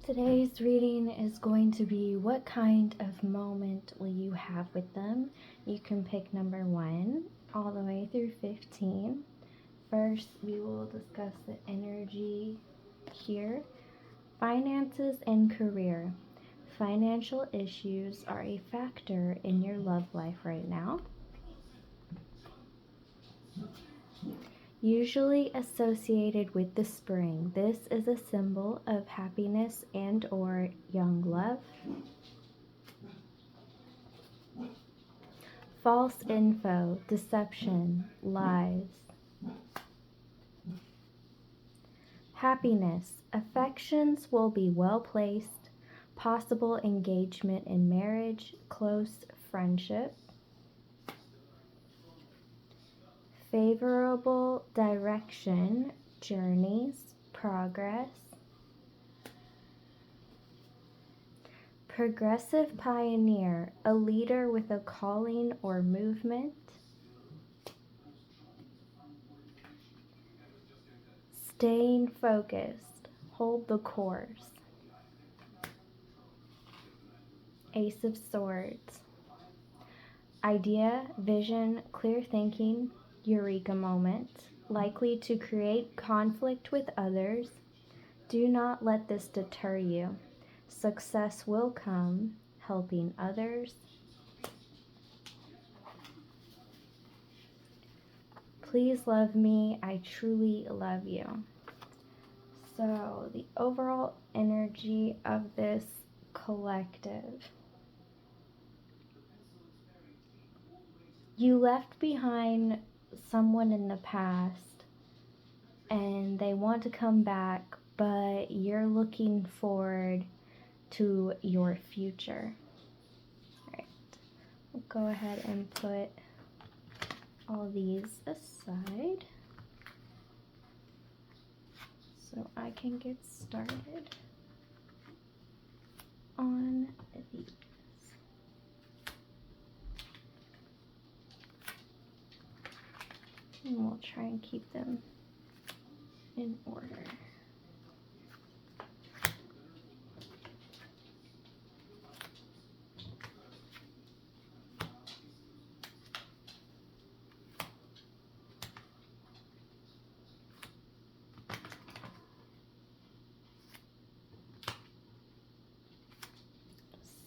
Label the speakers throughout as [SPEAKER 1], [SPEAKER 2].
[SPEAKER 1] Today's reading is going to be what kind of moment will you have with them. You can pick number 1 all the way through 15. First, we will discuss the energy here. Finances and career. Financial issues are a factor in your love life right now. Usually associated with the spring, this is a symbol of happiness and or young love. False info, deception, lies. Happiness, affections will be well placed, possible engagement in marriage, close friendship. Favorable direction, journeys, progress. Progressive pioneer, a leader with a calling or movement. Staying focused, hold the course. Ace of Swords. Idea, vision, clear thinking, eureka moment, likely to create conflict with others. Do not let this deter you. Success will come, helping others. Please love me, I truly love you. So the overall energy of this collective. You left behind someone in the past and they want to come back, but you're looking forward to your future. All right, we'll go ahead and put all these aside so I can get started on these. And we'll try and keep them in order.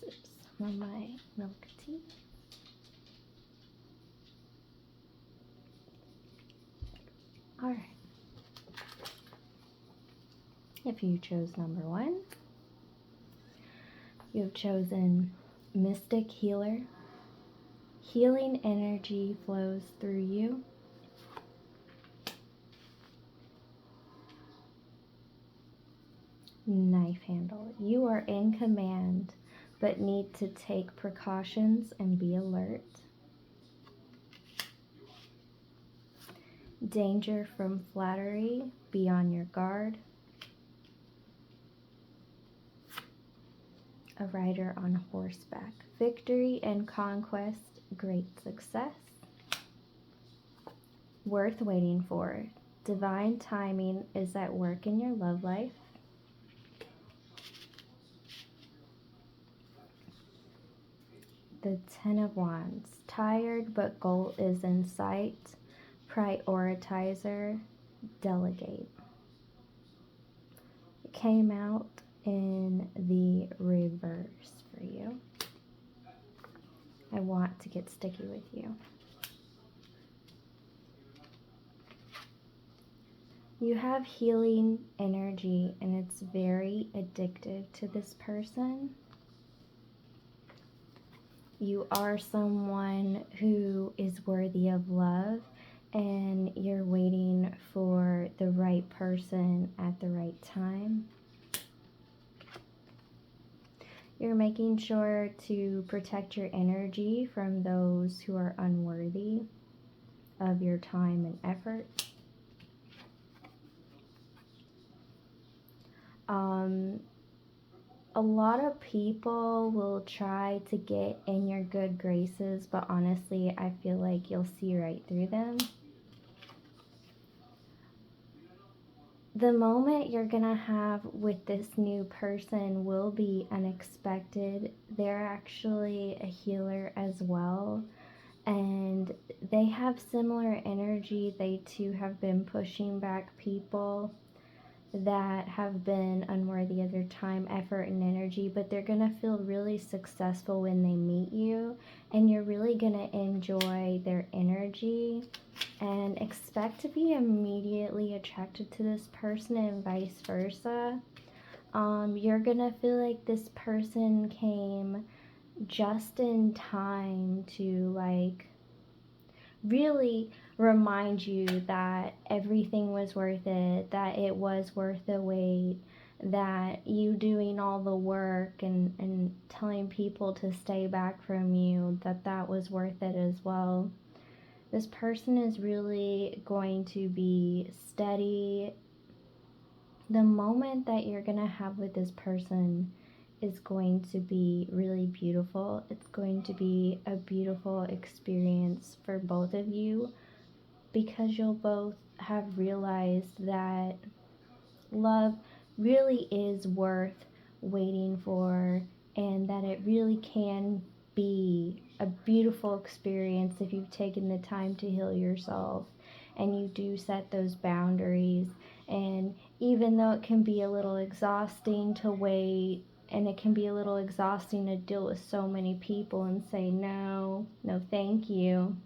[SPEAKER 1] Sip some of my milk tea. All right. If you chose number 1, you have chosen Mystic Healer. Healing energy flows through you. Knife handle. You are in command, but need to take precautions and be alert. Danger from flattery. Be on your guard. A rider on horseback. Victory and conquest. Great success. Worth waiting for. Divine timing is at work in your love life. The Ten of Wands. Tired, but goal is in sight. Prioritizer. Delegate. It came out in the reverse for you. I want to get sticky with you. You have healing energy and it's very addictive to this person. You are someone who is worthy of love and you're waiting for the right person at the right time. You're making sure to protect your energy from those who are unworthy of your time and effort. A lot of people will try to get in your good graces, but honestly, I feel like you'll see right through them. The moment you're gonna have with this new person will be unexpected. They're actually a healer as well, and they have similar energy. They too have been pushing back people that have been unworthy of their time, effort, and energy, but they're going to feel really successful when they meet you, and you're really going to enjoy their energy and expect to be immediately attracted to this person and vice versa. You're going to feel like this person came just in time to like really remind you that everything was worth it, that it was worth the wait, that you doing all the work and telling people to stay back from you, that was worth it as well. This person is really going to be steady. The moment that you're going to have with this person is going to be really beautiful. It's going to be a beautiful experience for both of you, because you'll both have realized that love really is worth waiting for, and that it really can be a beautiful experience if you've taken the time to heal yourself and you do set those boundaries. And even though it can be a little exhausting to wait, and it can be a little exhausting to deal with so many people and say no, no thank you,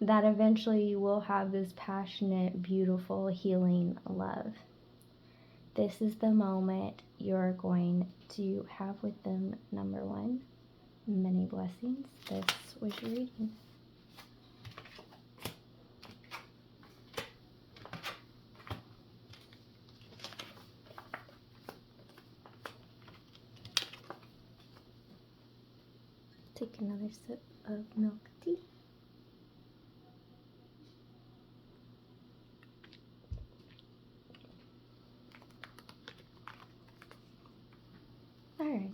[SPEAKER 1] that eventually you will have this passionate, beautiful, healing love. This is the moment you're going to have with them, number one. Many blessings. This was your reading. Take another sip of milk tea. Alright.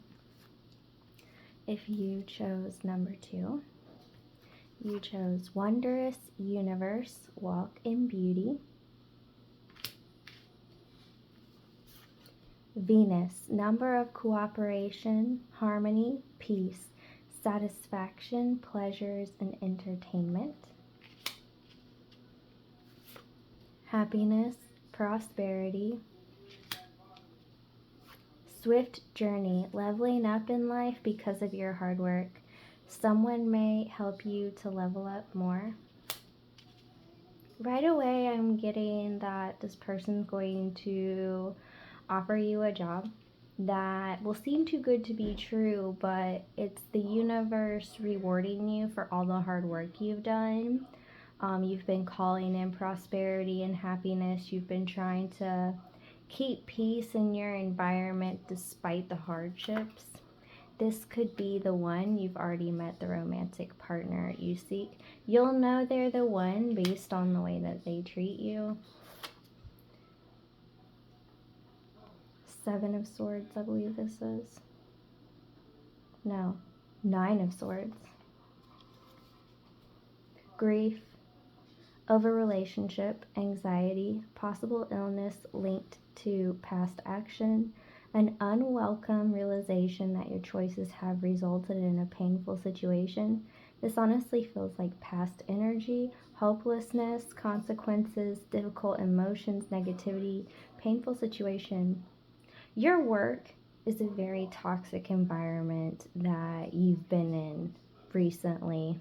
[SPEAKER 1] If you chose number 2, you chose Wondrous Universe, Walk in Beauty. Venus, number of cooperation, harmony, peace, satisfaction, pleasures, and entertainment. Happiness, prosperity. Swift journey, leveling up in life because of your hard work. Someone may help you to level up more. Right away, I'm getting that this person's going to offer you a job that will seem too good to be true, but it's the universe rewarding you for all the hard work you've done. You've been calling in prosperity and happiness. You've been trying to keep peace in your environment despite the hardships. This could be the one. You've already met the romantic partner you seek. You'll know they're the one based on the way that they treat you. 7 of Swords, I believe this is. No, 9 of Swords. Grief over relationship, anxiety, possible illness linked to past action, an unwelcome realization that your choices have resulted in a painful situation. This honestly feels like past energy, hopelessness, consequences, difficult emotions, negativity, painful situation. Your work is a very toxic environment that you've been in recently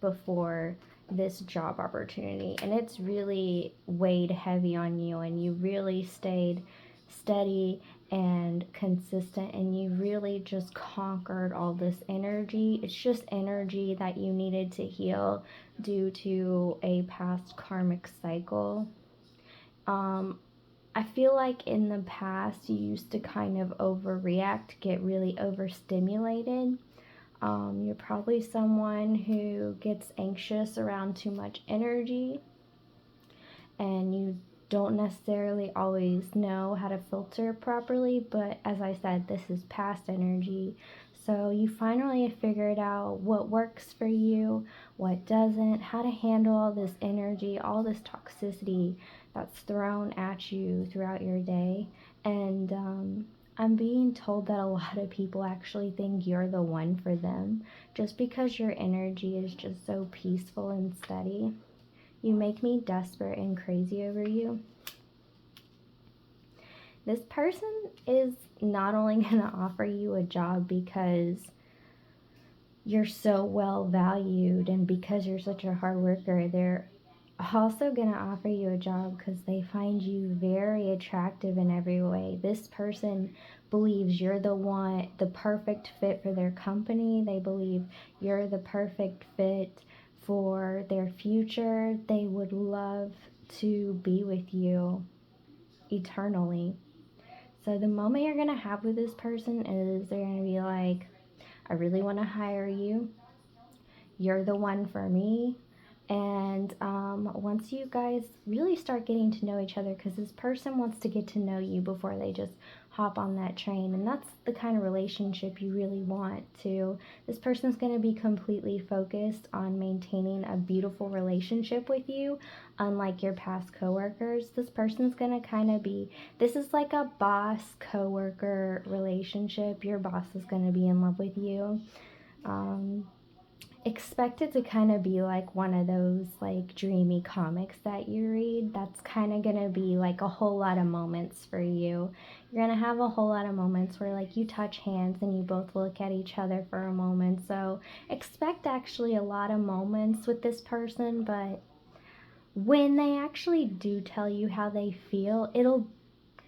[SPEAKER 1] before this job opportunity, and it's really weighed heavy on you, and you really stayed steady and consistent, and you really just conquered all this energy. It's just energy that you needed to heal due to a past karmic cycle. I feel like in the past you used to kind of overreact, get really overstimulated. You're probably someone who gets anxious around too much energy, and you don't necessarily always know how to filter properly, but as I said, this is past energy. So you finally figured out what works for you, what doesn't, how to handle all this energy, all this toxicity that's thrown at you throughout your day. And I'm being told that a lot of people actually think you're the one for them just because your energy is just so peaceful and steady. You make me desperate and crazy over you. This person is not only going to offer you a job because you're so well valued and because you're such a hard worker, they're also going to offer you a job because they find you very attractive in every way. This person believes you're the perfect fit for their company. They believe you're the perfect fit for their future. They would love to be with you eternally. So the moment you're going to have with this person is they're going to be like, I really want to hire you. You're the one for me. And once you guys really start getting to know each other, because this person wants to get to know you before they just hop on that train, and that's the kind of relationship you really want to. This person's going to be completely focused on maintaining a beautiful relationship with you, unlike your past coworkers. This person's going to kind of be, this is like a boss coworker relationship. Your boss is going to be in love with you. Expect it to kind of be like one of those like dreamy comics that you read. That's kind of gonna be like a whole lot of moments for you. You're gonna have a whole lot of moments where like you touch hands and you both look at each other for a moment. So expect actually a lot of moments with this person, but when they actually do tell you how they feel, it'll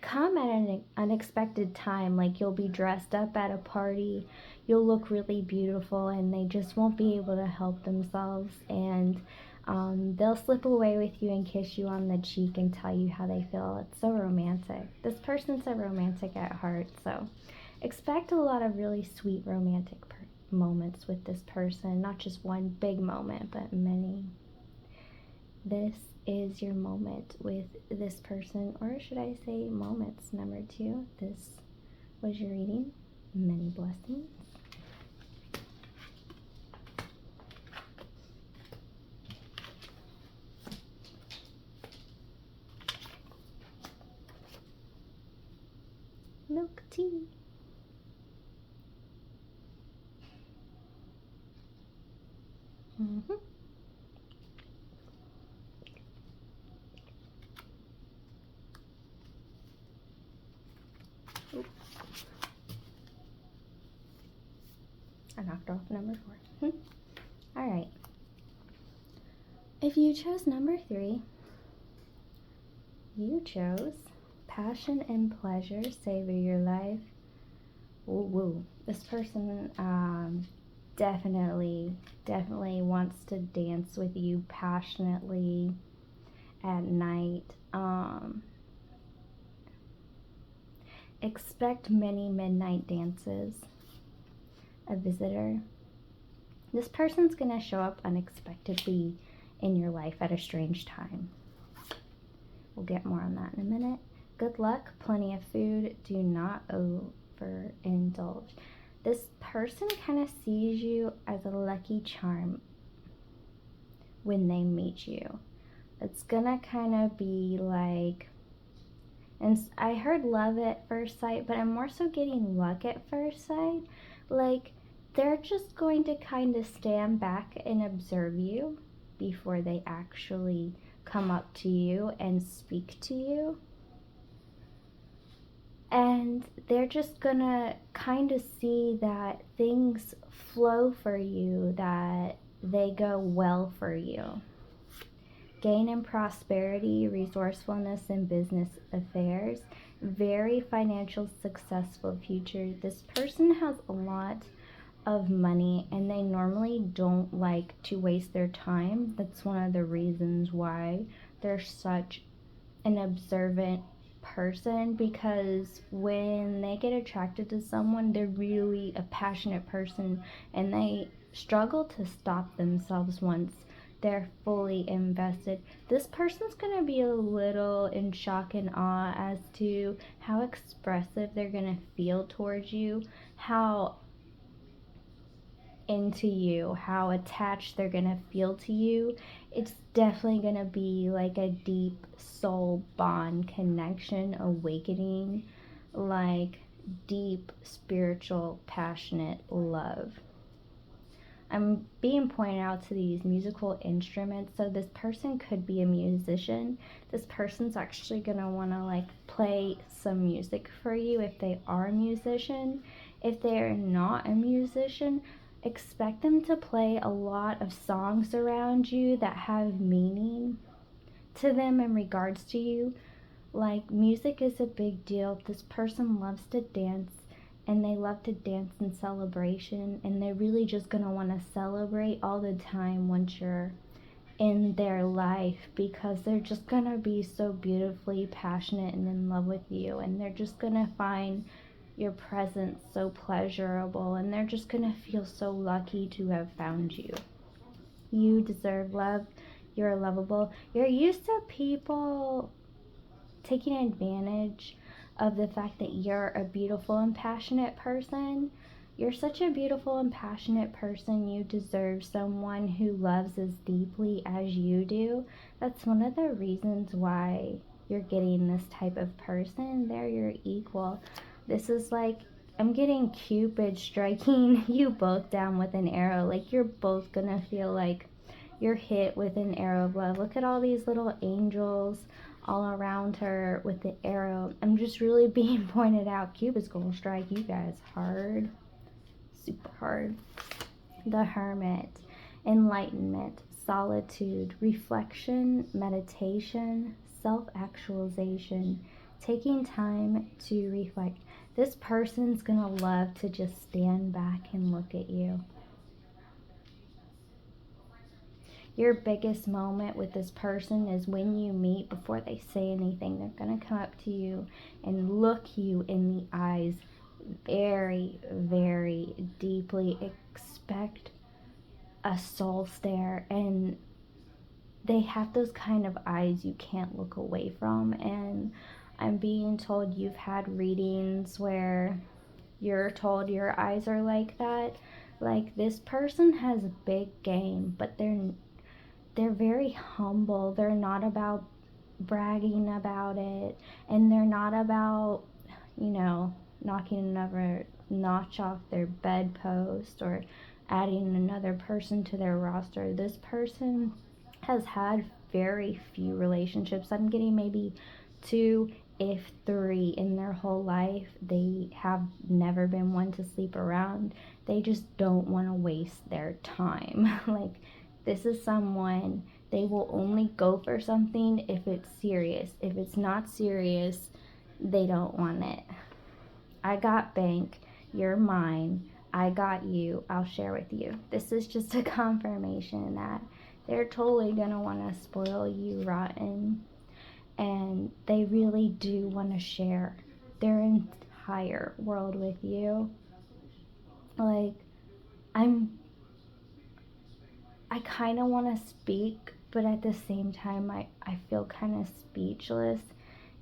[SPEAKER 1] come at an unexpected time. Like you'll be dressed up at a party, you'll look really beautiful, and they just won't be able to help themselves, and they'll slip away with you and kiss you on the cheek and tell you how they feel. It's so romantic. This person's so romantic at heart, so expect a lot of really sweet romantic moments with this person. Not just one big moment, but many. This is your moment with this person, or should I say moments number 2. This was your reading. Many blessings. Milk tea. Mm-hmm. I knocked off number 4. All right. If you chose number 3, you chose passion and pleasure, savor your life. Woo woo. This person definitely wants to dance with you passionately at night. Expect many midnight dances. A visitor. This person's going to show up unexpectedly in your life at a strange time. We'll get more on that in a minute. Good luck, plenty of food, do not overindulge. This person kind of sees you as a lucky charm when they meet you. It's gonna kind of be like, and I heard love at first sight, but I'm more so getting luck at first sight. Like, they're just going to kind of stand back and observe you before they actually come up to you and speak to you. And they're just gonna kind of see that things flow for you, that they go well for you. Gain in prosperity, resourcefulness in business affairs, very financial successful future. This person has a lot of money and they normally don't like to waste their time. That's one of the reasons why they're such an observant person, because when they get attracted to someone, they're really a passionate person and they struggle to stop themselves once they're fully invested. This person's going to be a little in shock and awe as to how expressive they're going to feel towards you, how into you, how attached they're gonna feel to you. It's definitely gonna be like a deep soul bond connection, awakening, like deep spiritual, passionate love. I'm being pointed out to these musical instruments. So this person could be a musician. This person's actually going to want to like play some music for you if they are a musician. If they're not a musician, expect them to play a lot of songs around you that have meaning to them in regards to you. Like, music is a big deal. This person loves to dance, and they love to dance in celebration, and they're really just going to want to celebrate all the time once you're in their life, because they're just going to be so beautifully passionate and in love with you, and they're just going to find your presence so pleasurable, and they're just going to feel so lucky to have found you. You deserve love. You're lovable. You're used to people taking advantage of the fact that you're a beautiful and passionate person. You're such a beautiful and passionate person. You deserve someone who loves as deeply as you do. That's one of the reasons why you're getting this type of person. They're your equal. This is like, I'm getting Cupid striking you both down with an arrow. Like, you're both gonna feel like you're hit with an arrow of love. Look at all these little angels all around her with the arrow. I'm just really being pointed out. Cupid's gonna strike you guys hard, super hard. The Hermit, enlightenment, solitude, reflection, meditation, self-actualization, taking time to reflect. This person's gonna love to just stand back and look at you. Your biggest moment with this person is when you meet. Before they say anything, they're going to come up to you and look you in the eyes very, very deeply. Expect a soul stare, and they have those kind of eyes you can't look away from. And I'm being told you've had readings where you're told your eyes are like that. Like, this person has big game, but they're very humble. They're not about bragging about it, and they're not about, knocking another notch off their bedpost or adding another person to their roster. This person has had very few relationships. I'm getting maybe 2, if 3 in their whole life. They have never been one to sleep around. They just don't want to waste their time. Like, this is someone, they will only go for something if it's serious. If it's not serious, they don't want it. I got bank, you're mine. I got you, I'll share with you. This is just a confirmation that they're totally gonna want to spoil you rotten, and they really do want to share their entire world with you. Like, I kind of want to speak, but at the same time, I feel kind of speechless,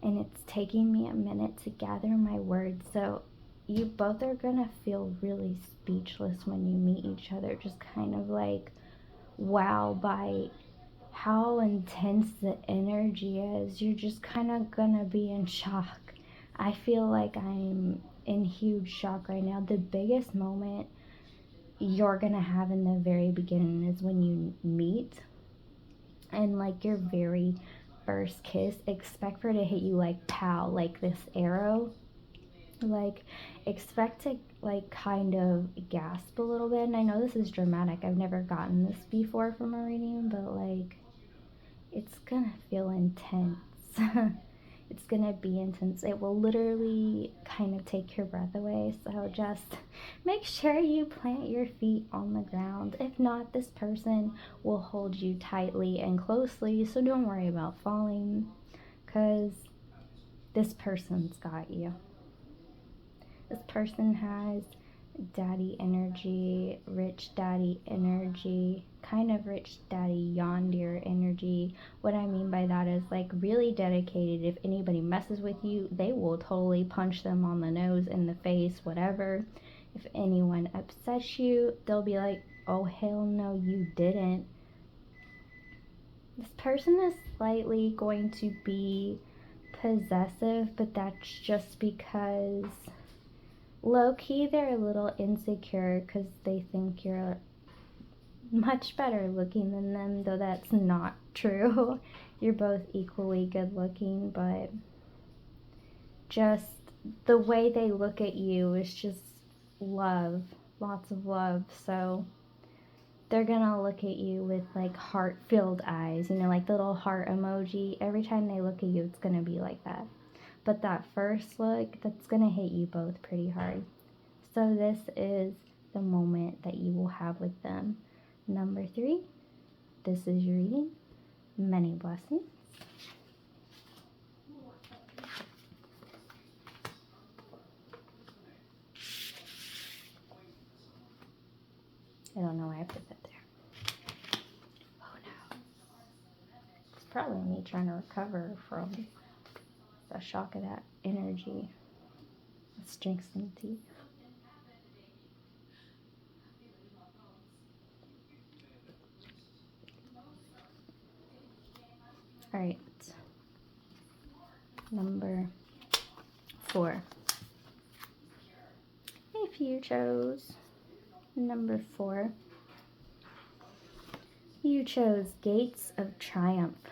[SPEAKER 1] and it's taking me a minute to gather my words. So you both are going to feel really speechless when you meet each other, just kind of like, wow, by how intense the energy is. You're just kind of going to be in shock. I feel like I'm in huge shock right now. The biggest moment you're gonna have in the very beginning is when you meet, and like your very first kiss. Expect for it to hit you like pow, like this arrow. Like, expect to like kind of gasp a little bit. And I know this is dramatic, I've never gotten this before from a reading, but like, it's gonna feel intense. It's gonna be intense. It will literally kind of take your breath away. So just make sure you plant your feet on the ground. If not, this person will hold you tightly and closely. So don't worry about falling, because this person's got you. This person has daddy energy, rich daddy energy, kind of rich daddy yondeer energy. What I mean by that is like really dedicated. If anybody messes with you, they will totally punch them on the nose, in the face, whatever. If anyone upsets you, they'll be like, oh hell no, you didn't. This person is slightly going to be possessive, but that's just because low-key they're a little insecure because they think you're much better looking than them, though that's not true. You're both equally good looking, but just the way they look at you is just love, lots of love. So they're gonna look at you with like heart-filled eyes, like the little heart emoji. Every time they look at you, it's gonna be like that. But that first look, that's gonna hit you both pretty hard. So this is the moment that you will have with them. Number 3, this is your reading. Many blessings. I don't know why I put that there. Oh no. It's probably me trying to recover from the shock of that energy. Let's drink some tea. Alright. Number 4. If you chose number 4, you chose Gates of Triumph.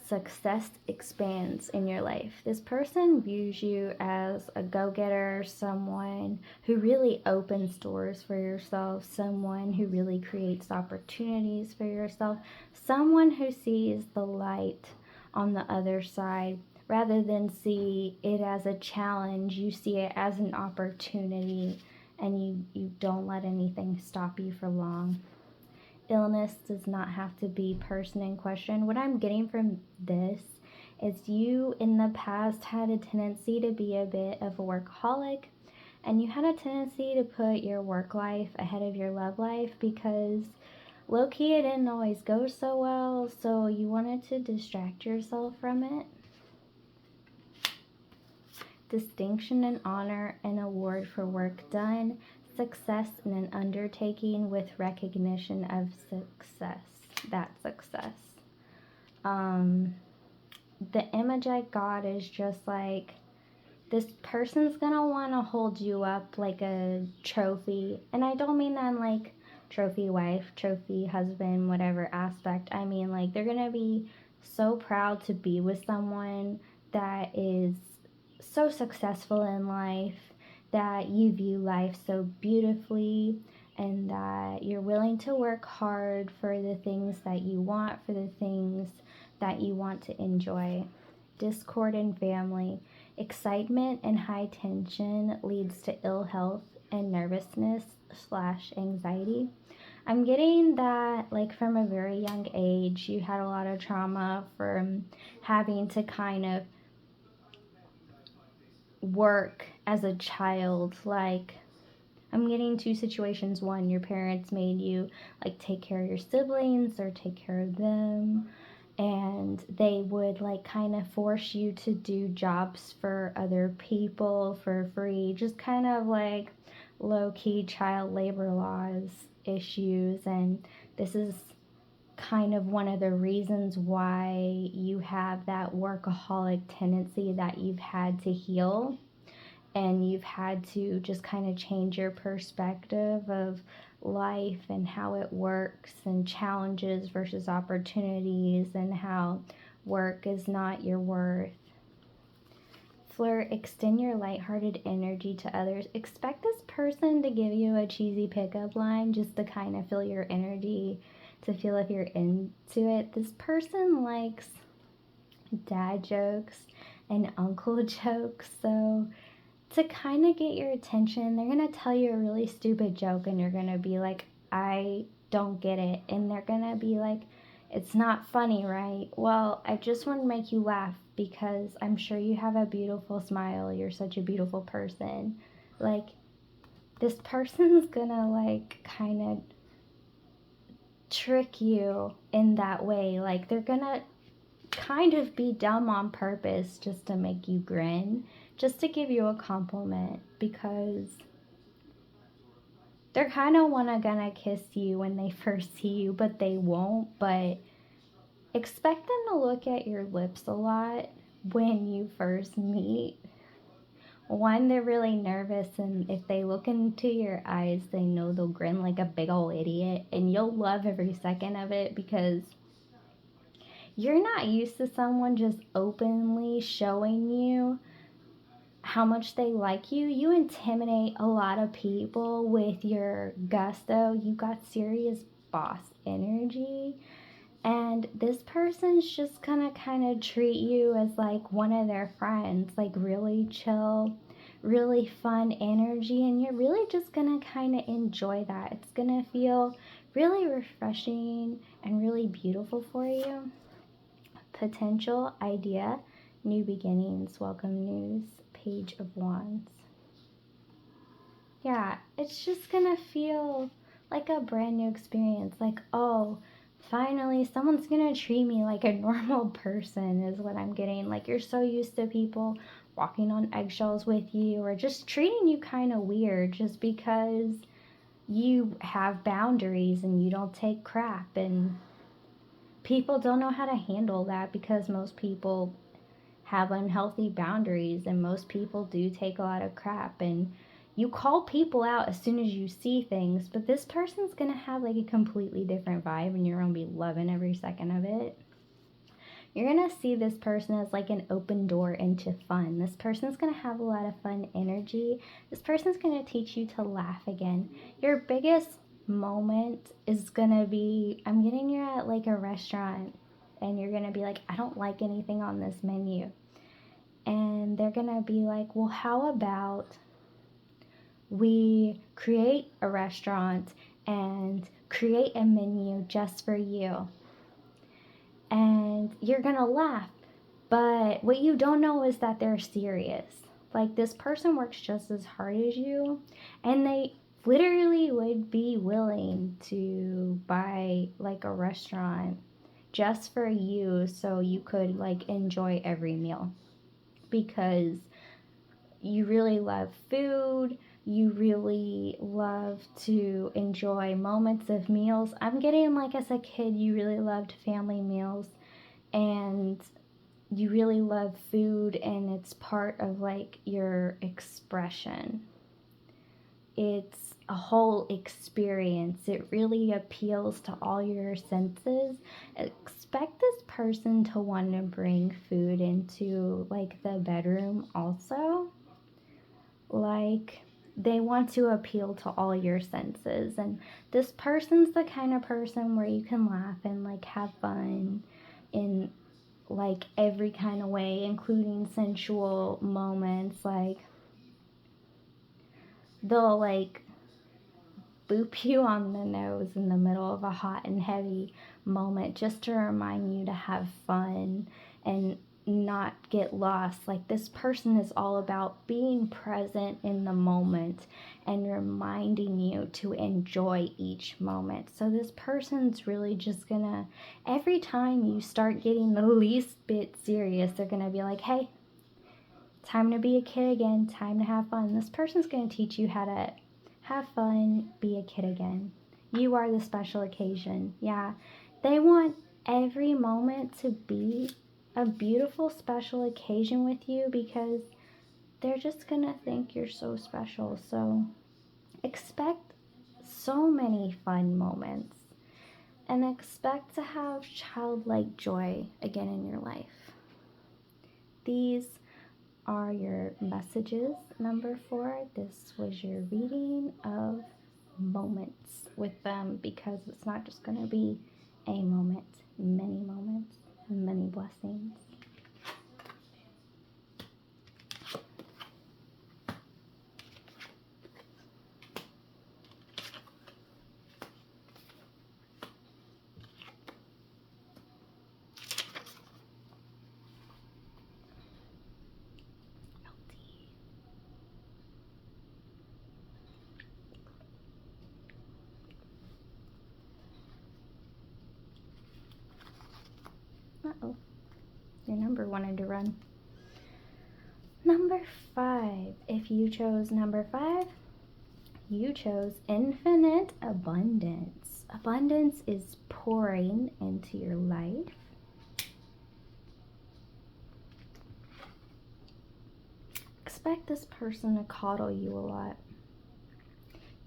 [SPEAKER 1] Success expands in your life. This person views you as a go-getter, someone who really opens doors for yourself, someone who really creates opportunities for yourself, someone who sees the light on the other side. Rather than see it as a challenge, you see it as an opportunity, and you don't let anything stop you for long. Illness does not have to be person in question. What I'm getting from this is you in the past had a tendency to be a bit of a workaholic, and you had a tendency to put your work life ahead of your love life because low-key it didn't always go so well, so you wanted to distract yourself from it. Distinction and honor, an award for work done, success in an undertaking with recognition of success, that success. The image I got is just like, this person's gonna want to hold you up like a trophy, and I don't mean that in like trophy wife, trophy husband, whatever aspect. I mean like they're gonna be so proud to be with someone that is so successful in life, that you view life so beautifully, and that you're willing to work hard for the things that you want, for the things that you want to enjoy. Discord in family. Excitement and high tension leads to ill health and nervousness/anxiety. I'm getting that like from a very young age, you had a lot of trauma from having to kind of work as a child. Like, I'm getting 2 situations. One, your parents made you like take care of your siblings or take care of them, and they would like kind of force you to do jobs for other people for free, just kind of like low-key child labor laws issues. And this is kind of one of the reasons why you have that workaholic tendency that you've had to heal, and you've had to just kind of change your perspective of life and how it works, and challenges versus opportunities, and how work is not your worth. Flirt, extend your lighthearted energy to others. Expect this person to give you a cheesy pickup line just to kind of feel your energy, to feel if you're into it. This person likes dad jokes and uncle jokes, so to kind of get your attention, they're going to tell you a really stupid joke, and you're going to be like, I don't get it. And they're going to be like, it's not funny, right? Well, I just want to make you laugh because I'm sure you have a beautiful smile. You're such a beautiful person. Like, this person's going to like kind of trick you in that way. Like, they're going to kind of be dumb on purpose just to make you grin, just to give you a compliment, because they're kind of gonna kiss you when they first see you, but they won't. But expect them to look at your lips a lot when you first meet. One, they're really nervous, and if they look into your eyes, they know they'll grin like a big old idiot, and you'll love every second of it because you're not used to someone just openly showing you how much they like you. You intimidate a lot of people with your gusto. You got serious boss energy. And this person's just gonna kind of treat you as like one of their friends, like really chill, really fun energy. And you're really just gonna kind of enjoy that. It's gonna feel really refreshing and really beautiful for you. Potential idea, new beginnings, welcome news, Page of Wands. Yeah, it's just gonna feel like a brand new experience. Like, oh, finally someone's gonna treat me like a normal person is what I'm getting. Like, you're so used to people walking on eggshells with you or just treating you kind of weird just because you have boundaries and you don't take crap, and people don't know how to handle that because most people have unhealthy boundaries and most people do take a lot of crap, and you call people out as soon as you see things, but this person's gonna have like a completely different vibe and you're gonna be loving every second of it. You're gonna see this person as like an open door into fun. This person's gonna have a lot of fun energy. This person's gonna teach you to laugh again. Your biggest moment is gonna be, I'm getting you at like a restaurant and you're gonna be like, I don't like anything on this menu. And they're gonna be like, well, how about we create a restaurant and create a menu just for you? And you're gonna laugh, but what you don't know is that they're serious. Like, this person works just as hard as you, and they literally would be willing to buy like a restaurant just for you so you could like enjoy every meal, because you really love food, you really love to enjoy moments of meals. I'm getting like, as a kid, you really loved family meals and you really love food, and it's part of like your expression. It's a whole experience. It really appeals to all your senses. Expect this person to want to bring food into like the bedroom also. Like, they want to appeal to all your senses, and this person's the kind of person where you can laugh and like have fun in like every kind of way, including sensual moments. Like, they'll like boop you on the nose in the middle of a hot and heavy moment just to remind you to have fun and not get lost. Like, this person is all about being present in the moment and reminding you to enjoy each moment. So this person's really just gonna, every time you start getting the least bit serious, they're gonna be like, hey, time to be a kid again, time to have fun. This person's gonna teach you how to have fun, be a kid again. You are the special occasion. Yeah, they want every moment to be a beautiful special occasion with you because they're just gonna think you're so special. So expect so many fun moments and expect to have childlike joy again in your life. These are your messages, number 4. This was your reading of moments with them, because it's not just going to be a moment, many moments, many blessings. Uh-oh, your number wanted to run. Number 5, if you chose number 5, You chose infinite abundance. Abundance is pouring into your life. Expect this person to coddle you a lot.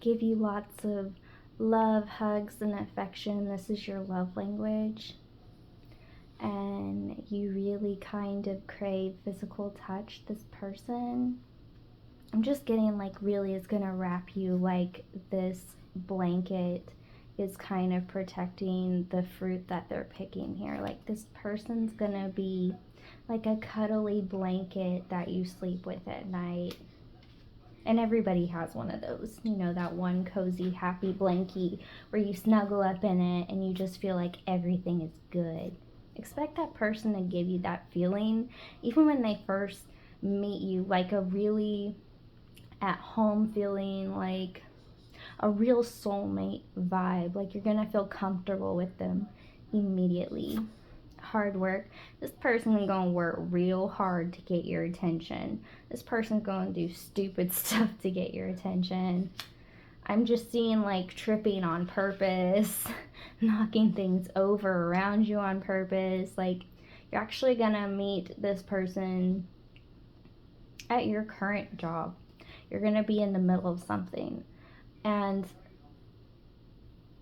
[SPEAKER 1] Give you lots of love, hugs, and affection. This is your love language. And you really kind of crave physical touch. This person, I'm just getting like really is gonna wrap you like this blanket is kind of protecting the fruit that they're picking here. Like this person's gonna be like a cuddly blanket that you sleep with at night. And everybody has one of those, you know, that one cozy, happy blankie where you snuggle up in it and you just feel like everything is good. Expect that person to give you that feeling, even when they first meet you, like a really at home feeling, like a real soulmate vibe. Like you're gonna feel comfortable with them immediately. Hard work. This person's gonna work real hard to get your attention. This person's gonna do stupid stuff to get your attention. I'm just seeing like tripping on purpose, knocking things over around you on purpose. Like you're actually gonna meet this person at your current job. You're gonna be in the middle of something and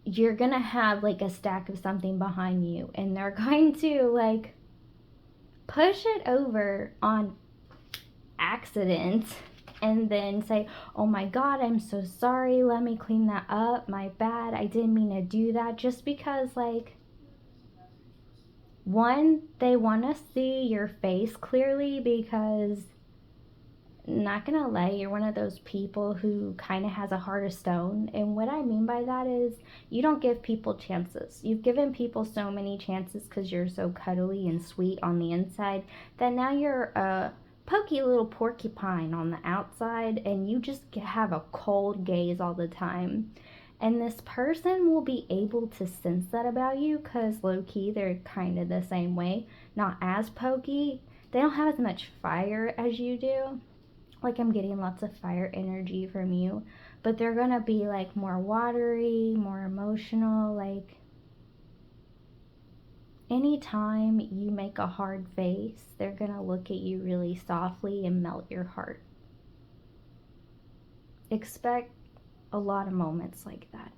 [SPEAKER 1] you're gonna have like a stack of something behind you and they're going to like push it over on accident and then say, oh my god, I'm so sorry, let me clean that up, my bad, I didn't mean to do that. Just because like one, they want to see your face clearly, because not gonna lie, you're one of those people who kind of has a heart of stone. And what I mean by that is you don't give people chances. You've given people so many chances because you're so cuddly and sweet on the inside that now you're a pokey little porcupine on the outside and you just have a cold gaze all the time. And this person will be able to sense that about you because low-key they're kind of the same way. Not as pokey. They don't have as much fire as you do. Like I'm getting lots of fire energy from you, but they're gonna be like more watery, more emotional. Like anytime you make a hard face, they're gonna look at you really softly and melt your heart. Expect a lot of moments like that.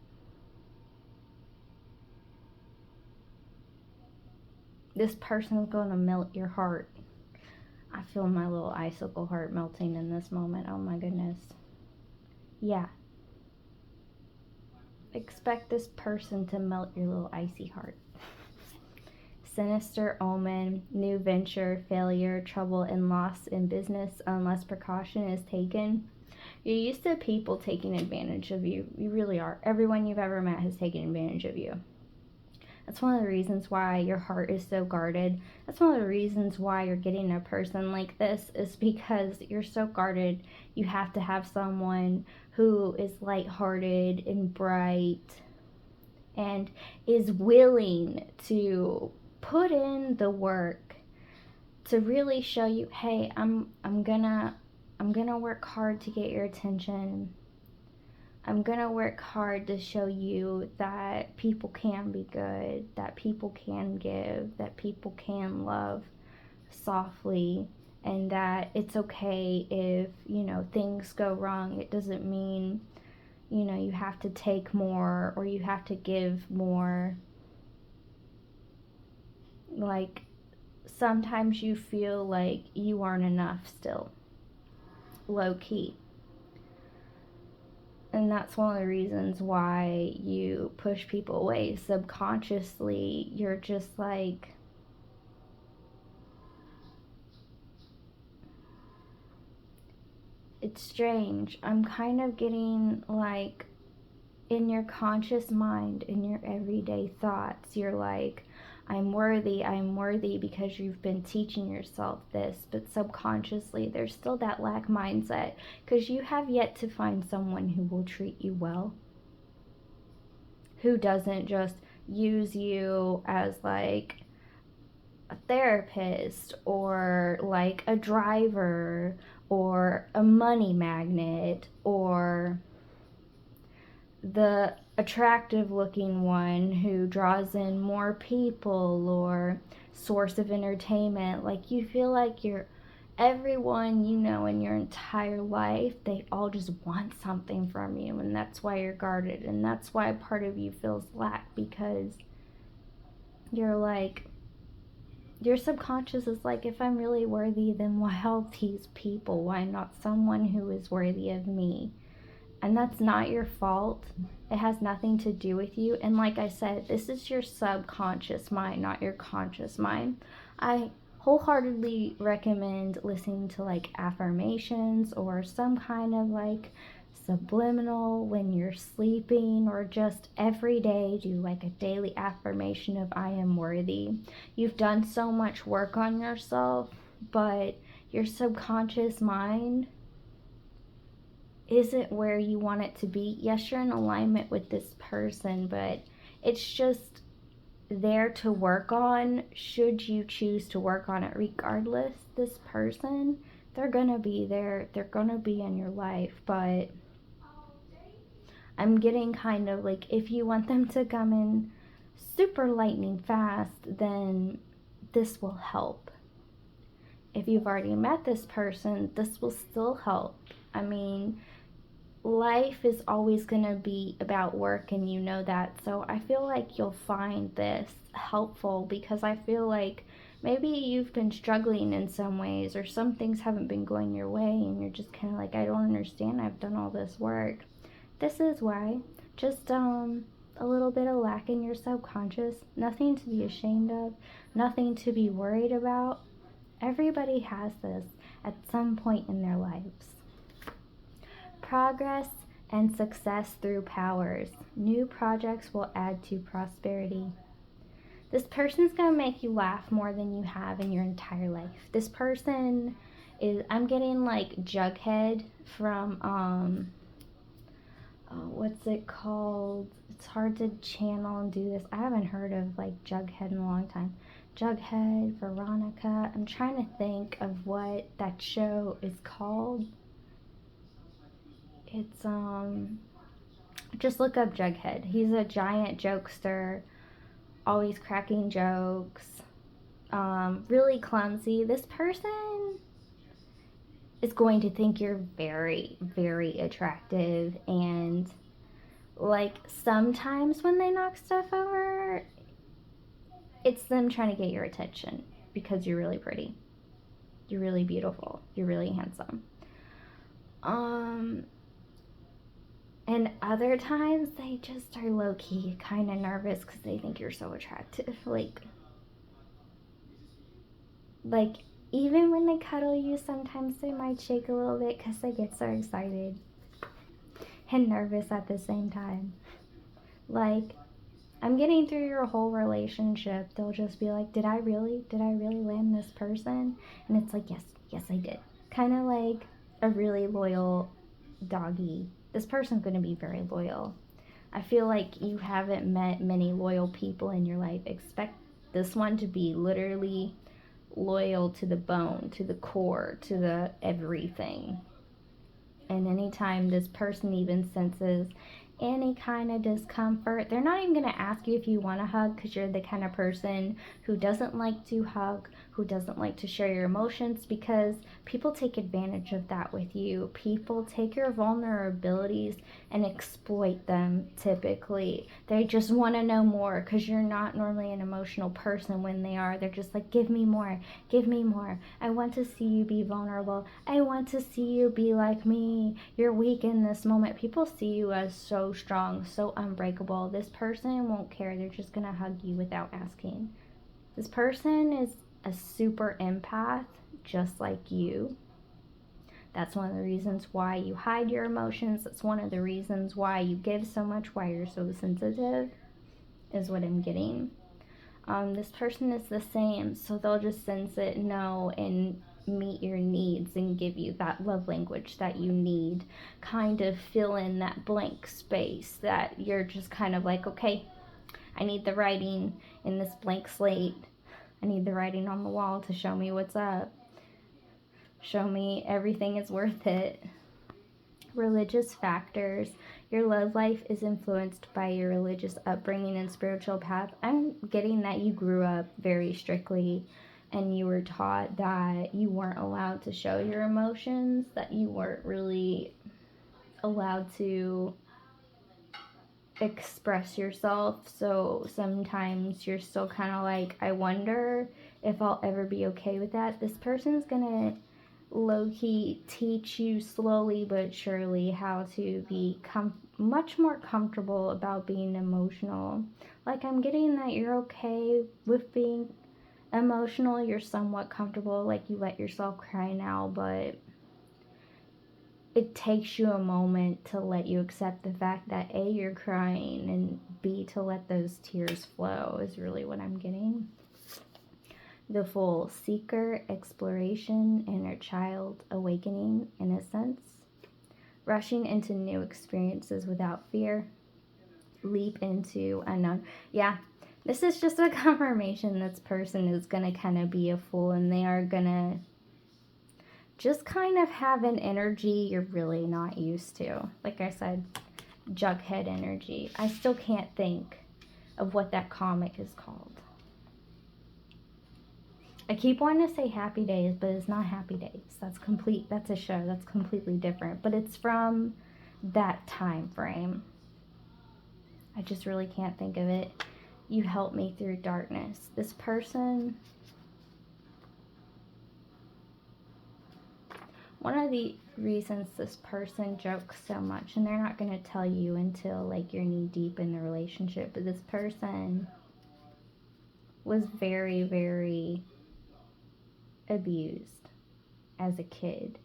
[SPEAKER 1] This person's gonna melt your heart. I feel my little icicle heart melting in this moment. Oh my goodness. Yeah. Expect this person to melt your little icy heart. Sinister omen, new venture, failure, trouble, and loss in business unless precaution is taken. You're used to people taking advantage of you. You really are. Everyone you've ever met has taken advantage of you. That's one of the reasons why your heart is so guarded. That's one of the reasons why you're getting a person like this, is because you're so guarded. You have to have someone who is lighthearted and bright and is willing to put in the work to really show you, hey, I'm gonna work hard to get your attention. I'm gonna work hard to show you that people can be good, that people can give, that people can love softly, and that it's okay if, you know, things go wrong. It doesn't mean, you know, you have to take more or you have to give more. Like, sometimes you feel like you aren't enough still, low key. And that's one of the reasons why you push people away. Subconsciously, you're just like, it's strange. I'm kind of getting like, in your conscious mind, in your everyday thoughts, you're like, I'm worthy because you've been teaching yourself this. But subconsciously, there's still that lack mindset because you have yet to find someone who will treat you well, who doesn't just use you as like a therapist or like a driver or a money magnet or the attractive looking one who draws in more people or source of entertainment. Like, you feel like you're everyone you know in your entire life, they all just want something from you, and that's why you're guarded, and that's why part of you feels lack, because you're like, your subconscious is like, if I'm really worthy, then why all these people? Why not someone who is worthy of me? And that's not your fault. It has nothing to do with you. And like I said, this is your subconscious mind, not your conscious mind. I wholeheartedly recommend listening to like affirmations or some kind of like subliminal when you're sleeping, or just every day do like a daily affirmation of I am worthy. You've done so much work on yourself, but your subconscious mind isn't where you want it to be. Yes, you're in alignment with this person, but it's just there to work on. Should you choose to work on it, regardless, this person, they're gonna be there, they're gonna be in your life. But I'm getting kind of like, if you want them to come in super lightning fast, then this will help. If you've already met this person, this will still help. I mean, life is always going to be about work, and you know that. So I feel like you'll find this helpful, because I feel like maybe you've been struggling in some ways, or some things haven't been going your way, and you're just kind of like, I don't understand. I've done all this work. This is why. Just a little bit of lack in your subconscious. Nothing to be ashamed of, nothing to be worried about. Everybody has this at some point in their lives. Progress and success through powers. New projects will add to prosperity. This person is going to make you laugh more than you have in your entire life. This person is, I'm getting like Jughead from, what's it called? It's hard to channel and do this. I haven't heard of like Jughead in a long time. Jughead, Veronica. I'm trying to think of what that show is called. It's just look up Jughead. He's a giant jokester, always cracking jokes, really clumsy. This person is going to think you're very, very attractive, and like sometimes when they knock stuff over, it's them trying to get your attention because you're really pretty, you're really beautiful, you're really handsome. And other times they just are low-key kind of nervous because they think you're so attractive. Like, even when they cuddle you, sometimes they might shake a little bit because they get so excited and nervous at the same time. Like, I'm getting through your whole relationship, they'll just be like, did I really land this person? And it's like, yes, I did. Kind of like a really loyal doggy. This person's going to be very loyal. I feel like you haven't met many loyal people in your life. Expect this one to be literally loyal to the bone, to the core, to the everything. And anytime this person even senses any kind of discomfort, they're not even going to ask you if you want to hug, because you're the kind of person who doesn't like to hug, who doesn't like to share your emotions, because people take advantage of that with you. People take your vulnerabilities and exploit them typically. They just want to know more, because you're not normally an emotional person. When they are, they're just like, give me more, give me more. I want to see you be vulnerable. I want to see you be like me. You're weak in this moment. People see you as so strong, so unbreakable. This person won't care. They're just gonna hug you without asking. This person is a super empath, just like you. That's one of the reasons why you hide your emotions. That's one of the reasons why you give so much, why you're so sensitive, is what I'm getting. This person is the same, so they'll just sense it, know, and meet your needs and give you that love language that you need. Kind of fill in that blank space that you're just kind of like, okay, I need the writing in this blank slate. I need the writing on the wall to show me what's up. Show me everything is worth it. Religious factors. Your love life is influenced by your religious upbringing and spiritual path. I'm getting that you grew up very strictly and you were taught that you weren't allowed to show your emotions, that you weren't really allowed to express yourself. So sometimes you're still kind of like, I wonder if I'll ever be okay with that. This person's gonna low-key teach you slowly but surely how to be much more comfortable about being emotional. Like, I'm getting that you're okay with being emotional, you're somewhat comfortable, like you let yourself cry now, but it takes you a moment to let you accept the fact that A, you're crying, and B, to let those tears flow is really what I'm getting. The Fool. Seeker, exploration, inner child, awakening, innocence. Rushing into new experiences without fear. Leap into unknown. Yeah, this is just a confirmation this person is going to kind of be a fool, and they are going to just kind of have an energy you're really not used to. Like I said, Jughead energy. I still can't think of what that comic is called. I keep wanting to say Happy Days, but it's not Happy Days. That's a show. That's completely different. But it's from that time frame. I just really can't think of it. You help me through darkness. This person, one of the reasons this person jokes so much, and they're not going to tell you until like you're knee deep in the relationship, but this person was very, very abused as a kid,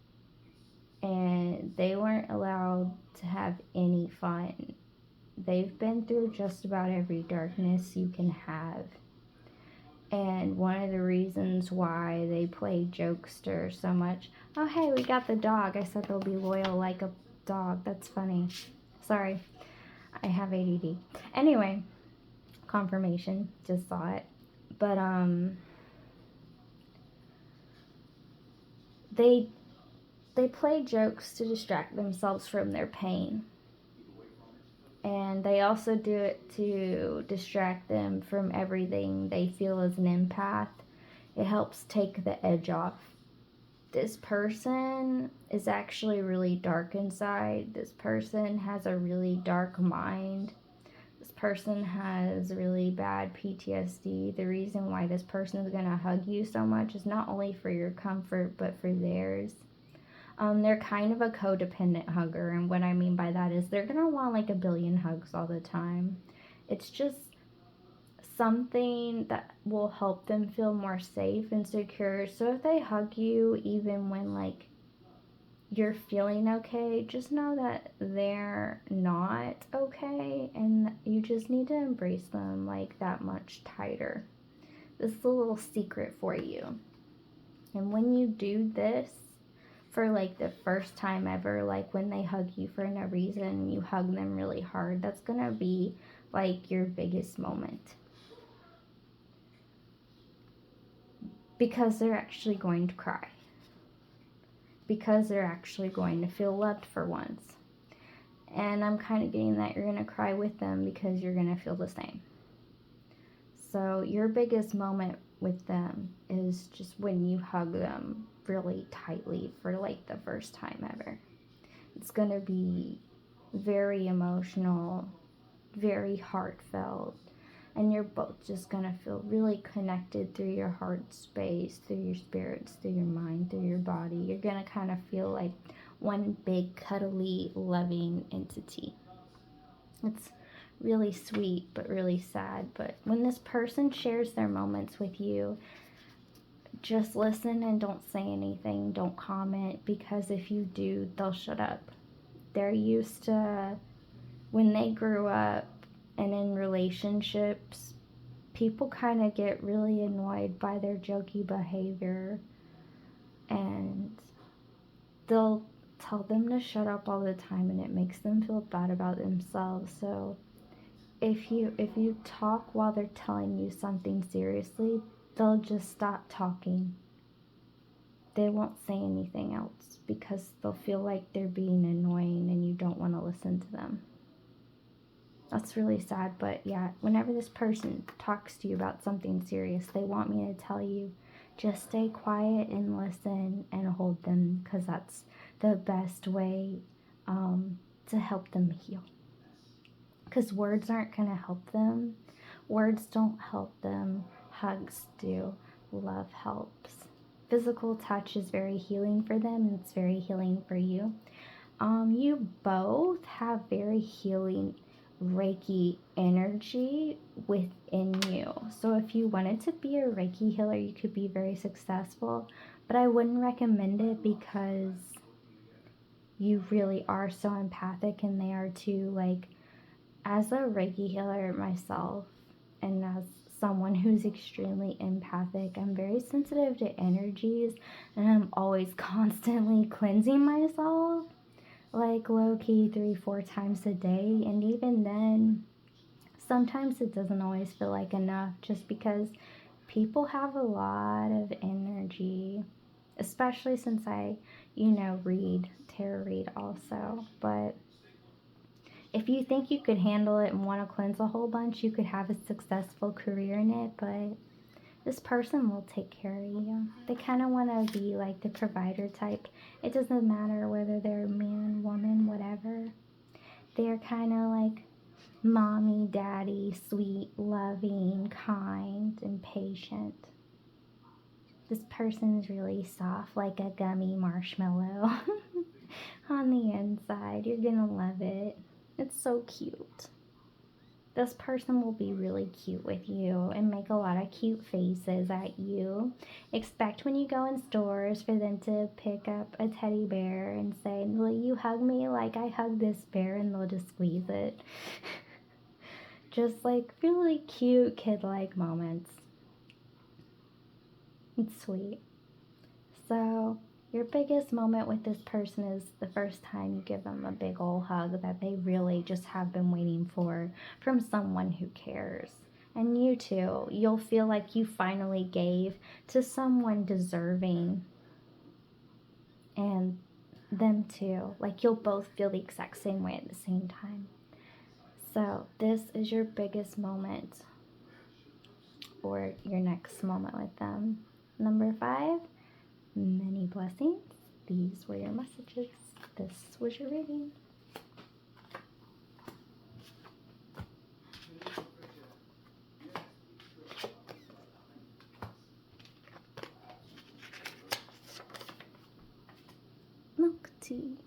[SPEAKER 1] and they weren't allowed to have any fun. They've been through just about every darkness you can have, and one of the reasons why they play jokester so much. Oh hey, we got the dog. I said they'll be loyal like a dog. That's funny. Sorry, I have ADD. Anyway, confirmation, just saw it. But they play jokes to distract themselves from their pain. And they also do it to distract them from everything they feel as an empath. It helps take the edge off. This person is actually really dark inside. This person has a really dark mind. This person has really bad PTSD. The reason why this person is going to hug you so much is not only for your comfort, but for theirs. They're kind of a codependent hugger, and what I mean by that is they're going to want like a billion hugs all the time. It's just something that will help them feel more safe and secure. So if they hug you, even when like you're feeling okay, just know that they're not okay, and you just need to embrace them like that much tighter. This is a little secret for you. And when you do this for like the first time ever, like when they hug you for no reason, you hug them really hard, that's gonna be like your biggest moment. Because they're actually going to cry. Because they're actually going to feel loved for once. And I'm kind of getting that you're going to cry with them because you're going to feel the same. So your biggest moment with them is just when you hug them really tightly for like the first time ever. It's going to be very emotional, very heartfelt, and you're both just going to feel really connected through your heart space, through your spirits, through your mind, through your body. You're going to kind of feel like one big, cuddly, loving entity. It's really sweet, but really sad. But when this person shares their moments with you, just listen and don't say anything. Don't comment, because if you do, they'll shut up. They're used to, when they grew up, and in relationships, people kind of get really annoyed by their jokey behavior, and they'll tell them to shut up all the time, and it makes them feel bad about themselves. So if you talk while they're telling you something seriously, they'll just stop talking. They won't say anything else because they'll feel like they're being annoying listen to them. That's really sad, but yeah, whenever this person talks to you about something serious, they want me to tell you, just stay quiet and listen and hold them, because that's the best way to help them heal. Because words aren't going to help them. Words don't help them. Hugs do. Love helps. Physical touch is very healing for them, and it's very healing for you. You both have very healing Reiki energy within you. So if you wanted to be a Reiki healer, you could be very successful, but I wouldn't recommend it because you really are so empathic and they are too. Like, as a Reiki healer myself and as someone who's extremely empathic, I'm very sensitive to energies, and I'm always constantly cleansing myself, like low-key 3-4 times a day. And even then, sometimes it doesn't always feel like enough, just because people have a lot of energy, especially since I, read tarot read also. But if you think you could handle it and want to cleanse a whole bunch, you could have a successful career in it, but this person will take care of you. They kind of want to be like the provider type. It doesn't matter whether they're man, woman, whatever. They're kind of like mommy, daddy, sweet, loving, kind, and patient. This person's really soft, like a gummy marshmallow on the inside. You're gonna love it. It's so cute. This person will be really cute with you and make a lot of cute faces at you. Expect when you go in stores for them to pick up a teddy bear and say, "Will you hug me like I hug this bear?" And they'll just squeeze it. Just like really cute kid-like moments. It's sweet. So your biggest moment with this person is the first time you give them a big old hug that they really just have been waiting for from someone who cares. And you too, you'll feel like you finally gave to someone deserving. And them too. Like, you'll both feel the exact same way at the same time. So this is your biggest moment, or your next moment with them. Number 5, many blessings. These were your messages. This was your reading. Milk tea.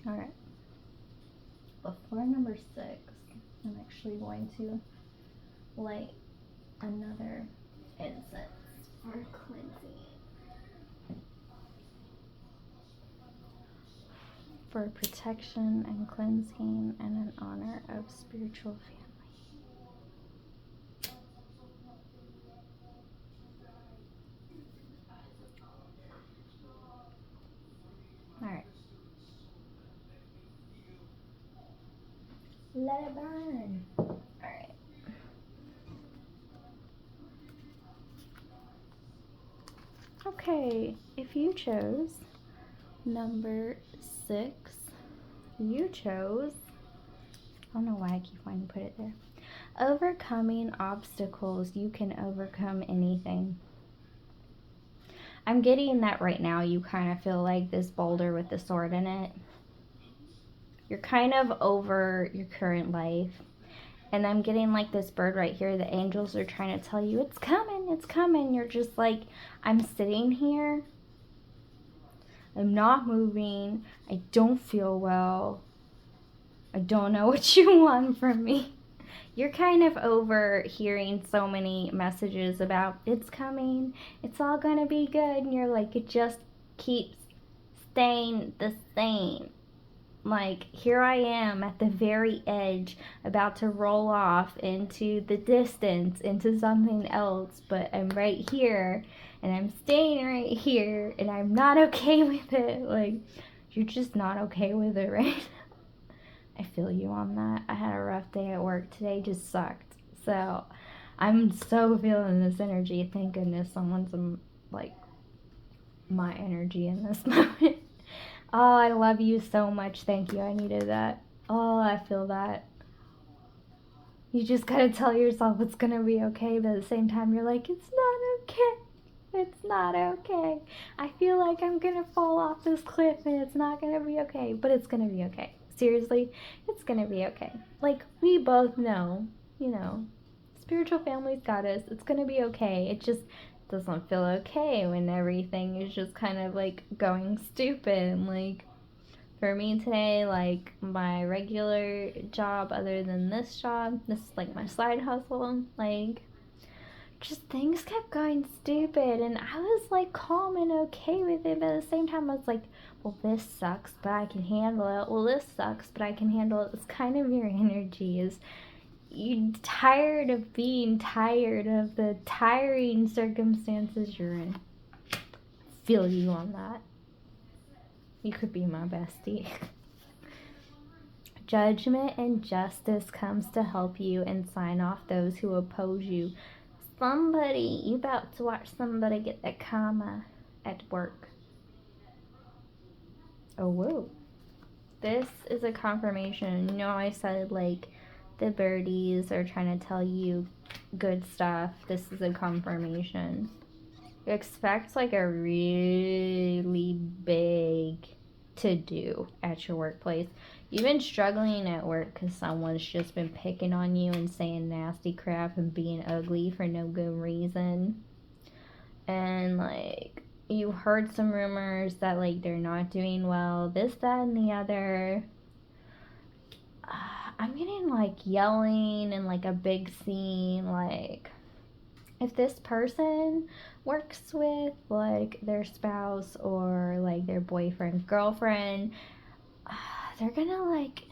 [SPEAKER 1] Alright. Before number 6, I'm actually going to light another incense for cleansing. For protection and cleansing and in honor of spiritual family. Alright. Let it burn. Alright. Okay, if you chose number 6, you chose, I don't know why I keep wanting to put it there. Overcoming obstacles, you can overcome anything. I'm getting that right now you kind of feel like this boulder with the sword in it. You're kind of over your current life. And I'm getting like this bird right here. The angels are trying to tell you, it's coming, it's coming. You're just like, I'm sitting here. I'm not moving. I don't feel well. I don't know what you want from me. You're kind of over hearing so many messages about it's coming, it's all gonna be good, and you're like, it just keeps staying the same. Like, here I am at the very edge, about to roll off into the distance, into something else, but I'm right here, and I'm staying right here, and I'm not okay with it. Like, you're just not okay with it, right? I feel you on that. I had a rough day at work today, just sucked. So I'm so feeling this energy. Thank goodness someone's like my energy in this moment. Oh, I love you so much. Thank you. I needed that. Oh, I feel that. You just gotta tell yourself it's gonna be okay, but at the same time, you're like, it's not okay. It's not okay. I feel like I'm gonna fall off this cliff and it's not gonna be okay, but it's gonna be okay. Seriously, it's gonna be okay. Like, we both know, you know, spiritual family's got us. It's gonna be okay. It just doesn't feel okay when everything is just kind of like going stupid. Like, for me today, like my regular job, other than this job, this is like my side hustle, like just things kept going stupid, and I was like calm and okay with it, but at the same time I was like, well, this sucks, but I can handle it. Well, this sucks, but I can handle it. It's kind of your energy. Is you tired of being tired of the tiring circumstances you're in? Feel you on that. You could be my bestie. Judgment and justice comes to help you and sign off those who oppose you. You about to watch somebody get that karma at work. Oh, whoa. This is a confirmation. You know, I said like the birdies are trying to tell you good stuff. This is a confirmation. Expect like a really big to do at your workplace. You've been struggling at work because someone's just been picking on you and saying nasty crap and being ugly for no good reason. And like you heard some rumors that like they're not doing well, this, that, and the other. I'm getting like yelling and like a big scene. Like, if this person works with like their spouse or like their boyfriend, girlfriend, they're gonna like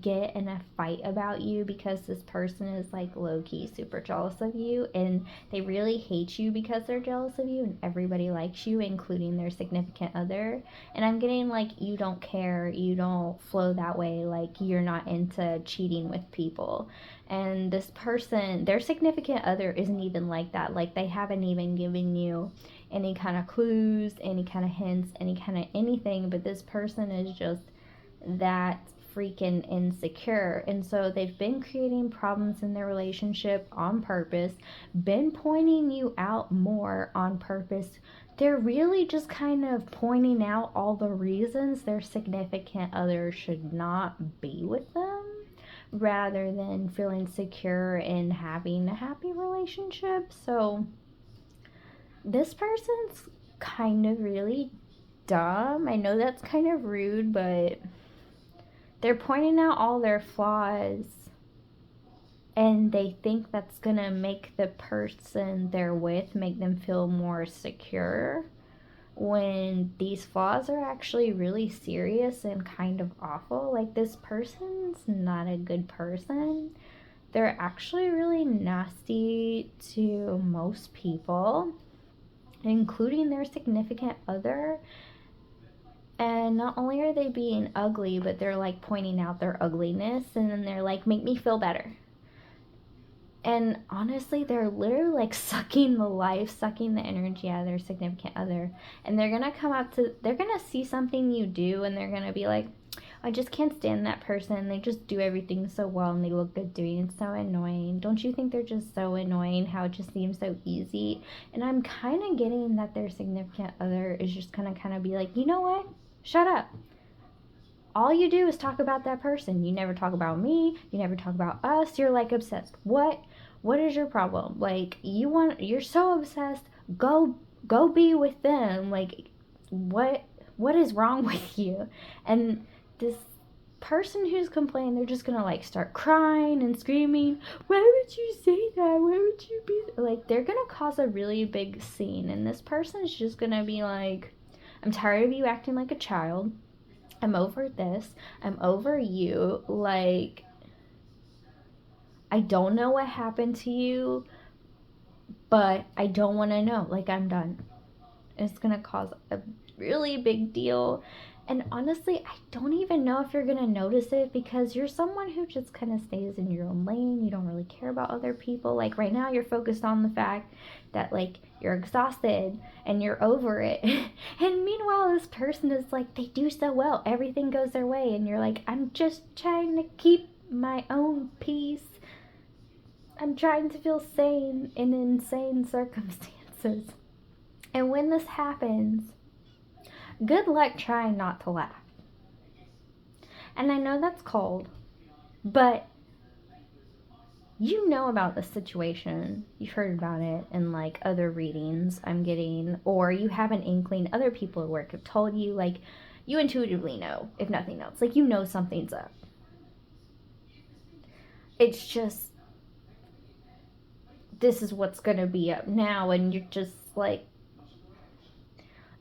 [SPEAKER 1] get in a fight about you because this person is like low-key super jealous of you, and they really hate you because they're jealous of you, and everybody likes you including their significant other. And I'm getting like, you don't care, you don't flow that way, like you're not into cheating with people. And this person, their significant other, isn't even like that. Like, they haven't even given you any kind of clues, any kind of hints, any kind of anything, but this person is just that freaking insecure. And so they've been creating problems in their relationship on purpose, been pointing you out more on purpose. They're really just kind of pointing out all the reasons their significant other should not be with them, rather than feeling secure and having a happy relationship. So this person's kind of really dumb. I know that's kind of rude, but they're pointing out all their flaws, and they think that's gonna make the person they're with make them feel more secure, when these flaws are actually really serious and kind of awful. Like, this person's not a good person. They're actually really nasty to most people, including their significant other. And not only are they being ugly, but they're like pointing out their ugliness, and then they're like, make me feel better. And honestly, they're literally like sucking the energy out of their significant other. And they're gonna see something you do, and they're gonna be like, I just can't stand that person. They just do everything so well and they look good doing it. It's so annoying. Don't you think they're just so annoying how it just seems so easy? And I'm kind of getting that their significant other is just gonna kind of be like, you know what? Shut up. All you do is talk about that person. You never talk about me. You never talk about us. You're like obsessed. What is your problem? Like, you're so obsessed. Go be with them. Like, what is wrong with you? And this person who's complaining, they're just gonna like start crying and screaming, why would you say that? Why would you be like, they're gonna cause a really big scene, and this person's just gonna be like, I'm tired of you acting like a child. I'm over this. I'm over you. Like, I don't know what happened to you, but I don't want to know. Like, I'm done. It's going to cause a really big deal. And honestly, I don't even know if you're going to notice it because you're someone who just kind of stays in your own lane. You don't really care about other people. Like right now, you're focused on the fact that like you're exhausted and you're over it. And meanwhile, this person is like, they do so well. Everything goes their way. And you're like, I'm just trying to keep my own peace. I'm trying to feel sane in insane circumstances. And when this happens, good luck trying not to laugh. And I know that's cold, but you know about this situation. You've heard about it in like other readings I'm getting, or you have an inkling other people at work have told you, like you intuitively know, if nothing else. Like you know something's up. It's just, this is what's going to be up now, and you're just like,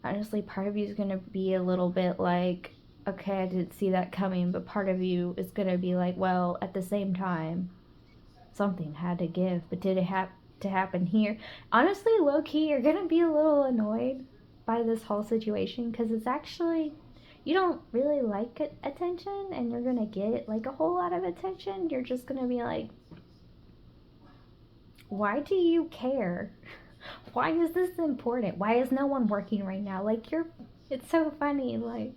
[SPEAKER 1] honestly, part of you is going to be a little bit like, okay, I didn't see that coming, but part of you is going to be like, well, at the same time, something had to give, but did it have to happen here? Honestly, low-key, you're going to be a little annoyed by this whole situation because it's actually, you don't really like attention, and you're going to get like a whole lot of attention. You're just going to be like, why do you care? Why is this important? Why is no one working right now? Like it's so funny. Like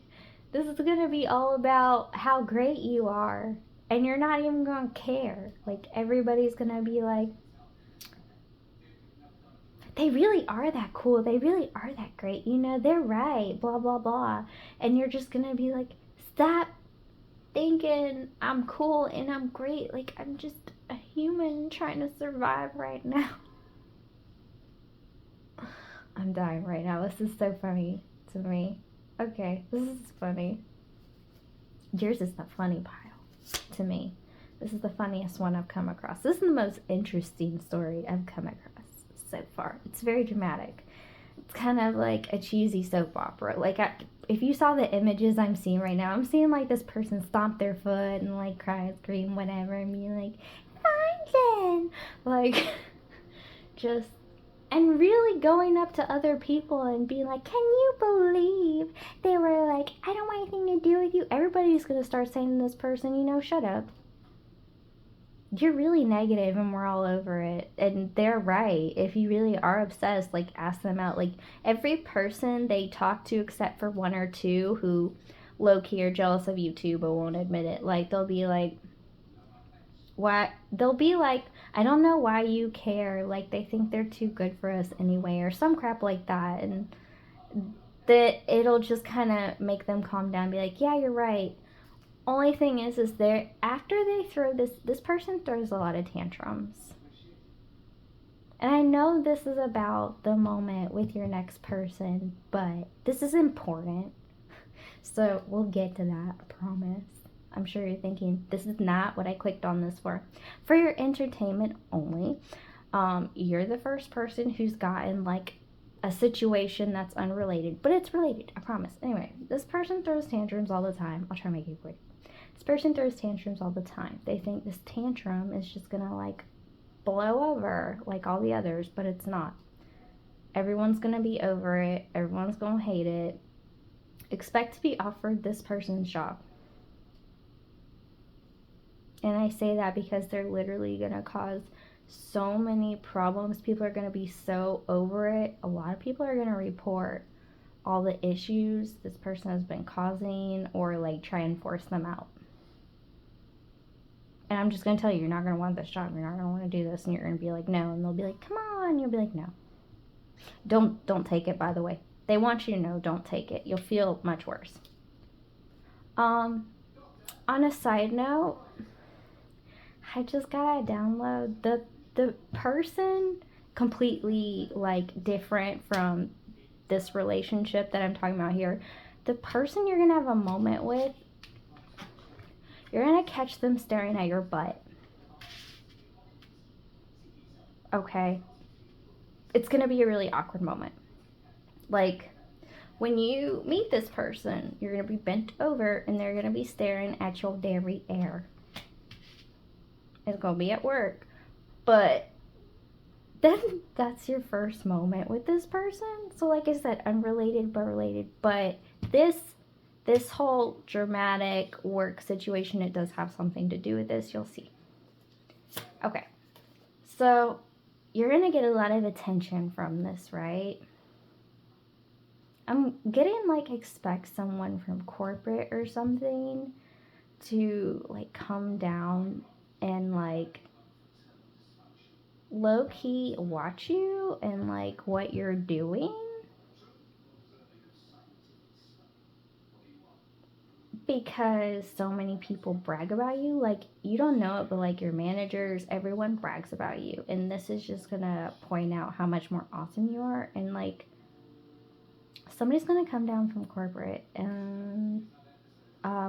[SPEAKER 1] this is going to be all about how great you are, and you're not even going to care. Like everybody's going to be like, they really are that cool. They really are that great. You know, they're right. Blah, blah, blah. And you're just going to be like, stop thinking I'm cool and I'm great. Like I'm just a human trying to survive right now. I'm dying right now. This is so funny to me. Okay, this is funny. Yours is the funny pile to me. This is the funniest one I've come across. This is the most interesting story I've come across so far. It's very dramatic. It's kind of like a cheesy soap opera. Like if you saw the images I'm seeing right now, I'm seeing like this person stomp their foot and like cry, scream, whatever, and be like, fine then. Like just, and really going up to other people and being like, can you believe they were like, I don't want anything to do with you. Everybody's going to start saying to this person, you know, shut up. You're really negative and we're all over it. And they're right. If you really are obsessed, like ask them out. Like every person they talk to except for one or two who low-key are jealous of you too but won't admit it. Like they'll be like, why? They'll be like, I don't know why you care. Like they think they're too good for us anyway, or some crap like that. And that it'll just kind of make them calm down, be like, yeah, you're right. Only thing is they're, after they throw this person throws a lot of tantrums. And I know this is about the moment with your next person, but this is important. So we'll get to that, I promise. I'm sure you're thinking, this is not what I clicked on this for. For your entertainment only, you're the first person who's gotten like a situation that's unrelated, but it's related, I promise. Anyway, this person throws tantrums all the time. I'll try to make it quick. This person throws tantrums all the time. They think this tantrum is just gonna like blow over like all the others, but it's not. Everyone's gonna be over it. Everyone's gonna hate it. Expect to be offered this person's job. And I say that because they're literally gonna cause so many problems. People are gonna be so over it. A lot of people are gonna report all the issues this person has been causing or like try and force them out. And I'm just going to tell you, you're not going to want this job. You're not going to want to do this. And you're going to be like, no. And they'll be like, come on. And you'll be like, no. Don't take it, by the way. They want you to know, don't take it. You'll feel much worse. On a side note, I just got to download the person completely like different from this relationship that I'm talking about here. The person you're going to have a moment with, you're going to catch them staring at your butt. Okay? It's going to be a really awkward moment. Like, when you meet this person, you're going to be bent over and they're going to be staring at your derriere. It's going to be at work. But then that's your first moment with this person. So like I said, unrelated but related. But this this whole dramatic work situation, it does have something to do with this. You'll see. Okay. So you're going to get a lot of attention from this, right? I'm getting like expect someone from corporate or something to like come down and like low-key watch you and like what you're doing, because so many people brag about you. Like, you don't know it, but like your managers, everyone brags about you, and this is just gonna point out how much more awesome you are. And like, somebody's gonna come down from corporate, and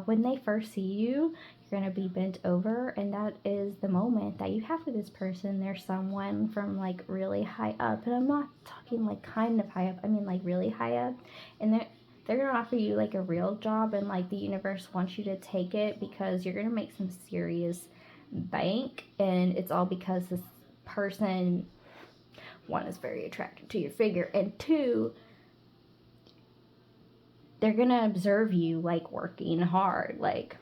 [SPEAKER 1] when they first see you, you're gonna be bent over, and that is the moment that you have with this person. There's someone from like really high up, and I'm not talking like kind of high up, I mean like really high up, and they're gonna offer you like a real job, and like the universe wants you to take it because you're gonna make some serious bank, and it's all because this person, one, is very attracted to your figure, and two, they're gonna observe you like working hard. Like,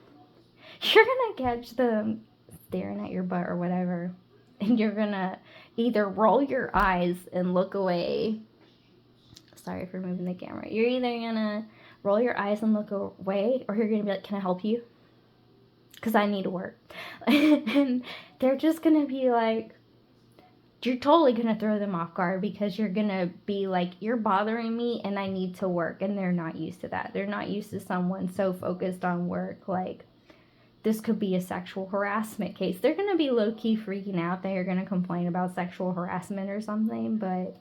[SPEAKER 1] you're gonna catch them staring at your butt or whatever, and you're gonna either roll your eyes and look away. Sorry for moving the camera. You're either gonna roll your eyes and look away, or you're gonna be like, can I help you? Because I need to work. And they're just gonna be like, you're totally gonna throw them off guard, because you're gonna be like, you're bothering me and I need to work. And they're not used to that. They're not used to someone so focused on work. Like, this could be a sexual harassment case. They're gonna be low-key freaking out. They're gonna complain about sexual harassment or something, but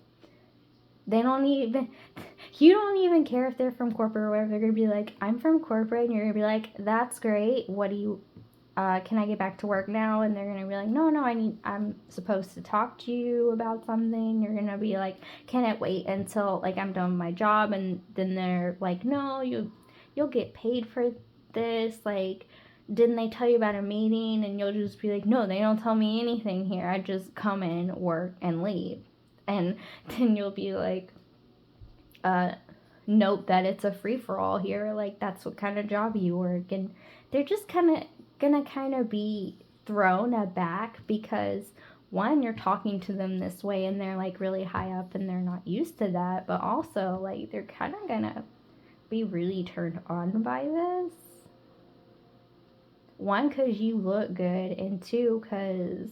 [SPEAKER 1] you don't even care if they're from corporate or whatever. They're gonna be like, I'm from corporate, and you're gonna be like, that's great. What do you can I get back to work now? And they're gonna be like, no, I'm supposed to talk to you about something. You're gonna be like, can it wait until like I'm done with my job? And then they're like, no, you'll get paid for this. Like, didn't they tell you about a meeting? And you'll just be like, no, they don't tell me anything here. I just come in, work, and leave. And then you'll be like, note that it's a free-for-all here. Like, that's what kind of job you work. And they're just gonna be thrown aback, because one, you're talking to them this way and they're like really high up and they're not used to that, but also like they're kind of gonna be really turned on by this. One, because you look good, and two, because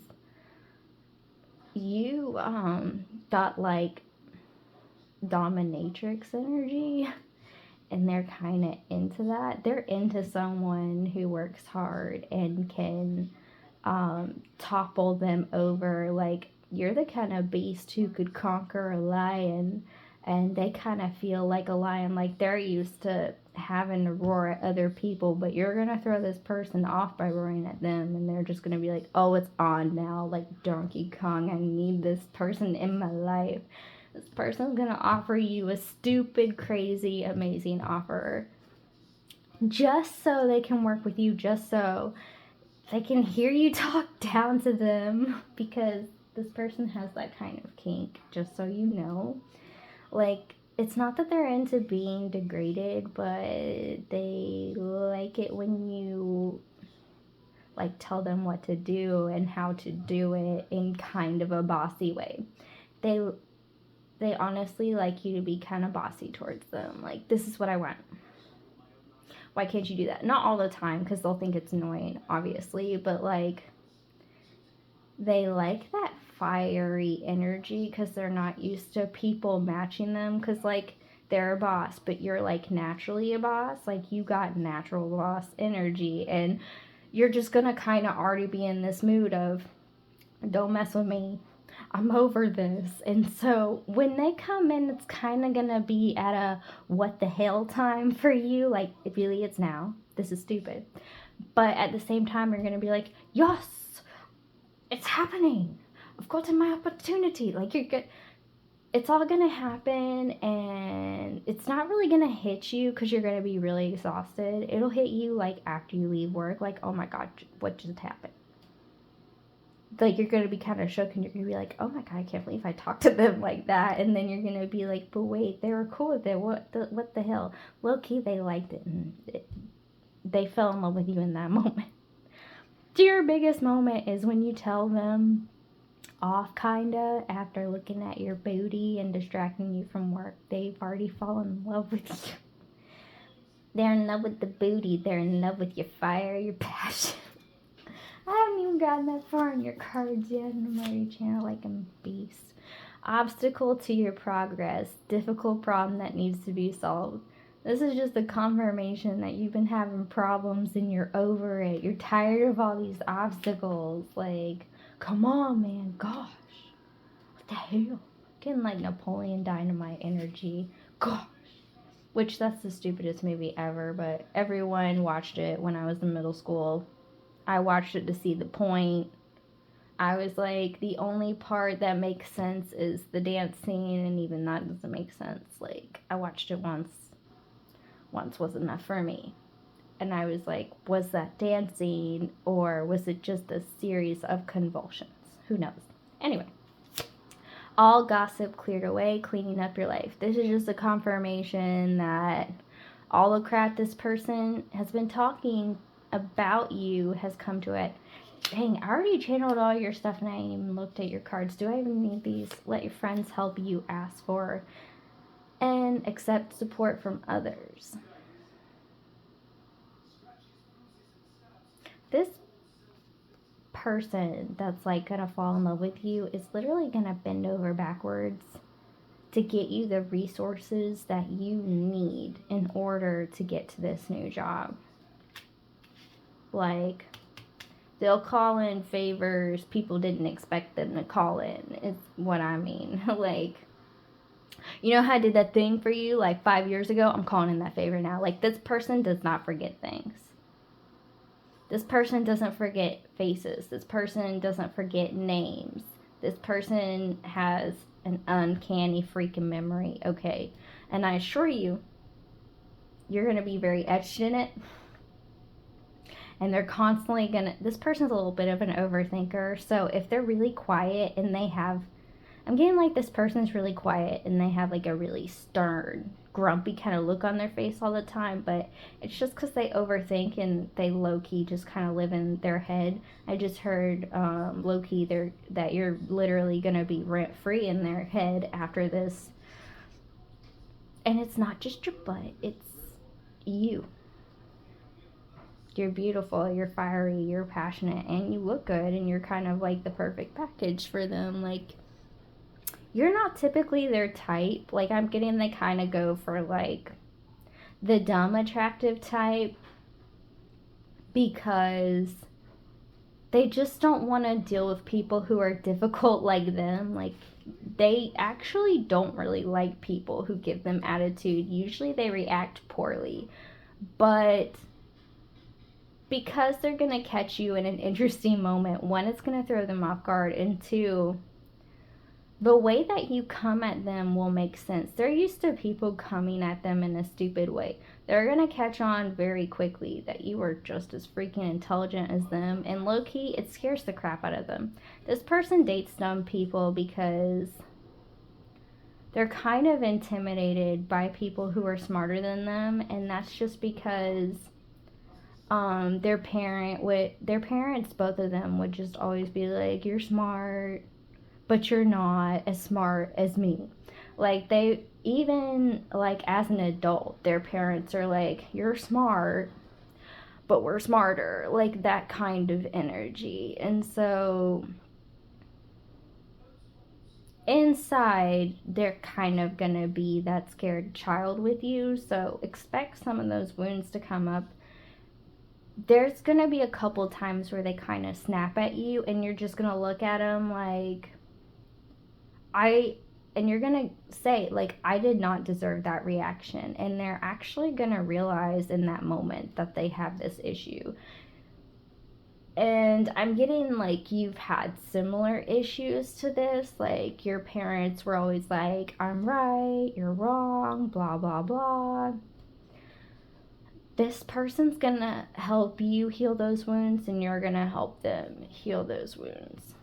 [SPEAKER 1] you got like dominatrix energy, and they're kind of into that. They're into someone who works hard and can topple them over. Like, you're the kind of beast who could conquer a lion, and they kind of feel like a lion. Like, they're used to having to roar at other people, but you're gonna throw this person off by roaring at them, and they're just gonna be like, oh, it's on now, like Donkey Kong. I need this person in my life. This person's gonna offer you a stupid, crazy, amazing offer just so they can work with you, just so they can hear you talk down to them, because this person has that kind of kink, just so you know. Like, it's not that they're into being degraded, but they like it when you like tell them what to do and how to do it in kind of a bossy way. They honestly like you to be kind of bossy towards them. Like, this is what I want. Why can't you do that? Not all the time, because they'll think it's annoying, obviously, but like, they like that fiery energy, because they're not used to people matching them, because like, they're a boss, but you're like naturally a boss. Like, you got natural boss energy, and you're just gonna kind of already be in this mood of, don't mess with me, I'm over this. And so when they come in, it's kind of gonna be at a what the hell time for you. Like, really, it's now. This is stupid. But at the same time, you're gonna be like, yes, it's happening. I've gotten my opportunity. Like, you're good. It's all gonna happen, and it's not really gonna hit you because you're gonna be really exhausted. It'll hit you like after you leave work, like, oh my god, what just happened? like, you're going to be kind of shook, and you're going to be like, oh my God, I can't believe I talked to them like that. And then you're going to be like, but wait, they were cool with it. What the hell? Low-key, they liked it, and they fell in love with you in that moment. Your biggest moment is when you tell them off, kinda, after looking at your booty and distracting you from work. They've already fallen in love with you. They're in love with the booty. They're in love with your fire, your passion. I haven't even gotten that far in your cards yet, and I'm already channeling like a beast. Obstacle to your progress. Difficult problem that needs to be solved. This is just a confirmation that you've been having problems and you're over it. You're tired of all these obstacles. Like, come on, man. Gosh. What the hell? Getting like Napoleon Dynamite energy. Gosh. Which, that's the stupidest movie ever, but everyone watched it when I was in middle school. I watched it to see the point. I was like, the only part that makes sense is the dance scene, and even that doesn't make sense. Like, I watched it once. Once was enough for me. And I was like, was that dancing, or was it just a series of convulsions? Who knows? Anyway. All gossip cleared away, cleaning up your life. This is just a confirmation that all the crap this person has been talking about you has come to it. Dang, I already channeled all your stuff and I ain't even looked at your cards. Do I even need these? Let your friends help you ask for and accept support from others. This person that's like gonna fall in love with you is literally gonna bend over backwards to get you the resources that you need in order to get to this new job. Like, they'll call in favors people didn't expect them to call in, is what I mean. Like, you know how I did that thing for you like 5 years ago? I'm calling in that favor now. Like, this person does not forget things. This person doesn't forget faces. This person doesn't forget names. This person has an uncanny freaking memory, okay? And I assure you, you're going to be very etched in it. And they're constantly going to... This person's a little bit of an overthinker. So if they're really quiet and they have... I'm getting like this person's really quiet and they have like a really stern, grumpy kind of look on their face all the time, but it's just because they overthink and they low-key just kind of live in their head. I just heard low-key that you're literally going to be rent-free in their head after this. And it's not just your butt, it's you. You're beautiful, you're fiery, you're passionate, and you look good, and you're kind of like the perfect package for them. Like, you're not typically their type. Like, I'm getting they kind of go for, like, the dumb attractive type because they just don't want to deal with people who are difficult like them. Like, they actually don't really like people who give them attitude. Usually they react poorly. But because they're going to catch you in an interesting moment, one, it's going to throw them off guard, and two, the way that you come at them will make sense. They're used to people coming at them in a stupid way. They're going to catch on very quickly that you are just as freaking intelligent as them. And low-key, it scares the crap out of them. This person dates dumb people because they're kind of intimidated by people who are smarter than them. And that's just because their parents, both of them, would just always be like, you're smart, but you're not as smart as me. Like, they, even, like, as an adult, their parents are like, you're smart, but we're smarter. Like, that kind of energy. And so, inside, they're kind of gonna be that scared child with you. So, expect some of those wounds to come up. There's gonna be a couple times where they kind of snap at you, and you're just gonna look at them like, and you're gonna say, like, I did not deserve that reaction. And they're actually gonna realize in that moment that they have this issue. And I'm getting, like, you've had similar issues to this. Like, your parents were always like, I'm right, you're wrong, blah, blah, blah. This person's gonna help you heal those wounds, and you're gonna help them heal those wounds.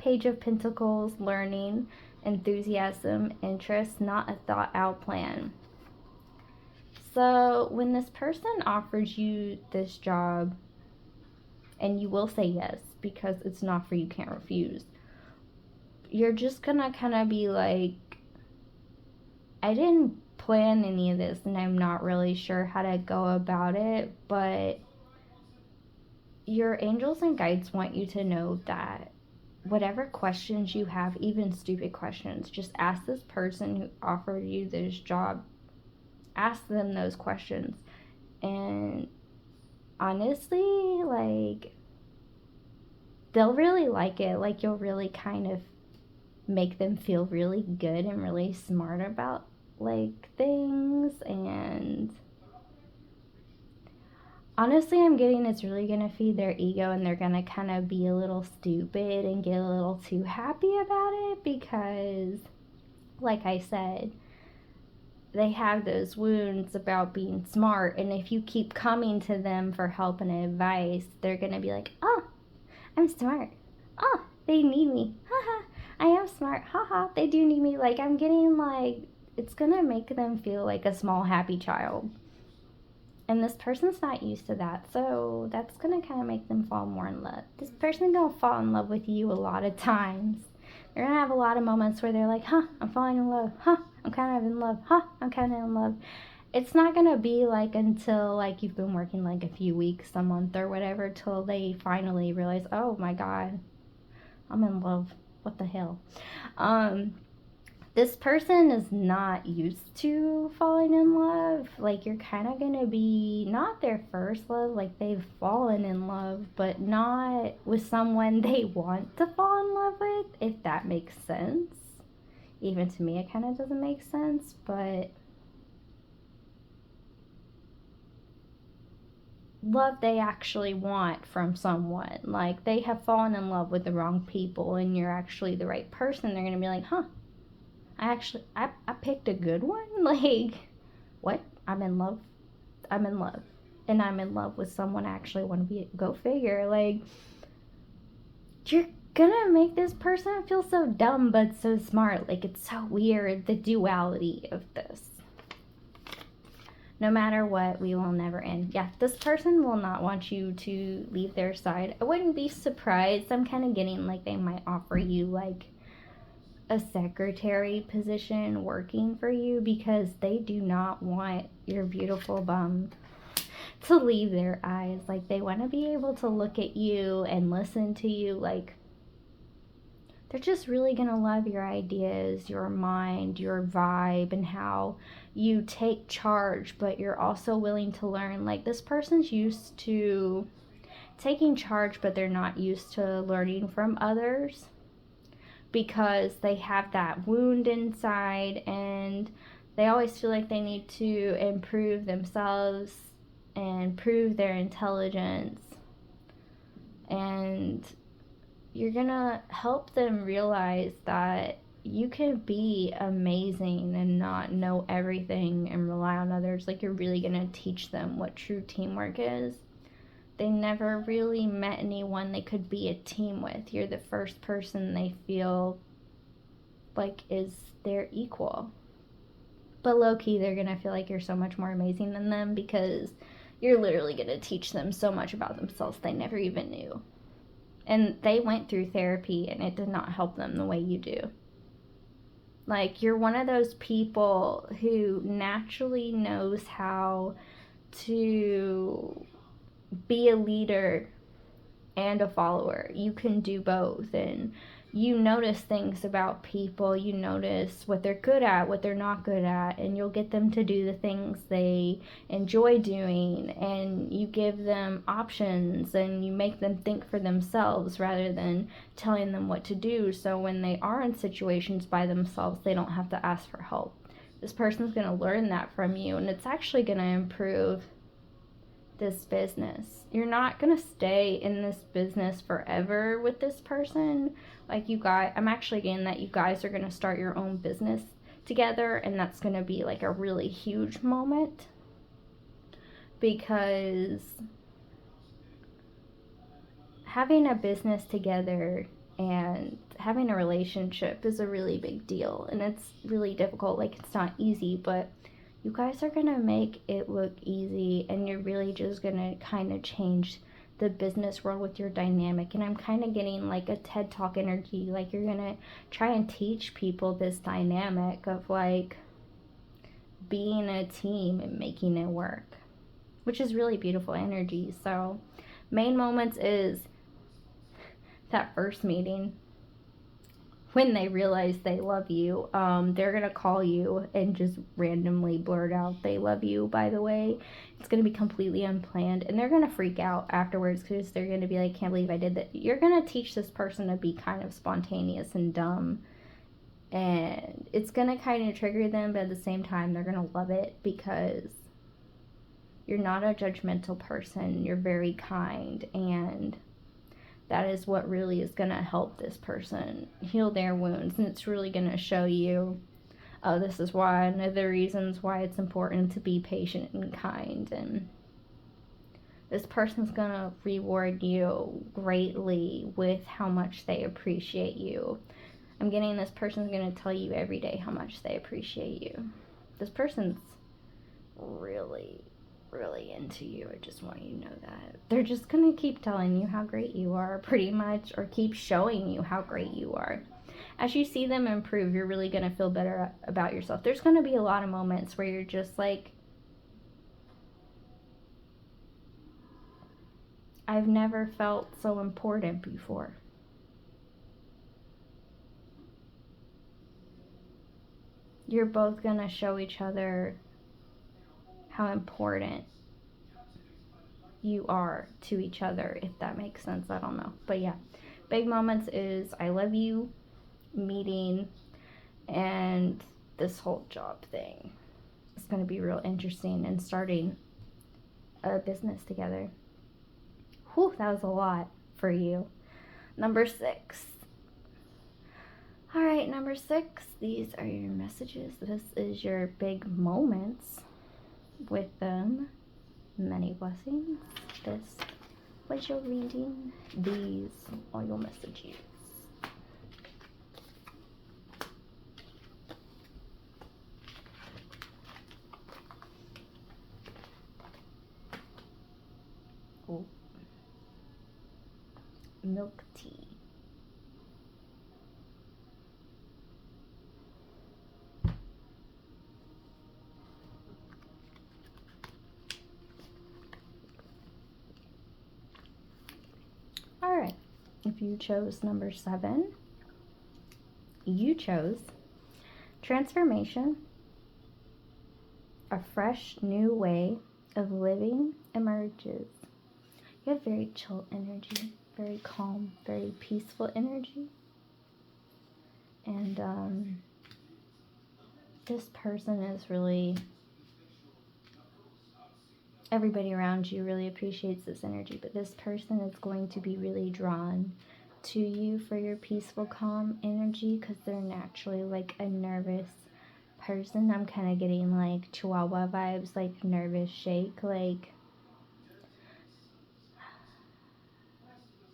[SPEAKER 1] Page of Pentacles, learning, enthusiasm, interest, not a thought out plan. So when this person offers you this job, and you will say yes because it's an offer you can't refuse, you're just gonna kind of be like, I didn't plan any of this and I'm not really sure how to go about it, but your angels and guides want you to know that whatever questions you have, even stupid questions, just ask this person who offered you this job. Ask them those questions. And honestly, like, they'll really like it. Like, you'll really kind of make them feel really good and really smart about, like, things. And honestly, I'm getting it's really going to feed their ego, and they're going to kind of be a little stupid and get a little too happy about it because, like I said, they have those wounds about being smart, and if you keep coming to them for help and advice, they're gonna be like, oh, I'm smart. Oh, they need me. Haha, I am smart. Haha, they do need me. Like, I'm getting, like, it's gonna make them feel like a small happy child. And this person's not used to that, so that's gonna kind of make them fall more in love. This person's gonna fall in love with you a lot of times. They're gonna have a lot of moments where they're like, huh, I'm falling in love. Huh, I'm kind of in love. Huh, I'm kind of in love. It's not gonna be like until like you've been working like a few weeks, a month or whatever, till they finally realize, oh my god, I'm in love. What the hell? This person is not used to falling in love. Like, you're kind of gonna be not their first love, like they've fallen in love, but not with someone they want to fall in love with, if that makes sense. Even to me, it kind of doesn't make sense, but love they actually want from someone. Like, they have fallen in love with the wrong people and you're actually the right person. They're gonna be like, huh, I picked a good one. Like, what? I'm in love. I'm in love. And I'm in love with someone I actually want to be. Go figure. Like, you're gonna make this person feel so dumb but so smart. Like, it's so weird, the duality of this. No matter what, we will never end. Yeah, this person will not want you to leave their side. I wouldn't be surprised. I'm kind of getting like they might offer you like a secretary position working for you because they do not want your beautiful bum to leave their eyes. Like, they want to be able to look at you and listen to you. Like, they're just really gonna love your ideas, your mind, your vibe, and how you take charge, but you're also willing to learn. Like, this person's used to taking charge, but they're not used to learning from others because they have that wound inside and they always feel like they need to improve themselves and prove their intelligence. And you're gonna help them realize that you can be amazing and not know everything and rely on others. Like, you're really gonna teach them what true teamwork is. They never really met anyone they could be a team with. You're the first person they feel like is their equal. But low-key, they're gonna feel like you're so much more amazing than them because you're literally gonna teach them so much about themselves they never even knew. And they went through therapy and it did not help them the way you do. Like, you're one of those people who naturally knows how to be a leader and a follower. You can do both, and you notice things about people. You notice what they're good at, what they're not good at, and you'll get them to do the things they enjoy doing, and you give them options and you make them think for themselves rather than telling them what to do, so when they are in situations by themselves, they don't have to ask for help. This person's going to learn that from you, and it's actually going to improve this business. You're not gonna stay in this business forever with this person. Like, you guys, I'm actually getting that you guys are gonna start your own business together, and that's gonna be like a really huge moment because having a business together and having a relationship is a really big deal, and it's really difficult. Like, it's not easy, but you guys are gonna make it look easy, and you're really just gonna kind of change the business world with your dynamic. And I'm kind of getting like a TED Talk energy, like you're gonna try and teach people this dynamic of like being a team and making it work, which is really beautiful energy. So main moments is that first meeting when they realize they love you. They're gonna call you and just randomly blurt out they love you, by the way. It's gonna be completely unplanned, and they're gonna freak out afterwards because they're gonna be like, can't believe I did that. You're gonna teach this person to be kind of spontaneous and dumb, and it's gonna kind of trigger them, but at the same time they're gonna love it because you're not a judgmental person. You're very kind, and that is what really is going to help this person heal their wounds. And it's really going to show you, oh, this is one of the reasons why it's important to be patient and kind. And this person's going to reward you greatly with how much they appreciate you. I'm getting this person's going to tell you every day how much they appreciate you. This person's really into you. I just want you to know that. They're just going to keep telling you how great you are, pretty much, or keep showing you how great you are. As you see them improve, you're really going to feel better about yourself. There's going to be a lot of moments where you're just like, I've never felt so important before. You're both going to show each other how important you are to each other, if that makes sense. I don't know, but yeah, big moments is I love you, meeting, and this whole job thing. It's going to be real interesting, and starting a business together. Whew, that was a lot for you. Number 6. All right, number 6, these are your messages. This is your big moments with them. Many blessings. This was your reading. These are your messages. Oh. Milk tea. All right, if you chose number 7, you chose transformation. A fresh new way of living emerges. You have very chill energy, very calm, very peaceful energy. And this person is really, everybody around you really appreciates this energy, but this person is going to be really drawn to you for your peaceful, calm energy because they're naturally like a nervous person. I'm kind of getting like Chihuahua vibes, like nervous shake. Like,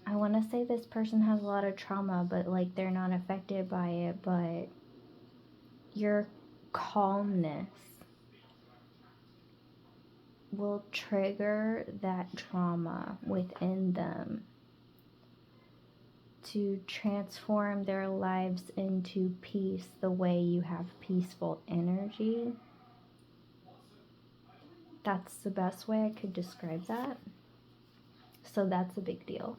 [SPEAKER 1] I want to say this person has a lot of trauma, but like they're not affected by it. But your calmness will trigger that trauma within them to transform their lives into peace the way you have peaceful energy. That's the best way I could describe that. So that's a big deal.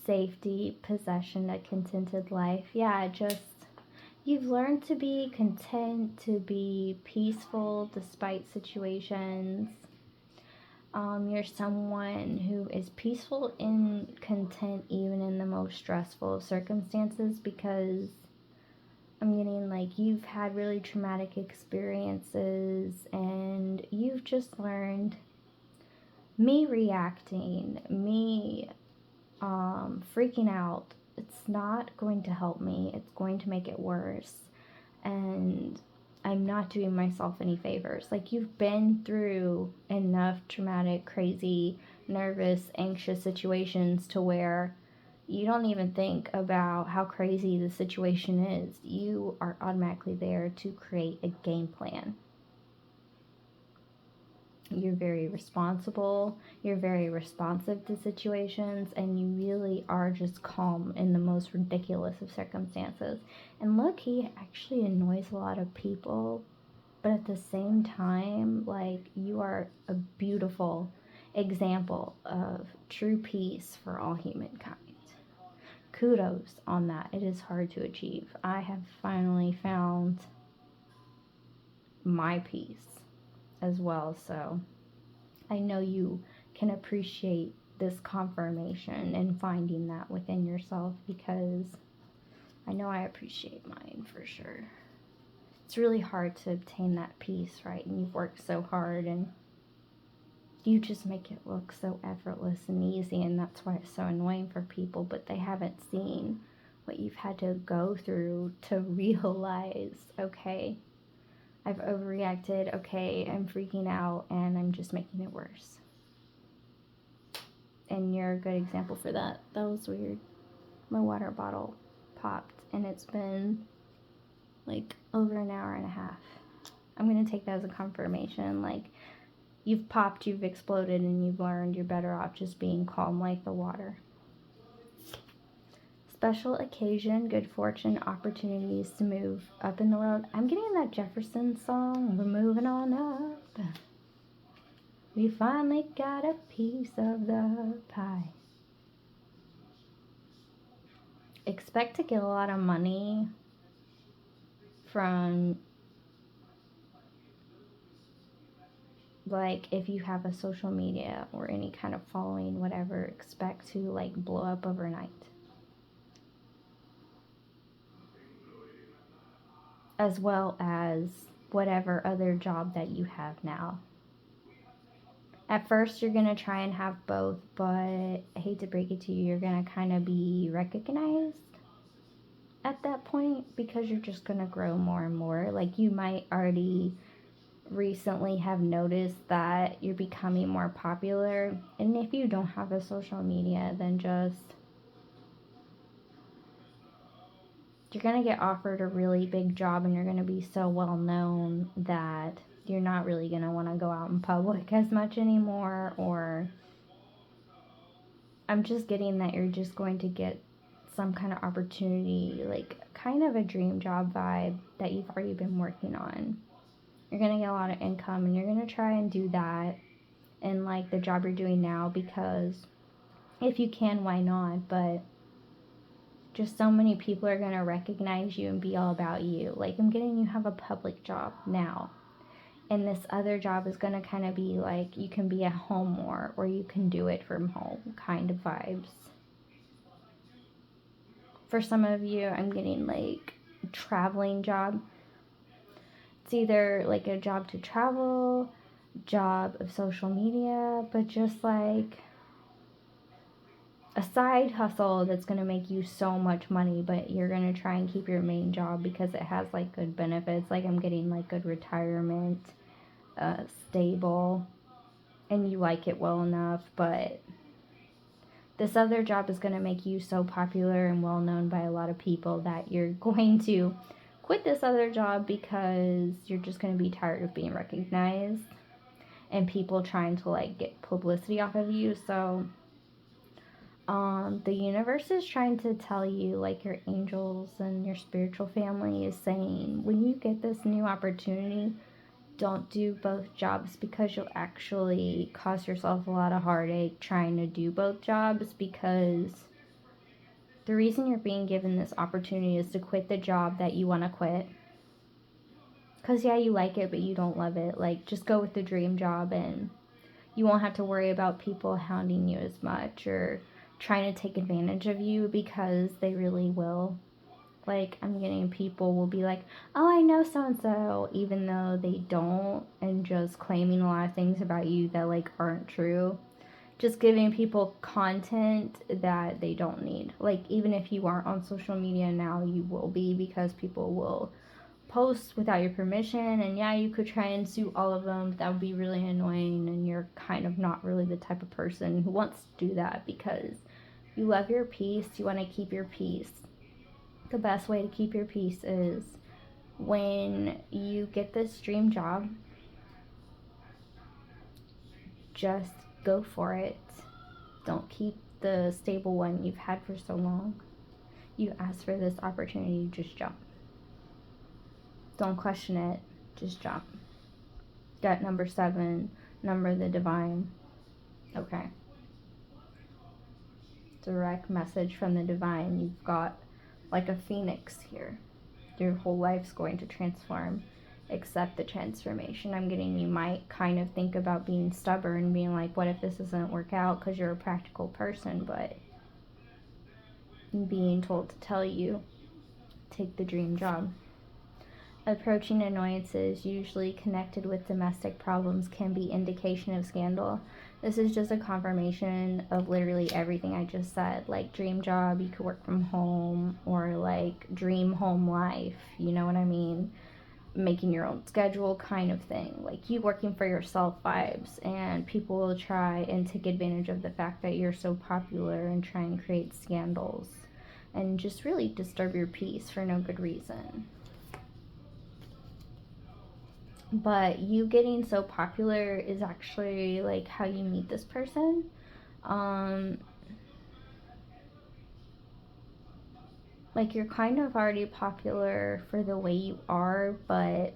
[SPEAKER 1] Safety, possession, a contented life. Yeah, just you've learned to be content, to be peaceful despite situations. You're someone who is peaceful and content even in the most stressful of circumstances, because I'm getting like you've had really traumatic experiences and you've just learned me reacting, me freaking out. It's not going to help me. It's going to make it worse. And I'm not doing myself any favors. Like, you've been through enough traumatic, crazy, nervous, anxious situations to where you don't even think about how crazy the situation is. You are automatically there to create a game plan. You're very responsible, you're very responsive to situations, and you really are just calm in the most ridiculous of circumstances. And look, he actually annoys a lot of people, but at the same time, like, you are a beautiful example of true peace for all humankind. Kudos on that. It is hard to achieve. I have finally found my peace as well, so I know you can appreciate this confirmation and finding that within yourself, because I know I appreciate mine for sure. It's really hard to obtain that peace, right? And you've worked so hard, and you just make it look so effortless and easy, and that's why it's so annoying for people, but they haven't seen what you've had to go through to realize, okay, I've overreacted, okay, I'm freaking out, and I'm just making it worse. And you're a good example for that. That was weird. My water bottle popped, and it's been like over an hour and a half. I'm gonna take that as a confirmation. Like, you've popped, you've exploded, and you've learned you're better off just being calm like the water. Special occasion, good fortune, opportunities to move up in the world. I'm getting that Jefferson song, we're moving on up. We finally got a piece of the pie. Expect to get a lot of money from, like, if you have a social media or any kind of following, whatever, expect to, like, blow up overnight. As well as whatever other job that you have now. At first, you're going to try and have both, but I hate to break it to you, you're going to kind of be recognized at that point, because you're just going to grow more and more. Like, you might already recently have noticed that you're becoming more popular, and if you don't have a social media, then just, you're going to get offered a really big job, and you're going to be so well known that you're not really going to want to go out in public as much anymore. Or I'm just getting that you're just going to get some kind of opportunity, like kind of a dream job vibe that you've already been working on. You're going to get a lot of income, and you're going to try and do that in, like, the job you're doing now, because if you can, why not? But just so many people are going to recognize you and be all about you. Like, I'm getting you have a public job now, and this other job is going to kind of be like, you can be at home more, or you can do it from home kind of vibes. For some of you, I'm getting like a traveling job. It's either like a job to travel, job of social media, but just like a side hustle that's going to make you so much money, but you're going to try and keep your main job because it has like good benefits. Like, I'm getting like good retirement, stable, and you like it well enough. But this other job is going to make you so popular and well known by a lot of people that you're going to quit this other job, because you're just going to be tired of being recognized and people trying to like get publicity off of you. So the universe is trying to tell you, like, your angels and your spiritual family is saying, when you get this new opportunity, don't do both jobs, because you'll actually cause yourself a lot of heartache trying to do both jobs, because the reason you're being given this opportunity is to quit the job that you want to quit. Because, yeah, you like it, but you don't love it. Like, just go with the dream job, and you won't have to worry about people hounding you as much or trying to take advantage of you, because they really will. Like, I'm getting people will be like, oh, I know so-and-so, even though they don't, and just claiming a lot of things about you that, like, aren't true. Just giving people content that they don't need. Like, even if you aren't on social media now, you will be, because people will post without your permission, and yeah, you could try and sue all of them, but that would be really annoying, and you're kind of not really the type of person who wants to do that, because You love your peace. You want to keep your peace. The best way to keep your peace is when you get this dream job, just go for it. Don't keep the stable one you've had for so long. You ask for this opportunity, just jump. Don't question it, just jump. Got number 7, number of the divine. Okay. Direct message from the divine. You've got like a phoenix here. Your whole life's going to transform. Accept the transformation. I'm getting you might kind of think about being stubborn, being like, what if this doesn't work out, because you're a practical person, but being told to tell you, take the dream job. Approaching annoyances, usually connected with domestic problems, can be indication of scandal. This is just a confirmation of literally everything I just said. Like dream job, you could work from home, or like dream home life, you know what I mean? Making your own schedule kind of thing. Like you working for yourself vibes, and people will try and take advantage of the fact that you're so popular and try and create scandals and just really disturb your peace for no good reason. But you getting so popular is actually like how you meet this person. Like you're kind of already popular for the way you are, but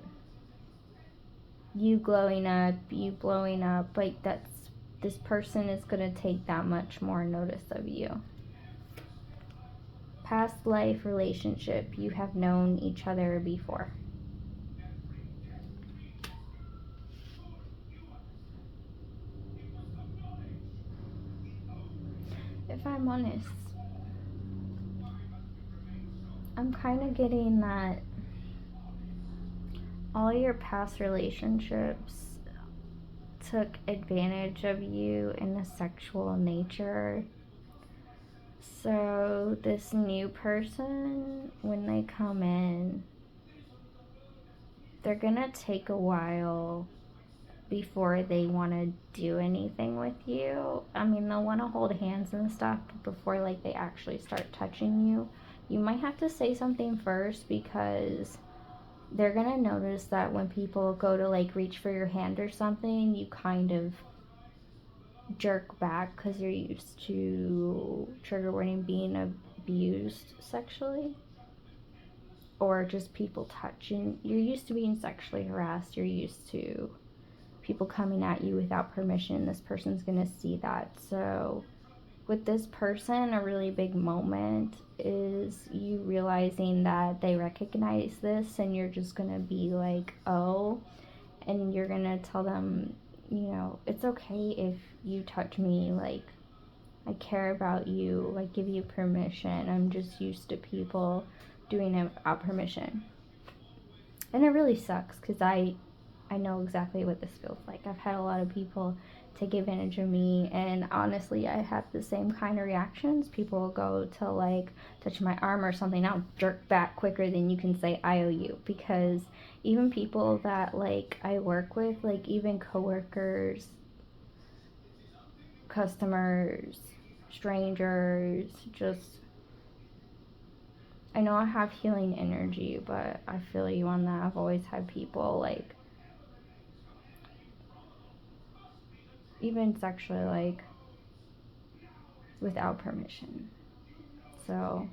[SPEAKER 1] you glowing up, you blowing up, like this person is going to take that much more notice of you. Past life relationship, you have known each other before. If I'm honest, I'm kind of getting that all your past relationships took advantage of you in a sexual nature. So this new person, when they come in, they're gonna take a while before they want to do anything with you. I mean, they'll want to hold hands and stuff, but before like they actually start touching you, you might have to say something first, because they're gonna notice that when people go to like reach for your hand or something, you kind of jerk back because you're used to, trigger warning, being abused sexually, or just people touching. You're used to being sexually harassed. You're used to people coming at you without permission. This person's gonna see that. So with this person, a really big moment is you realizing that they recognize this, and you're just gonna be like, oh, and you're gonna tell them, you know, it's okay if you touch me, like I care about you, like give you permission. I'm just used to people doing it without permission. And it really sucks, because I know exactly what this feels like. I've had a lot of people take advantage of me, and honestly, I have the same kind of reactions. People will go to like touch my arm or something, I'll jerk back quicker than you can say I owe you, because even people that like I work with, like even coworkers, customers, strangers, just, I know I have healing energy, but I feel you on that. I've always had people like, even sexually, like without permission. So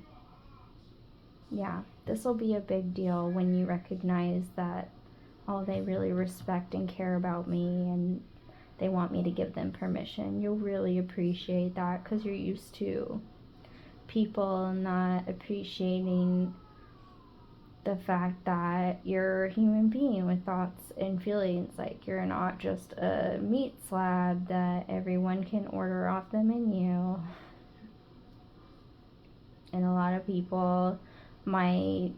[SPEAKER 1] yeah, this will be a big deal when you recognize that, oh, they really respect and care about me, and they want me to give them permission. You'll really appreciate that, because you're used to people not appreciating the fact that you're a human being with thoughts and feelings. Like you're not just a meat slab that everyone can order off the menu. And a lot of people might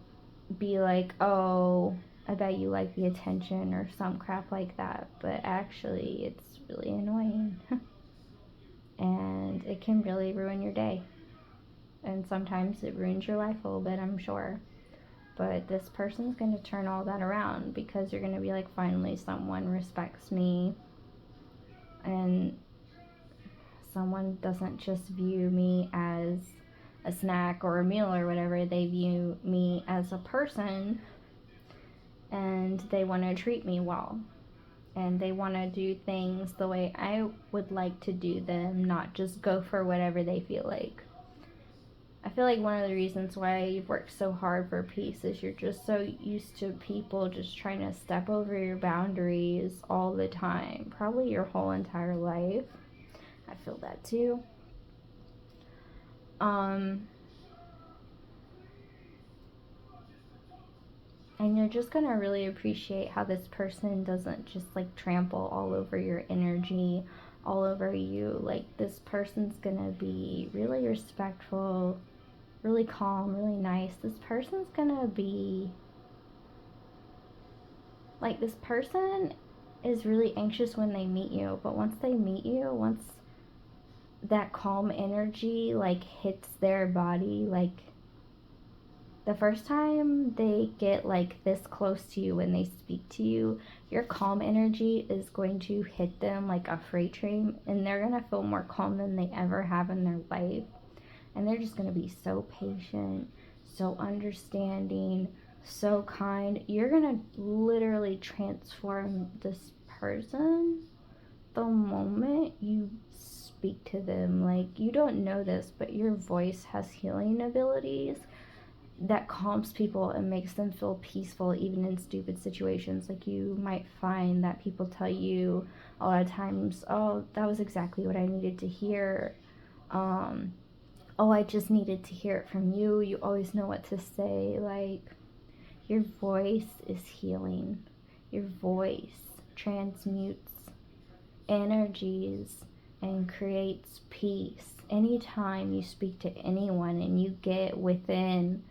[SPEAKER 1] be like, oh, I bet you like the attention or some crap like that, but actually it's really annoying. And it can really ruin your day, and sometimes it ruins your life a little bit, I'm sure. But this person's going to turn all that around, because you're going to be like, finally someone respects me and someone doesn't just view me as a snack or a meal or whatever. They view me as a person, and they want to treat me well. And they want to do things the way I would like to do them, not just go for whatever they feel like. I feel like one of the reasons why you've worked so hard for peace is you're just so used to people just trying to step over your boundaries all the time. Probably your whole entire life. I feel that too. And you're just gonna really appreciate how this person doesn't just like trample all over your energy, all over you. Like, this person's gonna be really respectful, really calm, really nice. This person's gonna be like, this person is really anxious when they meet you, but once they meet you, once that calm energy like hits their body, like the first time they get like this close to you, when they speak to you, your calm energy is going to hit them like a freight train, and they're gonna feel more calm than they ever have in their life. And they're just gonna be so patient, so understanding, so kind. You're gonna literally transform this person the moment you speak to them. Like, you don't know this, but your voice has healing abilities that calms people and makes them feel peaceful even in stupid situations. Like, you might find that people tell you a lot of times, oh, that was exactly what I needed to hear. Oh, I just needed to hear it from you. You always know what to say. Like, your voice is healing. Your voice transmutes energies and creates peace. Anytime you speak to anyone and you get within,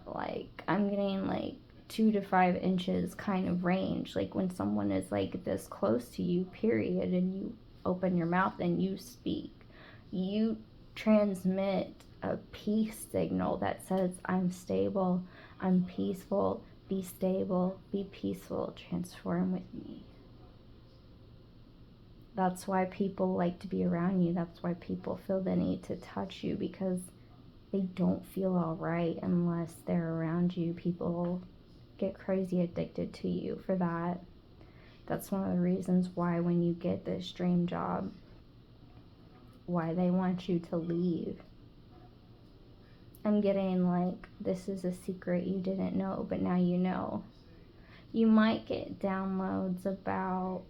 [SPEAKER 1] like, I'm getting like 2 to 5 inches kind of range, like when someone is like this close to you, period, and you open your mouth and you speak, you transmit a peace signal that says, I'm stable, I'm peaceful, be stable, be peaceful, transform with me. That's why people like to be around you. That's why people feel the need to touch you, because they don't feel all right unless they're around you. People get crazy addicted to you for that. That's one of the reasons why when you get this dream job, why they want you to leave. I'm getting like, this is a secret you didn't know, but now you know. You might get downloads about,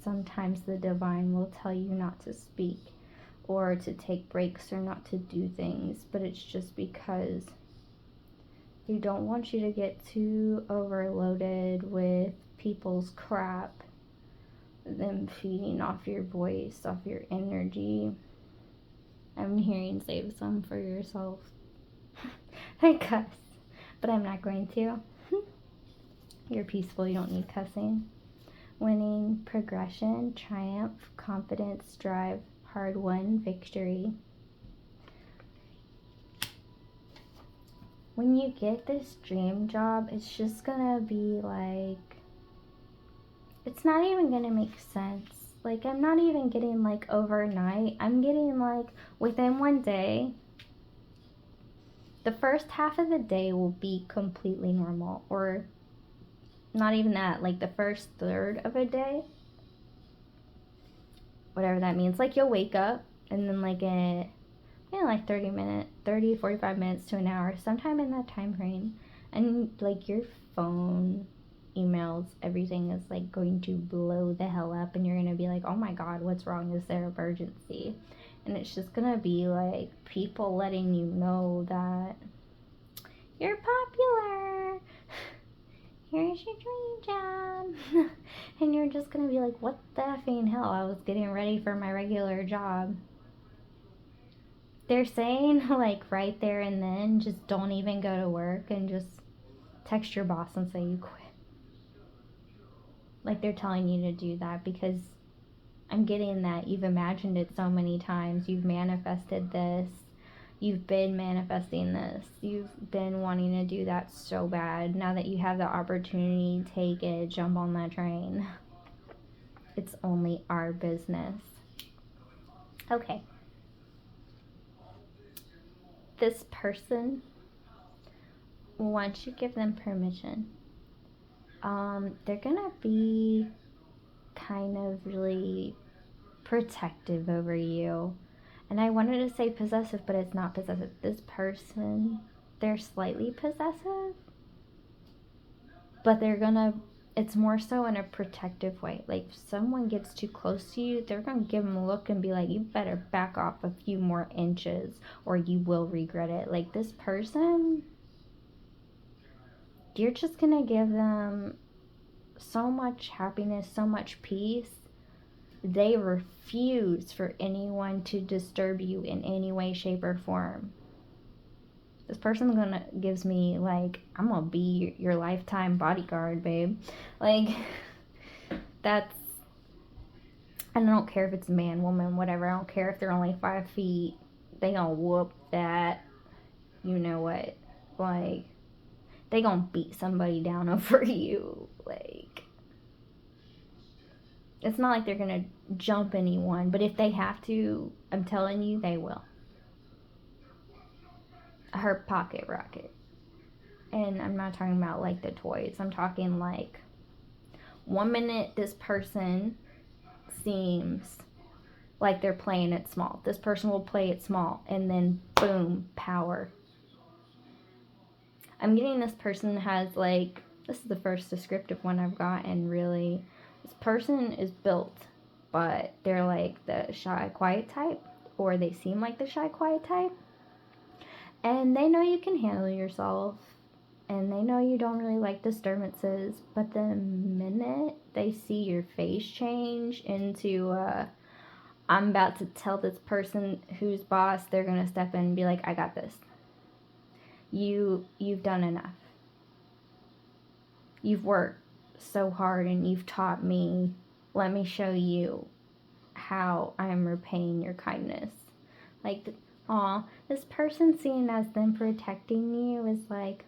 [SPEAKER 1] sometimes the divine will tell you not to speak or to take breaks or not to do things, but it's just because they don't want you to get too overloaded with people's crap, them feeding off your voice, off your energy. I'm hearing save some for yourself. I cuss, but I'm not going to. You're peaceful, you don't need cussing. Winning, progression, triumph, confidence, drive, hard won, victory. When you get this dream job, it's just gonna be like, it's not even gonna make sense. Like, I'm not even getting like overnight. I'm getting like within one day. The first half of the day will be completely normal, or not even that, like the first third of a day, whatever that means. Like, you'll wake up and then like like 45 minutes to an hour, sometime in that time frame, and like your phone, emails, everything is like going to blow the hell up, and you're gonna be like, oh my god, what's wrong, is there emergency? And it's just gonna be like people letting you know that you're popular, here's your dream job. And you're just gonna be like, what the effing hell, I was getting ready for my regular job. They're saying like right there and then, just don't even go to work and just text your boss and say you quit. Like, they're telling you to do that because I'm getting that you've imagined it so many times, you've manifested this, you've been manifesting this, you've been wanting to do that so bad. Now that you have the opportunity, take it, jump on that train. It's only our business. Okay, this person, once you give them permission, they're gonna be kind of really protective over you. And I wanted to say possessive, but it's not possessive. This person, they're slightly possessive, but it's more so in a protective way. Like, if someone gets too close to you, they're gonna give them a look and be like, you better back off a few more inches or you will regret it. Like, this person, you're just gonna give them so much happiness, so much peace. They refuse for anyone to disturb you in any way, shape, or form. This person gives me, like, I'm gonna be your lifetime bodyguard, babe. Like, that's, and I don't care if it's man, woman, whatever. I don't care if they're only 5 feet. They gonna whoop that, you know what? Like, they gonna beat somebody down over you. Like, it's not like they're gonna jump anyone, but if they have to, I'm telling you, they will. Her pocket rocket. And I'm not talking about like the toys. I'm talking like, 1 minute this person seems like they're playing it small. This person will play it small, and then boom, power. I'm getting this person has, like, this is the first descriptive one I've gotten, really. This person is built, but they're like the shy, quiet type, or they seem like the shy, quiet type. And they know you can handle yourself, and they know you don't really like disturbances, but the minute they see your face change into, I'm about to tell this person who's boss, they're going to step in and be like, I got this. You've done enough. You've worked so hard and you've taught me. Let me show you how I am repaying your kindness. Like, this person seeing as them protecting you is like,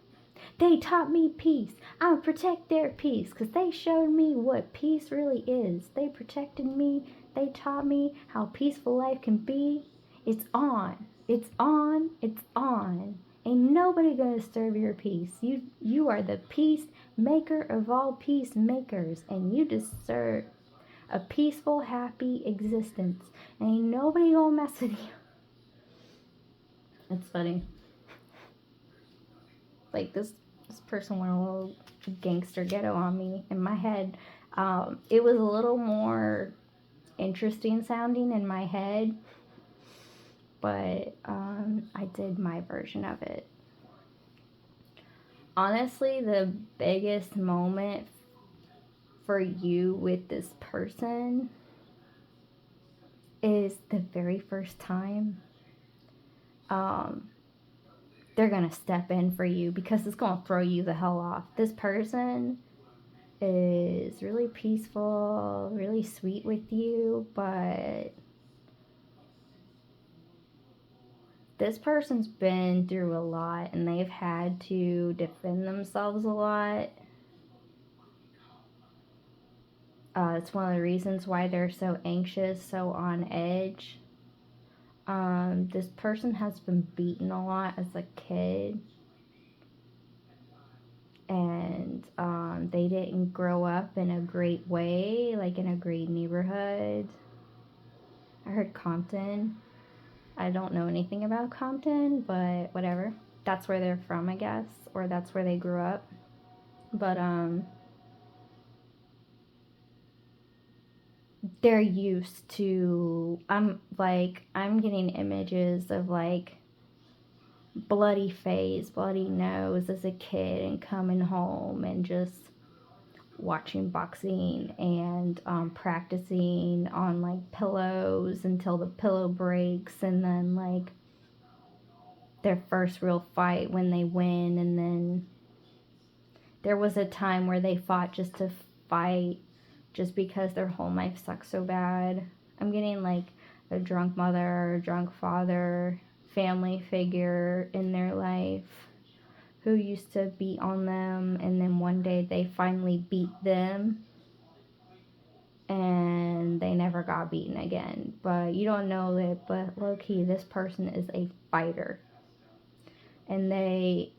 [SPEAKER 1] they taught me peace. I'll protect their peace because they showed me what peace really is. They protected me. They taught me how peaceful life can be. It's on. It's on. It's on. Ain't nobody gonna disturb your peace. You are the peacemaker of all peacemakers, and you deserve a peaceful, happy existence. Ain't nobody gonna mess with you. It's funny. Like, this person went a little gangster ghetto on me in my head. It was a little more interesting sounding in my head, but I did my version of it. Honestly, the biggest moment for you with this person is the very first time they're gonna step in for you, because it's gonna throw you the hell off. This person is really peaceful, really sweet with you, but this person's been through a lot and they've had to defend themselves a lot. It's one of the reasons why they're so anxious, so on edge. This person has been beaten a lot as a kid, and they didn't grow up in a great way, like in a great neighborhood. I heard Compton. I don't know anything about Compton, but whatever. That's where they're from, I guess, or that's where they grew up. But they're used to, I'm getting images of like bloody face, bloody nose as a kid, and coming home and just watching boxing and practicing on like pillows until the pillow breaks, and then like their first real fight when they win. And then there was a time where they fought just to fight, just because their whole life sucks so bad. I'm getting like a drunk mother, a drunk father, family figure in their life who used to beat on them, and then one day they finally beat them and they never got beaten again. But you don't know it, but low-key, this person is a fighter. and they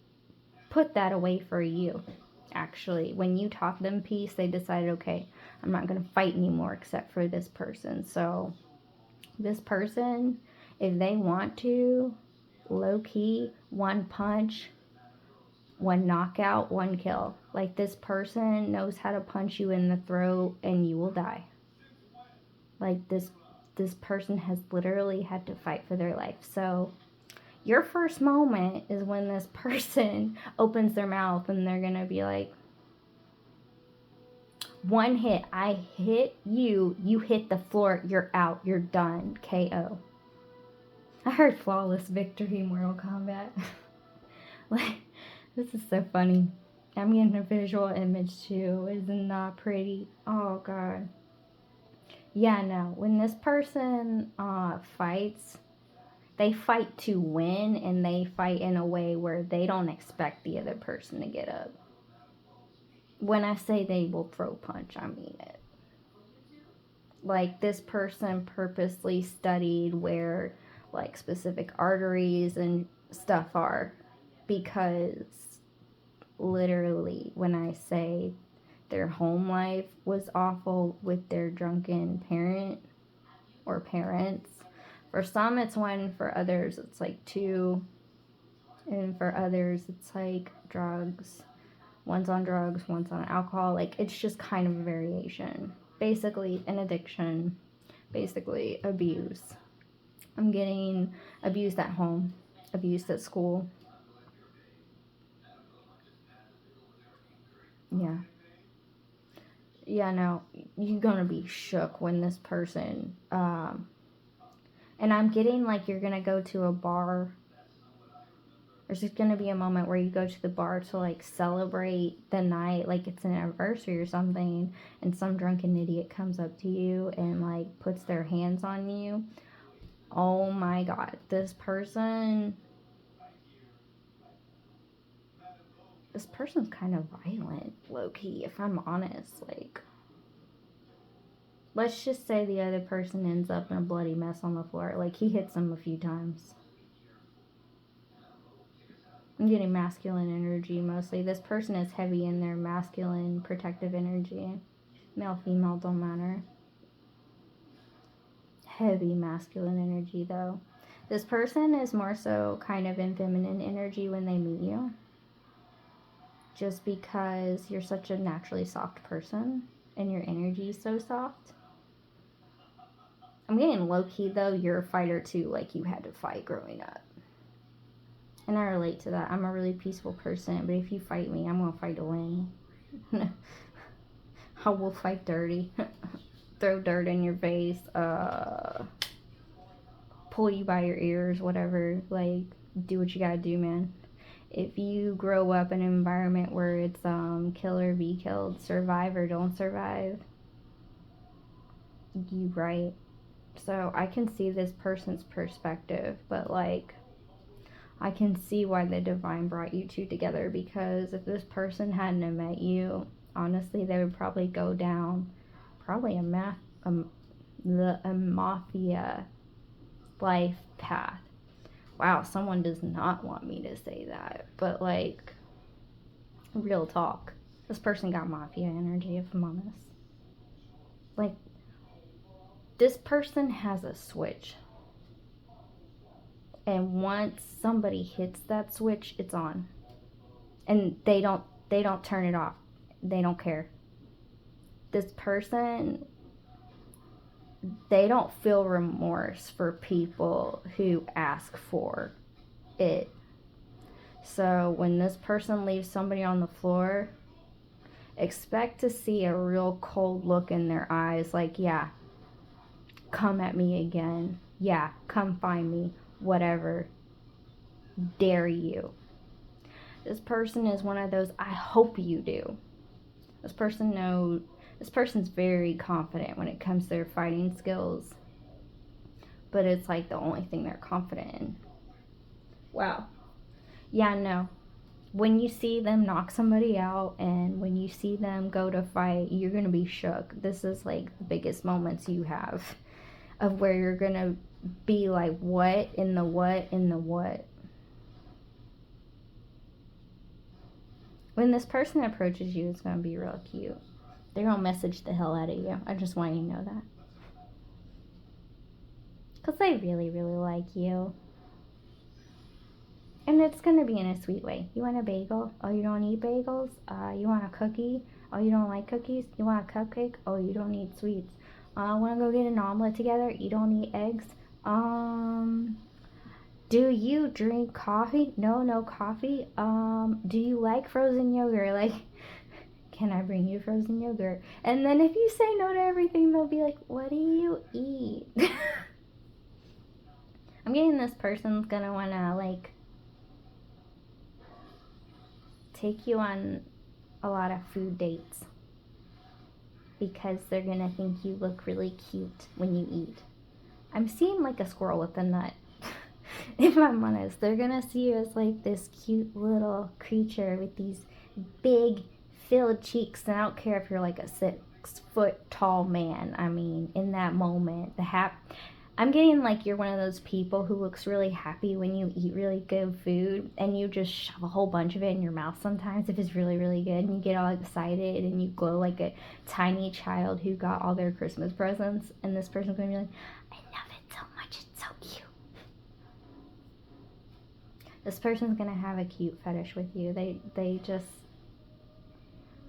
[SPEAKER 1] put that away for you. Actually, when you taught them peace, they decided, okay, I'm not going to fight anymore except for this person. So this person, if they want to, low-key, one punch, one knockout, one kill. Like, this person knows how to punch you in the throat and you will die. Like, this person has literally had to fight for their life. So your first moment is when this person opens their mouth and they're gonna be like, one hit, I hit you, you hit the floor, you're out, you're done, KO. I heard flawless victory, Mortal Kombat. Like, this is so funny. I'm getting a visual image too. Isn't that pretty? Oh god. Yeah, no. When this person fights, they fight to win, and they fight in a way where they don't expect the other person to get up. When I say they will throw punch, I mean it. Like, this person purposely studied where, like, specific arteries and stuff are, because literally, when I say their home life was awful with their drunken parent or parents, for some it's one, for others it's like two, and for others it's like drugs. One's on drugs, one's on alcohol. Like, it's just kind of a variation. Basically an addiction, basically abuse. I'm getting abused at home, abused at school. Yeah. Yeah, no, you're gonna be shook when this person, and I'm getting like you're gonna go to a bar. There's just gonna be a moment where you go to the bar to like celebrate the night, like it's an anniversary or something, and some drunken idiot comes up to you and like puts their hands on you. Oh my god, this person's kind of violent, low-key, if I'm honest. Like, let's just say the other person ends up in a bloody mess on the floor. Like, he hits them a few times. I'm getting masculine energy mostly. This person is heavy in their masculine protective energy. Male, female, don't matter. Heavy masculine energy, though. This person is more so kind of in feminine energy when they meet you. Just because you're such a naturally soft person and your energy is so soft. I'm getting low-key, though, you're a fighter too, like you had to fight growing up. And I relate to that. I'm a really peaceful person, but if you fight me, I'm going to fight to win. I will fight dirty. Throw dirt in your face, pull you by your ears, whatever. Like, do what you gotta do, man. If you grow up in an environment where it's kill or be killed, survive or don't survive, you right. So I can see this person's perspective, but like, I can see why the divine brought you two together, because if this person hadn't have met you, honestly, they would probably go down probably a mafia life path. Wow, someone does not want me to say that, but like, real talk. This person got mafia energy, if I'm honest. Like, this person has a switch. And once somebody hits that switch, it's on. And they don't turn it off. They don't care. This person, they don't feel remorse for people who ask for it. So when this person leaves somebody on the floor, expect to see a real cold look in their eyes, like, yeah, come at me again. Yeah, come find me. Whatever. Dare you. This person is one of those, I hope you do. This person's very confident when it comes to their fighting skills, but it's like the only thing they're confident in. Wow. Yeah, no. When you see them knock somebody out and when you see them go to fight, you're going to be shook. This is like the biggest moments you have of where you're going to be like, what in the what in the what? When this person approaches you, it's going to be real cute. They're going to message the hell out of you. I just want you to know that. Because they really, really like you. And it's going to be in a sweet way. You want a bagel? Oh, you don't eat bagels? You want a cookie? Oh, you don't like cookies? You want a cupcake? Oh, you don't eat sweets. Want to go get an omelet together? You don't eat eggs? Do you drink coffee? No coffee. Do you like frozen yogurt? Like, can I bring you frozen yogurt? And then if you say no to everything, they'll be like, what do you eat? I'm getting this person's gonna wanna, like, take you on a lot of food dates because they're gonna think you look really cute when you eat. I'm seeing like a squirrel with a nut. If I'm honest, they're gonna see you as like this cute little creature with these big filled cheeks, and I don't care if you're like a 6-foot tall man. I mean, in that moment, I'm getting like you're one of those people who looks really happy when you eat really good food, and you just shove a whole bunch of it in your mouth sometimes if it's really, really good, and you get all excited and you glow like a tiny child who got all their Christmas presents, and this person's gonna be like, I love it so much, it's so cute. This person's gonna have a cute fetish with you. They just,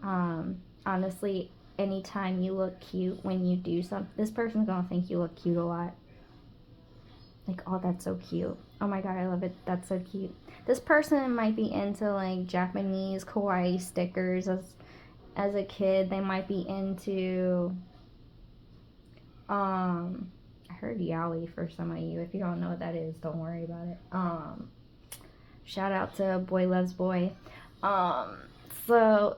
[SPEAKER 1] honestly, anytime you look cute when you do something, this person's gonna think you look cute a lot. Like, oh, that's so cute. Oh my god, I love it. That's so cute. This person might be into like Japanese kawaii stickers as a kid. They might be into I heard yaoi for some of you. If you don't know what that is, don't worry about it. Shout out to Boy Loves Boy. So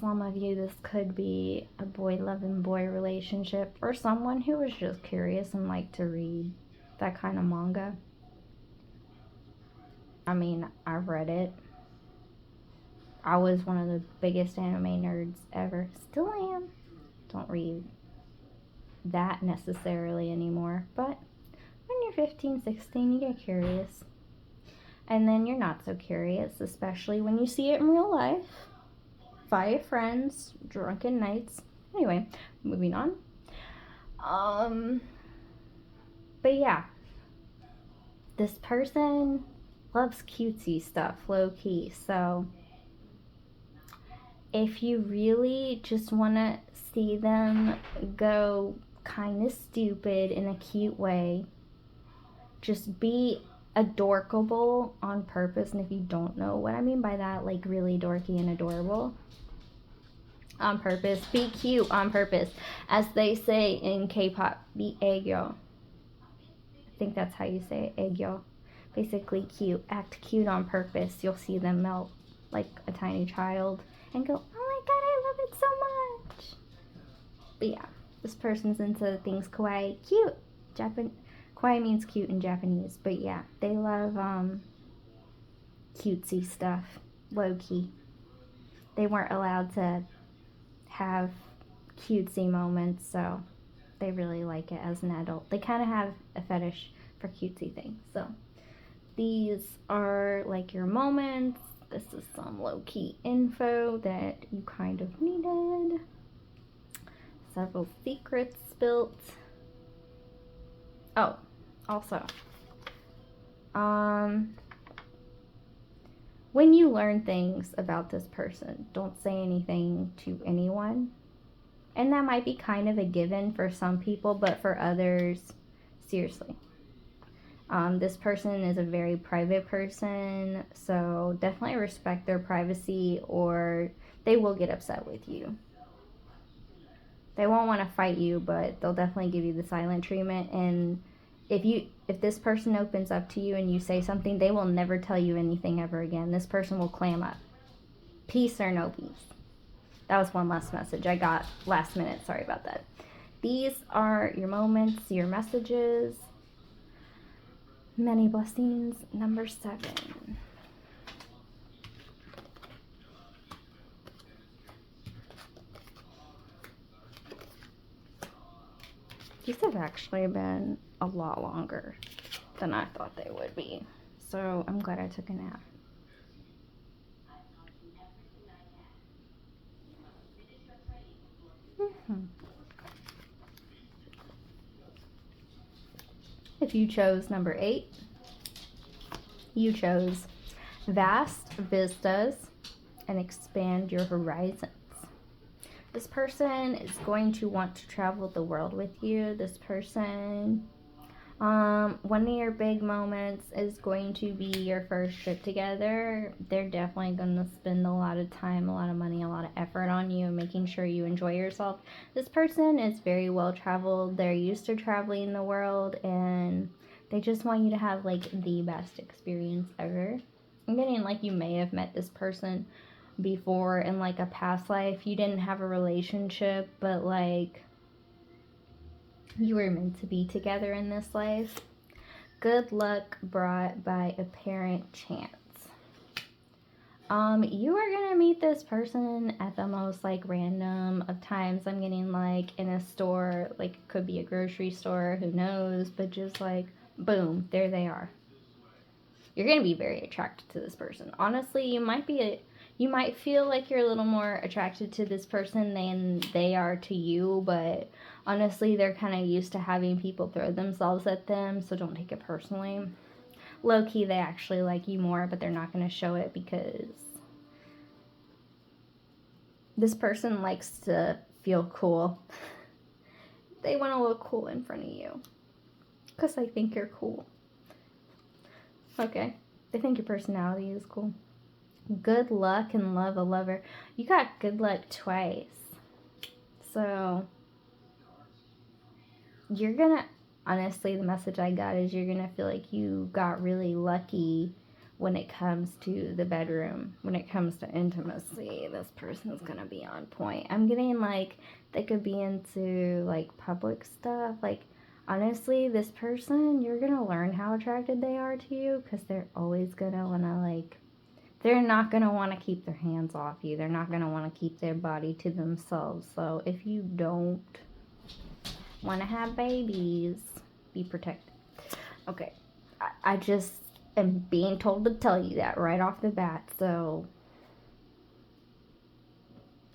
[SPEAKER 1] some of you, this could be a boy loving boy relationship, or someone who was just curious and liked to read that kind of manga. I mean, I've read it. I was one of the biggest anime nerds ever. Still am. Don't read that necessarily anymore, but when you're 15, 16, you get curious. And then you're not so curious, especially when you see it in real life. Via friends, drunken nights. Anyway, moving on. But yeah, this person loves cutesy stuff, low key. So if you really just want to see them go kind of stupid in a cute way, just be adorkable on purpose. And if you don't know what I mean by that, like really dorky and adorable on purpose, be cute on purpose. As they say in K-pop, be aegyo. I think that's how you say it, aegyo. Basically cute. Act cute on purpose. You'll see them melt like a tiny child and go, oh my god, I love it so much. But yeah, this person's into things kawaii. Cute. Kawaii means cute in Japanese. But yeah, they love cutesy stuff. Low-key. They weren't allowed to have cutesy moments, so they really like it as an adult. They kind of have a fetish for cutesy things. So these are like your moments. This is some low-key info that you kind of needed. Several secrets spilt. Oh, also, when you learn things about this person, don't say anything to anyone. And that might be kind of a given for some people, but for others, seriously. This person is a very private person, so definitely respect their privacy or they will get upset with you. They won't want to fight you, but they'll definitely give you the silent treatment. And if this person opens up to you and you say something, they will never tell you anything ever again. This person will clam up. Peace or no peace. That was one last message I got last minute. Sorry about that. These are your moments, your messages. Many blessings. Number 7. These have actually been a lot longer than I thought they would be. So I'm glad I took a nap. if you chose number 8, you chose vast vistas and expand your horizons. This person is going to want to travel the world with you. This person, one of your big moments is going to be your first trip together. They're definitely going to spend a lot of time, a lot of money, a lot of effort on you, making sure you enjoy yourself. This person is very well traveled. They're used to traveling the world, and they just want you to have like the best experience ever. I'm getting like you may have met this person before in like a past life. You didn't have a relationship, but like you were meant to be together in this life. Good luck brought by apparent chance. You are gonna meet this person at the most like random of times. I'm getting like in a store, like it could be a grocery store, who knows, but just like boom, there they are. You're gonna be very attracted to this person. Honestly, you might feel like you're a little more attracted to this person than they are to you, but honestly, they're kind of used to having people throw themselves at them, so don't take it personally. Low-key, they actually like you more, but they're not going to show it because this person likes to feel cool. They want to look cool in front of you because they think you're cool. Okay, they think your personality is cool. Good luck and love a lover. You got good luck twice. So you're gonna, honestly, the message I got is you're gonna feel like you got really lucky when it comes to the bedroom. When it comes to intimacy, this person's gonna be on point. I'm getting like they could be into like public stuff. Like honestly, this person, you're gonna learn how attracted they are to you because they're always gonna wanna like, they're not going to want to keep their hands off you. They're not going to want to keep their body to themselves. So if you don't want to have babies, be protected. Okay. I just am being told to tell you that right off the bat. So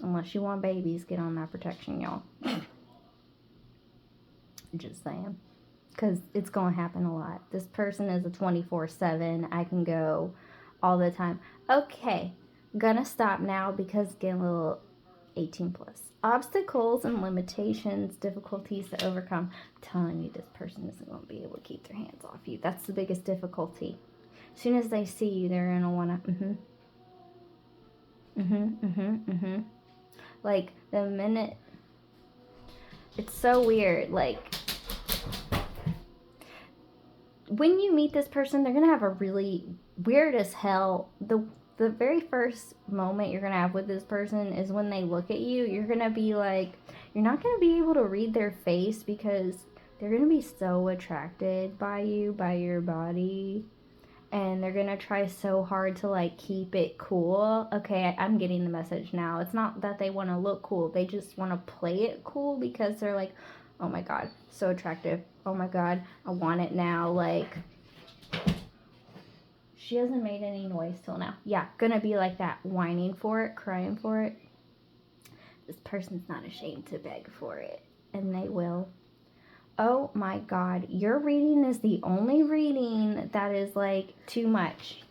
[SPEAKER 1] unless you want babies, get on that protection, y'all. Just saying. Because it's going to happen a lot. This person is a 24/7. I can go all the time. Okay, gonna stop now because getting a little 18 plus. Obstacles and limitations, difficulties to overcome. I'm telling you, this person isn't going to be able to keep their hands off you. That's the biggest difficulty. As soon as they see you, they're going to want to, like, the minute, it's so weird, like, when you meet this person, they're going to have a really weird as hell, the very first moment you're going to have with this person is when they look at you. You're going to be like, you're not going to be able to read their face because they're going to be so attracted by you, by your body, and they're going to try so hard to like keep it cool. Okay, I'm getting the message now. It's not that they want to look cool. They just want to play it cool because they're like, oh my god, so attractive. Oh my god, I want it now. Like, she hasn't made any noise till now. Yeah, gonna be like that, whining for it, crying for it. This person's not ashamed to beg for it, and they will. Oh my god, your reading is the only reading that is like too much.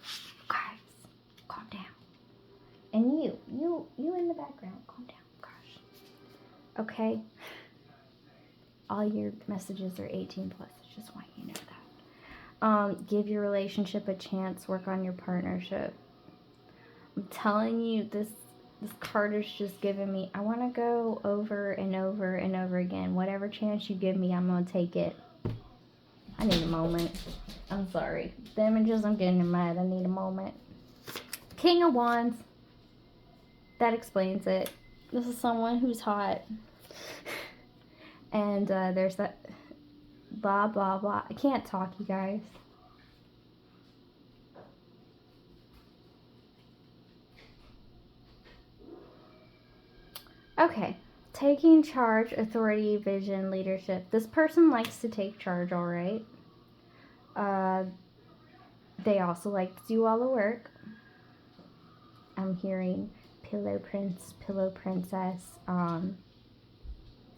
[SPEAKER 1] Guys, calm down. And you in the background, calm down, gosh. Okay? All your messages are 18 plus. I just want you to know that. Give your relationship a chance. Work on your partnership. I'm telling you, this card is just giving me, I want to go over and over and over again. Whatever chance you give me, I'm going to take it. I need a moment. I'm sorry. The images, I'm getting mad. I need a moment. King of Wands. That explains it. This is someone who's hot. And there's that blah, blah, blah. I can't talk, you guys. Okay. Taking charge, authority, vision, leadership. This person likes to take charge, all right? They also like to do all the work. I'm hearing pillow prince, pillow princess.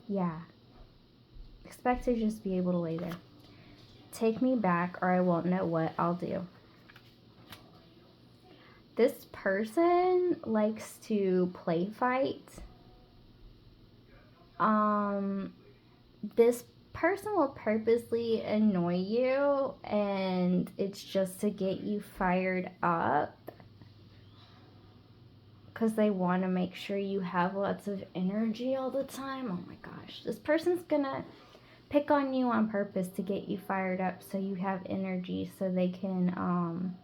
[SPEAKER 1] Yeah. Expect to just be able to lay there. take me back or I won't know what I'll do. This person likes to play fight. This person will purposely annoy you, and it's just to get you fired up because they want to make sure you have lots of energy all the time. Oh my gosh, this person's gonna pick on you on purpose to get you fired up so you have energy so they can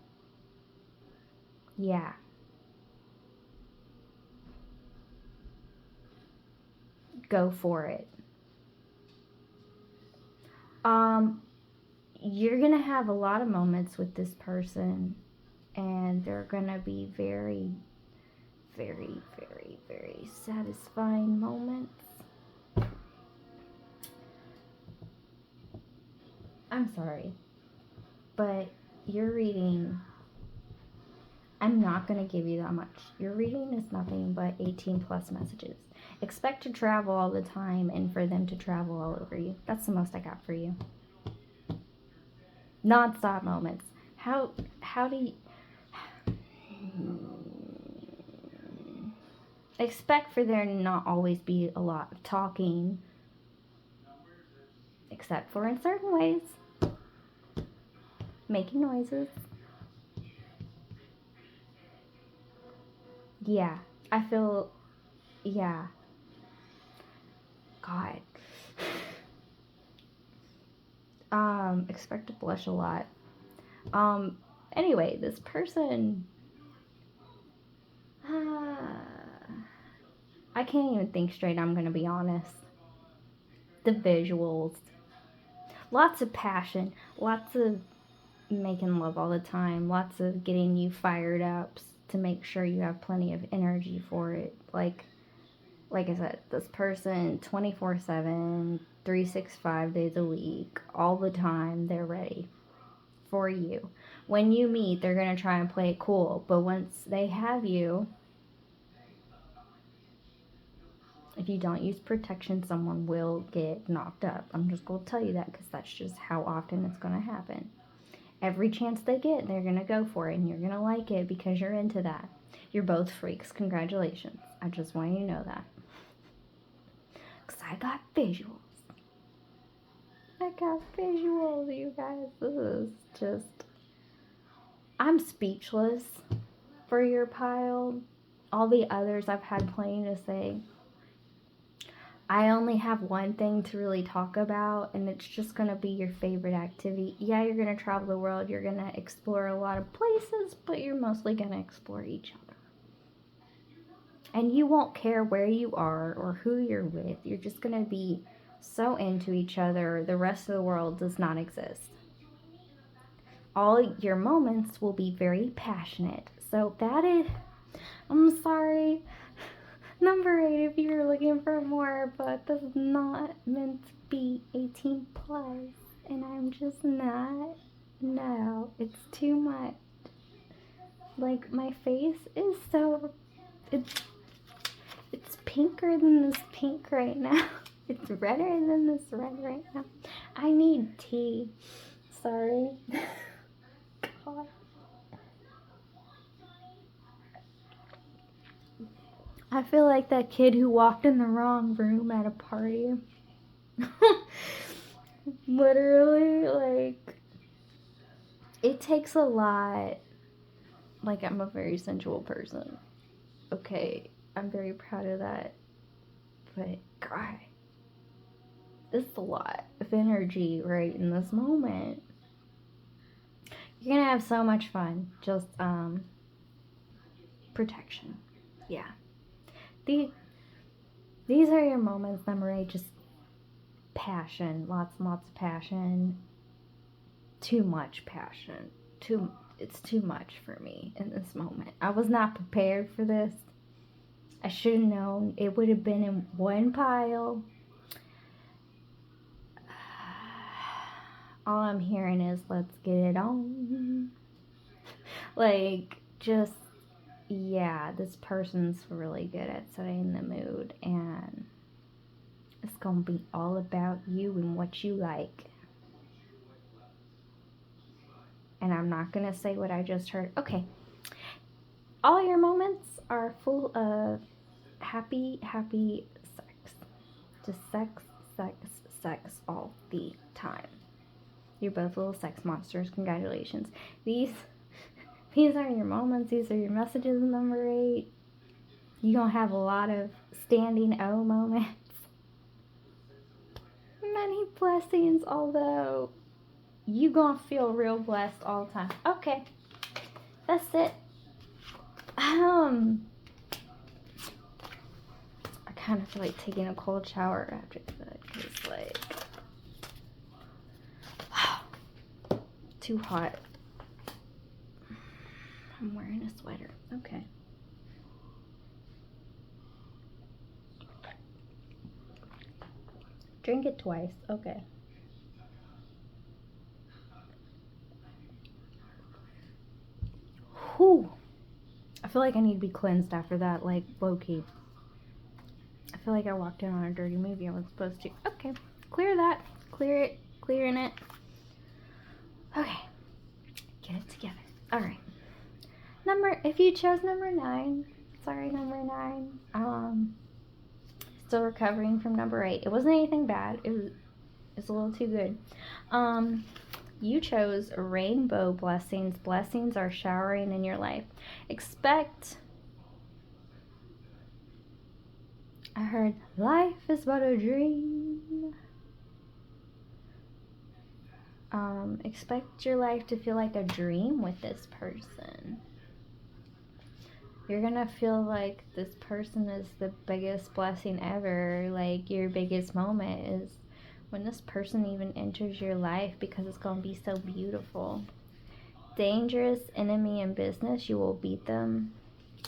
[SPEAKER 1] yeah, go for it. You're gonna have a lot of moments with this person, and they're gonna be very, very, very, very satisfying moments. I'm sorry, but your reading, I'm not going to give you that much. Your reading is nothing but 18 plus messages. Expect to travel all the time and for them to travel all over you. That's the most I got for you. Non-stop moments. How do you... Expect for there to not always be a lot of talking, except for in certain ways. Making noises. Yeah, I feel, yeah. God. Expect to blush a lot. Anyway, this person, I can't even think straight, I'm gonna be honest. The visuals. Lots of passion, lots of making love all the time, lots of getting you fired up to make sure you have plenty of energy for it. Like I said, this person 24/7, 365 days a week, all the time, they're ready for you. When you meet, they're going to try and play it cool, but once they have you, if you don't use protection, someone will get knocked up. I'm just going to tell you that because that's just how often it's going to happen. Every chance they get, they're going to go for it, and you're going to like it because you're into that. You're both freaks. Congratulations. I just want you to know that. Because I got visuals. I got visuals, you guys. This is just... I'm speechless for your pile. All the others I've had plenty to say. I only have one thing to really talk about, and it's just going to be your favorite activity. Yeah, you're going to travel the world. You're going to explore a lot of places, but you're mostly going to explore each other. And you won't care where you are or who you're with. You're just going to be so into each other, the rest of the world does not exist. All your moments will be very passionate. So that is, I'm sorry, number 8 if you're looking for more, but this is not meant to be 18 plus, and I'm just not. No, it's too much. Like, my face is so, it's pinker than this pink right now. It's redder than this red right now. I need tea. Sorry. God. I feel like that kid who walked in the wrong room at a party. Literally, like, it takes a lot. Like, I'm a very sensual person. Okay, I'm very proud of that. But, God, this is a lot of energy right in this moment. You're gonna have so much fun. Just, protection. Yeah. These are your moments, number 8, just passion. Lots and lots of passion. Too much passion. It's too much for me in this moment. I was not prepared for this. I should have known. It would have been in one pile. All I'm hearing is, let's get it on. Like, just, yeah, this person's really good at setting the mood, and it's gonna be all about you and what you like. and I'm not going to say what I just heard. Okay. All your moments are full of happy, happy sex. Just sex, sex, sex all the time. You're both little sex monsters. Congratulations. These are your moments. These are your messages in number 8. You're going to have a lot of standing O moments. Many blessings, although you going to feel real blessed all the time. Okay. That's it. I kind of feel like taking a cold shower after that. It's like too hot. I'm wearing a sweater. Okay. Drink it twice. Okay. Whew. I feel like I need to be cleansed after that, like low-key. I feel like I walked in on a dirty movie I wasn't supposed to. Okay. Clear that. Clear it. Clearing it. Okay. Get it together. Alright. If you chose number 9, sorry, number 9. Still recovering from number 8. It wasn't anything bad. It's a little too good. You chose rainbow blessings. Blessings are showering in your life. I heard life is but a dream. Expect your life to feel like a dream with this person. You're gonna feel like this person is the biggest blessing ever. Like, your biggest moment is when this person even enters your life, because it's gonna be so beautiful. Dangerous enemy in business, you will beat them.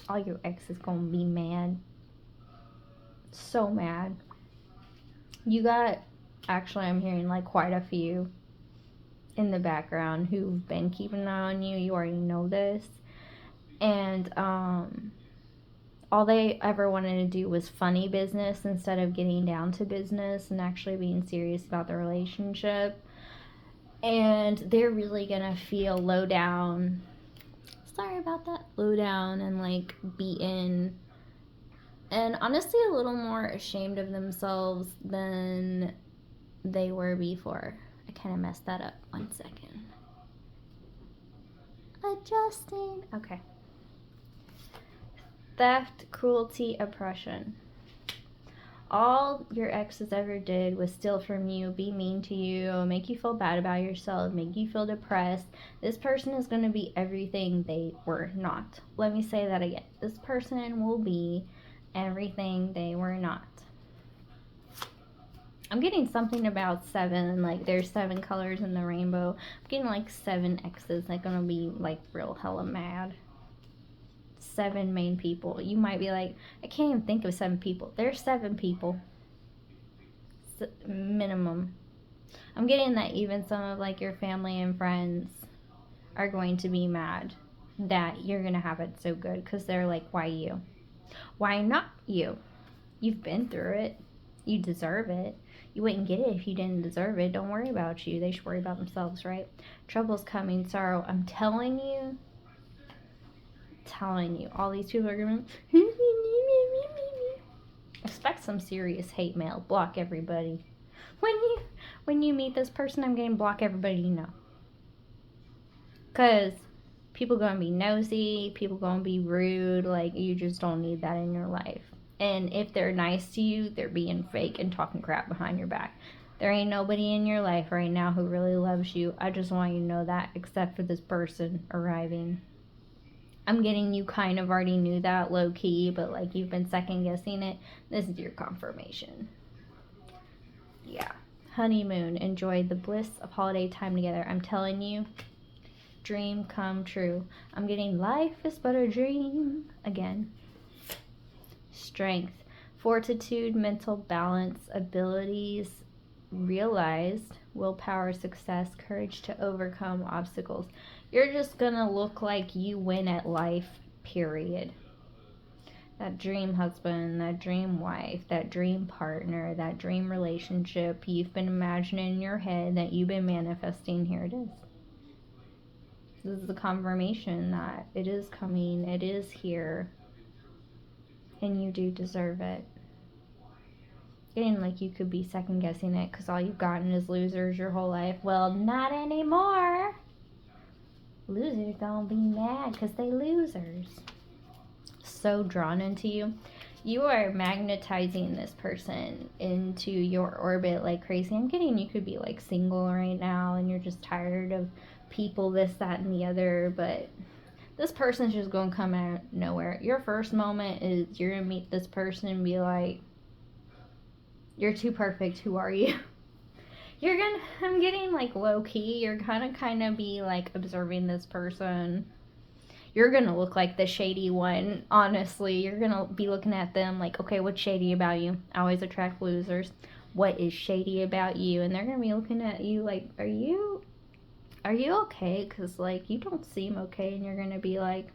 [SPEAKER 1] All your exes gonna be mad. So mad. Actually, I'm hearing like quite a few in the background who've been keeping an eye on you. You already know this. And all they ever wanted to do was funny business instead of getting down to business and actually being serious about the relationship. And they're really gonna feel low down. Sorry about that. Low down and like beaten. And honestly a little more ashamed of themselves than they were before. I kind of messed that up. 1 second. Adjusting. Okay. Theft, cruelty, oppression. All your exes ever did was steal from you, be mean to you, make you feel bad about yourself, make you feel depressed. This person is going to be everything they were not. Let me say that again. This person will be everything they were not. I'm getting something about 7, like there's 7 colors in the rainbow. I'm getting like 7 exes, like gonna be like real hella mad. 7 main people. You might be like, I can't even think of 7 people. There's 7 people. Minimum. I'm getting that even some of like your family and friends are going to be mad that you're gonna have it so good, because they're like, why you? Why not you? You've been through it. You deserve it. You wouldn't get it if you didn't deserve it. Don't worry about you. They should worry about themselves, right? Trouble's coming, sorrow. I'm telling you. All these people are going to expect some serious hate mail. Block everybody. When you meet this person, I'm going to block everybody you know. Because people going to be nosy. People going to be rude. Like, you just don't need that in your life. And if they're nice to you, they're being fake and talking crap behind your back. There ain't nobody in your life right now who really loves you. I just want you to know that, except for this person arriving. I'm getting you kind of already knew that low-key, but like you've been second-guessing it. This is your confirmation. Yeah. Honeymoon. Enjoy the bliss of holiday time together. I'm telling you, dream come true. I'm getting life is but a dream again. Strength, fortitude, mental balance, abilities realized, willpower, success, courage to overcome obstacles. You're just gonna look like you win at life, period. That dream husband, that dream wife, that dream partner, that dream relationship you've been imagining in your head that you've been manifesting, here it is. This is a confirmation that it is coming, it is here, and you do deserve it. Getting like you could be second guessing it because all you've gotten is losers your whole life. Well, not anymore. Losers gonna be mad because they losers. So drawn into you. You are magnetizing this person into your orbit like crazy. I'm getting you could be like single right now and you're just tired of people, this, that, and the other, but this person's just gonna come out of nowhere. Your first moment is you're gonna meet this person and be like, you're too perfect, who are you? I'm getting like low key, you're gonna kind of be like observing this person. You're gonna look like the shady one, honestly. You're gonna be looking at them like, okay, what's shady about you? I always attract losers. What is shady about you? And they're gonna be looking at you like, are you okay? Because like you don't seem okay. And you're gonna be like,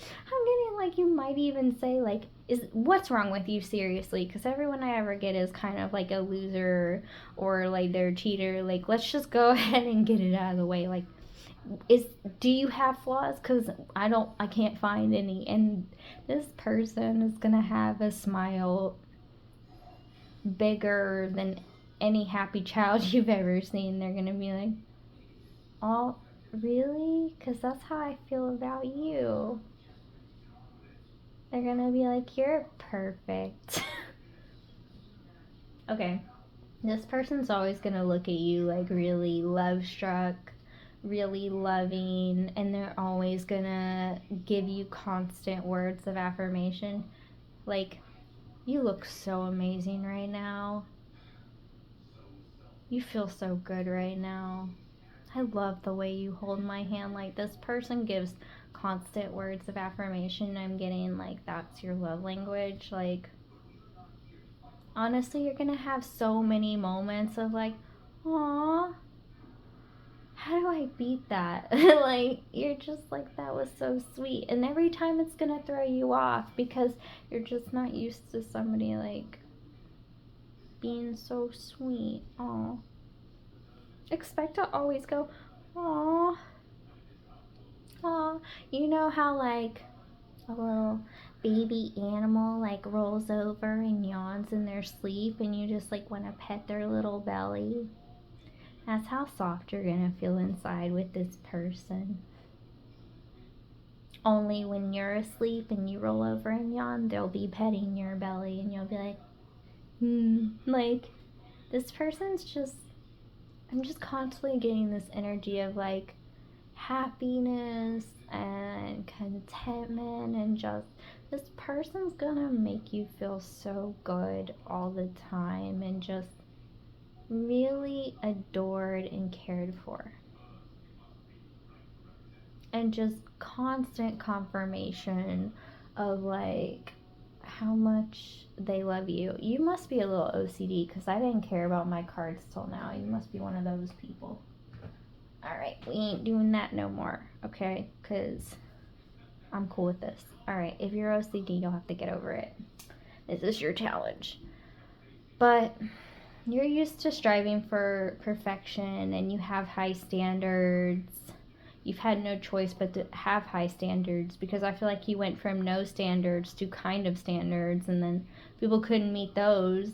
[SPEAKER 1] I'm getting like, you might even say like, what's wrong with you, seriously? Because everyone I ever get is kind of like a loser or like they're a cheater. Like, let's just go ahead and get it out of the way. Like, do you have flaws? Because I can't find any. And this person is gonna have a smile bigger than any happy child you've ever seen. They're gonna be like, oh, really? Because that's how I feel about you. They're gonna be like, you're perfect. Okay. This person's always gonna look at you like really love struck, really loving, and they're always gonna give you constant words of affirmation. Like, you look so amazing right now. You feel so good right now. I love the way you hold my hand. Like, this person gives constant words of affirmation. I'm getting like that's your love language. Like, honestly, you're gonna have so many moments of like, aw, how do I beat that? Like, you're just like, that was so sweet. And every time it's gonna throw you off because you're just not used to somebody like being so sweet. Aw. Expect to always go, aw, aw. You know how like a little baby animal like rolls over and yawns in their sleep and you just like want to pet their little belly? That's how soft you're gonna feel inside with this person. Only when you're asleep and you roll over and yawn, they'll be petting your belly and you'll be like, like, this person's just, I'm just constantly getting this energy of like happiness and contentment, and just this person's gonna make you feel so good all the time and just really adored and cared for. And just constant confirmation of like how much they love you. You must be a little OCD because I didn't care about my cards till now. You must be one of those people. Alright, we ain't doing that no more, okay? Because I'm cool with this. Alright, if you're OCD, you'll have to get over it. This is your challenge. But you're used to striving for perfection and you have high standards. You've had no choice but to have high standards because I feel like you went from no standards to kind of standards, and then people couldn't meet those,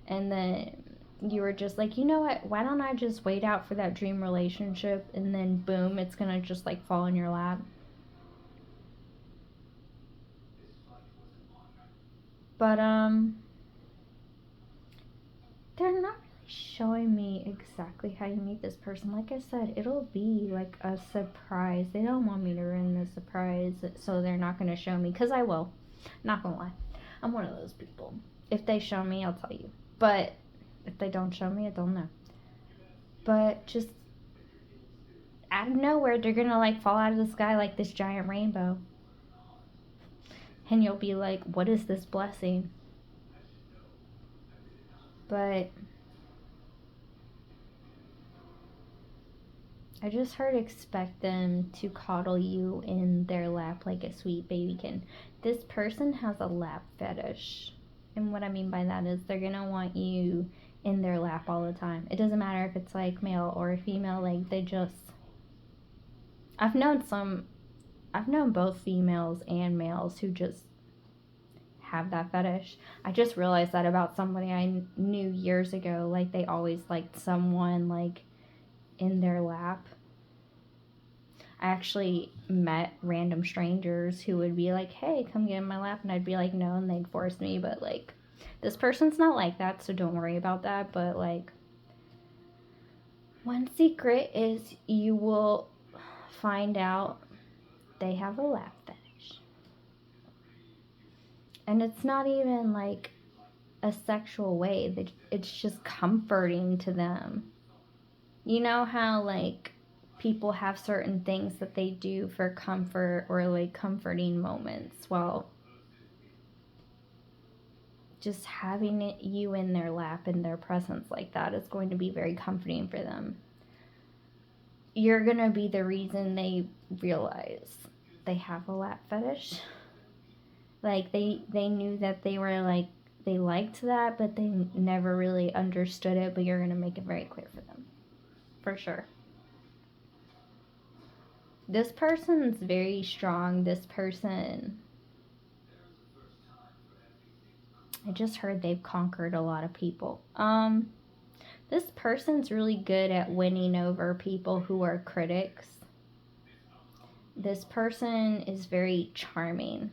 [SPEAKER 1] and then you were just like, you know what, why don't I just wait out for that dream relationship, and then boom, it's gonna just like fall in your lap. But they're not showing me exactly how you meet this person. Like I said, it'll be like a surprise. They don't want me to ruin the surprise, so they're not going to show me, because I will. Not going to lie. I'm one of those people. If they show me, I'll tell you. But if they don't show me, I don't know. But just out of nowhere, they're going to like fall out of the sky like this giant rainbow. And you'll be like, what is this blessing? But I just heard expect them to coddle you in their lap like a sweet babykin. This person has a lap fetish. And what I mean by that is they're going to want you in their lap all the time. It doesn't matter if it's like male or female, like they just, I've known both females and males who just have that fetish. I just realized that about somebody I knew years ago. Like, they always liked someone, like, in their lap. I actually met random strangers who would be like, hey, come get in my lap. And I'd be like, no, and they'd force me. But, like, this person's not like that, so don't worry about that. But, like, one secret is you will find out they have a lap fetish. And it's not even, like, a sexual way. It's just comforting to them. You know how, like, people have certain things that they do for comfort or, like, comforting moments? Well, just having you in their lap, in their presence like that, is going to be very comforting for them. You're going to be the reason they realize they have a lap fetish. Like, they knew that they were, like, they liked that, but they never really understood it, but you're going to make it very clear for them. For sure. This person's very strong. This person, I just heard they've conquered a lot of people. This person's really good at winning over people who are critics. This person is very charming.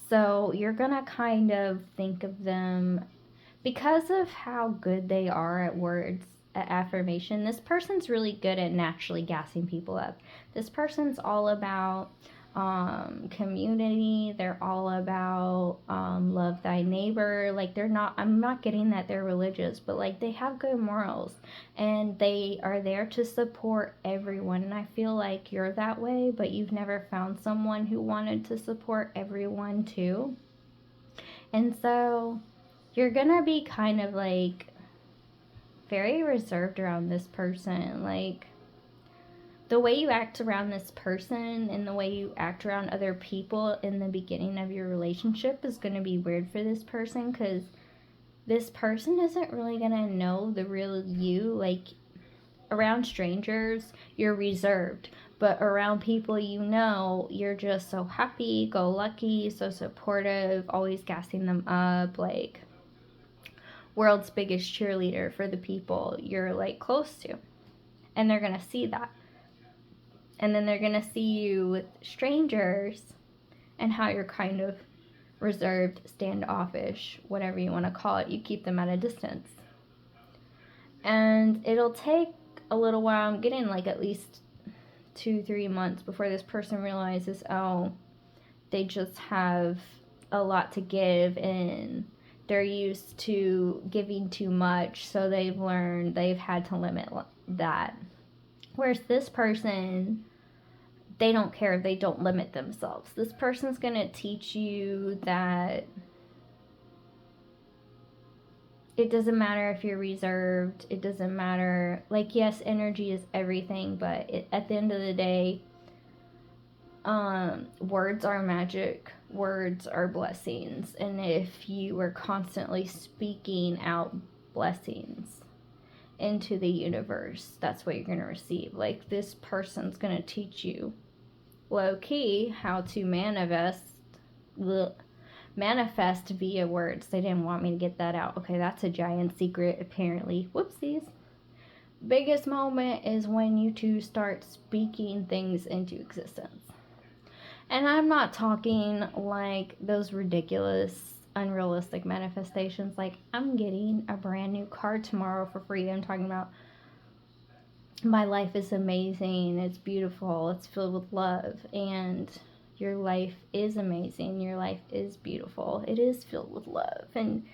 [SPEAKER 1] So you're gonna kind of think of them, because of how good they are at words, at affirmation. This person's really good at naturally gassing people up. This person's all about community. They're all about love thy neighbor. Like, I'm not getting that they're religious, but, like, they have good morals and they are there to support everyone. And I feel like you're that way, but you've never found someone who wanted to support everyone too. And so you're gonna be kind of, like, very reserved around this person. Like, the way you act around this person and the way you act around other people in the beginning of your relationship is going to be weird for this person, because this person isn't really going to know the real you. Like, around strangers, you're reserved, but around people you know, you're just so happy, go lucky, so supportive, always gassing them up, like, world's biggest cheerleader for the people you're, like, close to. And they're going to see that. And then they're going to see you with strangers and how you're kind of reserved, standoffish, whatever you want to call it. You keep them at a distance. And it'll take a little while. I'm getting, like, at least 2-3 months before this person realizes, oh, they just have a lot to give and they're used to giving too much. So they've had to limit that. Whereas this person, they don't care if they don't limit themselves. This person's going to teach you that it doesn't matter if you're reserved. It doesn't matter. Like, yes, energy is everything, but at the end of the day, words are magic. Words are blessings. And if you are constantly speaking out blessings into the universe, that's what you're going to receive. Like, this person's going to teach you low-key how to manifest via words. They didn't want me to get that out. Okay, that's a giant secret, apparently. Whoopsies. Biggest moment is when you two start speaking things into existence. And I'm not talking like those ridiculous, unrealistic manifestations, like, I'm getting a brand new car tomorrow for free. I'm talking about, my life is amazing, it's beautiful, it's filled with love, and your life is amazing, your life is beautiful, it is filled with love. And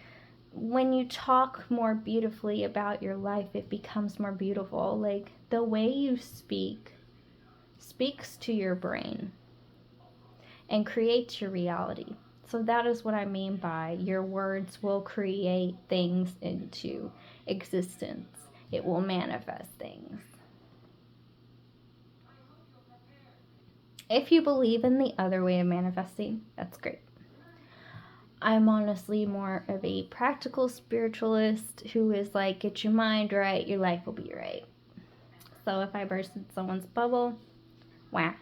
[SPEAKER 1] when you talk more beautifully about your life, it becomes more beautiful. Like, the way you speaks to your brain and creates your reality. So that is what I mean by your words will create things into existence. It will manifest things. If you believe in the other way of manifesting, that's great. I'm honestly more of a practical spiritualist who is like, get your mind right, your life will be right. So if I bursted someone's bubble, Wah.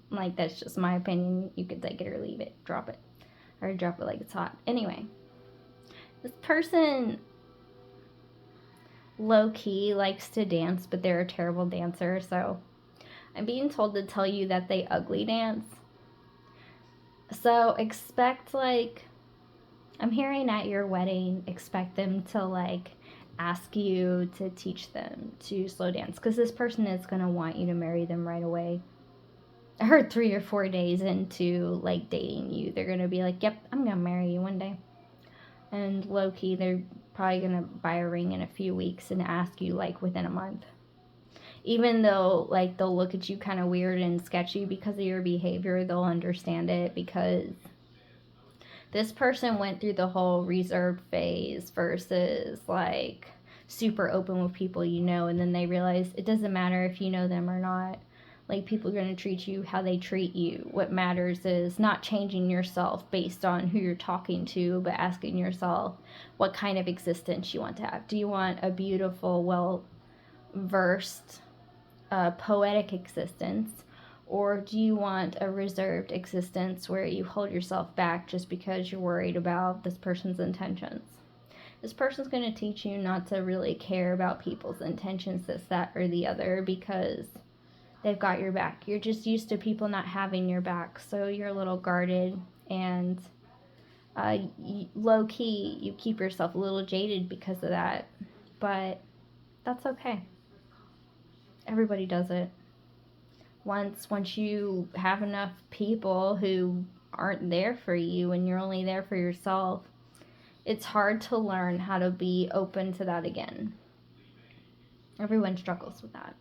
[SPEAKER 1] Like, that's just my opinion. You could take it or leave it. Drop it. Or drop it like it's hot. Anyway. This person low-key likes to dance, but they're a terrible dancer, so I'm being told to tell you that they ugly dance. So expect, like, I'm hearing at your wedding, expect them to, like, ask you to teach them to slow dance, because this person is going to want you to marry them right away. I heard 3 or 4 days into, like, dating you, they're going to be like, yep, I'm going to marry you one day. And low-key, they're probably going to buy a ring in a few weeks and ask you, like, within a month. Even though, like, they'll look at you kind of weird and sketchy because of your behavior, they'll understand it, because this person went through the whole reserved phase versus, like, super open with people you know, and then they realize it doesn't matter if you know them or not. Like, people are going to treat you how they treat you. What matters is not changing yourself based on who you're talking to, but asking yourself what kind of existence you want to have. Do you want a beautiful, well-versed, poetic existence? Or do you want a reserved existence where you hold yourself back just because you're worried about this person's intentions? This person's going to teach you not to really care about people's intentions, this, that, or the other, because they've got your back. You're just used to people not having your back, so you're a little guarded, and low-key, you keep yourself a little jaded because of that, but that's okay. Everybody does it. Once you have enough people who aren't there for you and you're only there for yourself, it's hard to learn how to be open to that again. Everyone struggles with that.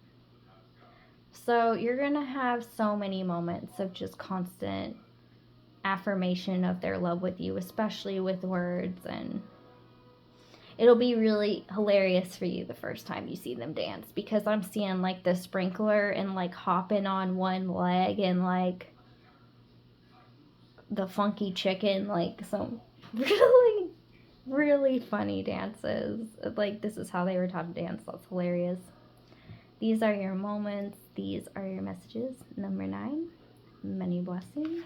[SPEAKER 1] So you're going to have so many moments of just constant affirmation of their love with you, especially with words, and it'll be really hilarious for you the first time you see them dance, because I'm seeing, like, the sprinkler and, like, hopping on one leg and, like, the funky chicken, like, some really, really funny dances. Like, this is how they were taught to dance. That's hilarious. These are your moments. These are your messages. Number 9, many blessings.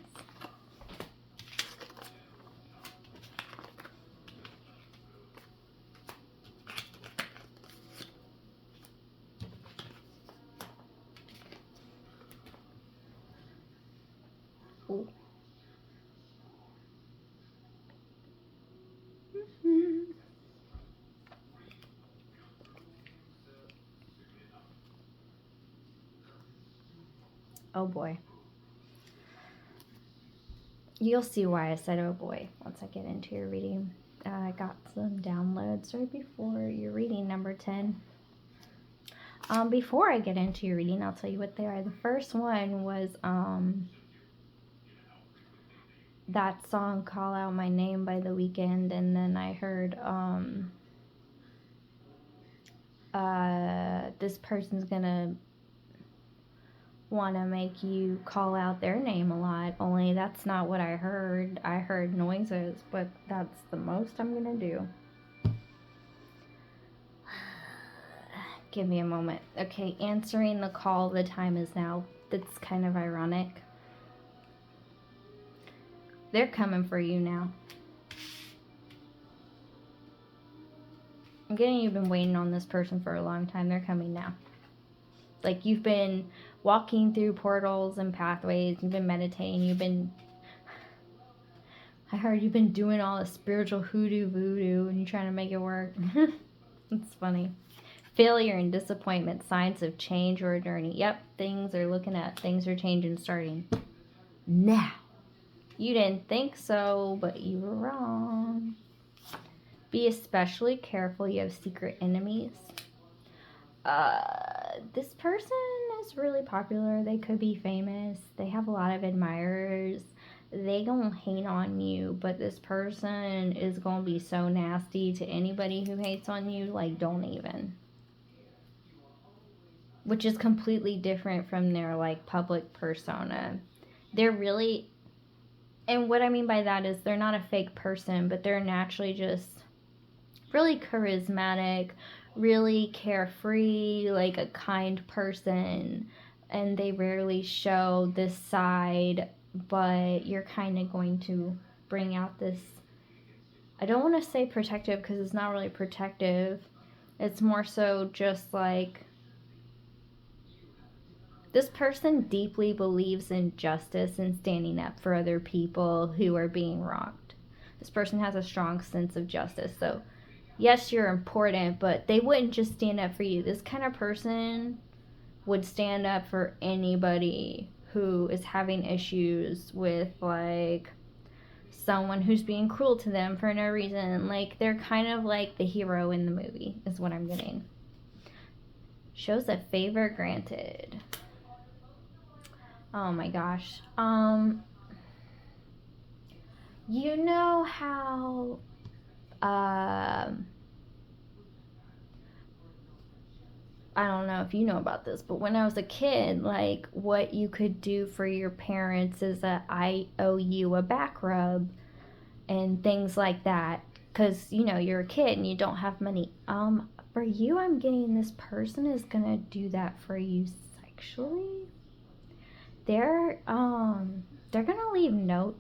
[SPEAKER 1] Ooh. Oh boy. You'll see why I said oh boy once I get into your reading. I got some downloads right before your reading, number 10. Before I get into your reading, I'll tell you what they are. The first one was that song Call Out My Name by The Weeknd, and then I heard this person's gonna want to make you call out their name a lot, only that's not what I heard. I heard noises, but that's the most I'm gonna do. Give me a moment. Okay, answering the call, the time is now. That's kind of ironic. They're coming for you now. I'm getting you've been waiting on this person for a long time. They're coming now. Like, you've been walking through portals and pathways. You've been meditating. I heard you've been doing all the spiritual hoodoo voodoo and you're trying to make it work. It's funny. Failure and disappointment, signs of change or a journey. Yep, things are changing starting now. You didn't think so, but you were wrong. Be especially careful. You have secret enemies. This person is really popular. They could be famous. They have a lot of admirers. They gonna hate on you, but this person is gonna be so nasty to anybody who hates on you, like, don't even. Which is completely different from their, like, public persona. They're really, and what I mean by that is they're not a fake person, but they're naturally just really charismatic, really carefree, like a kind person, and they rarely show this side, but you're kind of going to bring out this, I don't want to say protective because it's not really protective. It's more so just like this person deeply believes in justice and standing up for other people who are being wronged. This person has a strong sense of justice. So, yes, you're important, but they wouldn't just stand up for you. This kind of person would stand up for anybody who is having issues with, like, someone who's being cruel to them for no reason. Like, they're kind of like the hero in the movie, is what I'm getting. Shows a favor granted. Oh my gosh. You know how I don't know if you know about this, but when I was a kid, like, what you could do for your parents is that I owe you a back rub and things like that, because you know you're a kid and you don't have money. For you, I'm getting this person is gonna do that for you sexually. They're gonna leave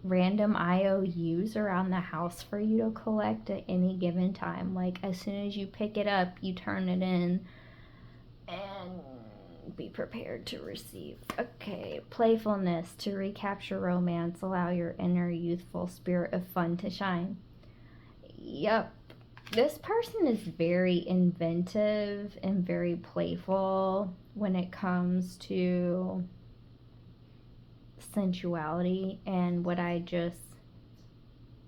[SPEAKER 1] random IOUs around the house for you to collect at any given time. Like, as soon as you pick it up, you turn it in and be prepared to receive. Okay, playfulness to recapture romance, allow your inner youthful spirit of fun to shine. Yep. This person is very inventive and very playful when it comes to sensuality and what I just,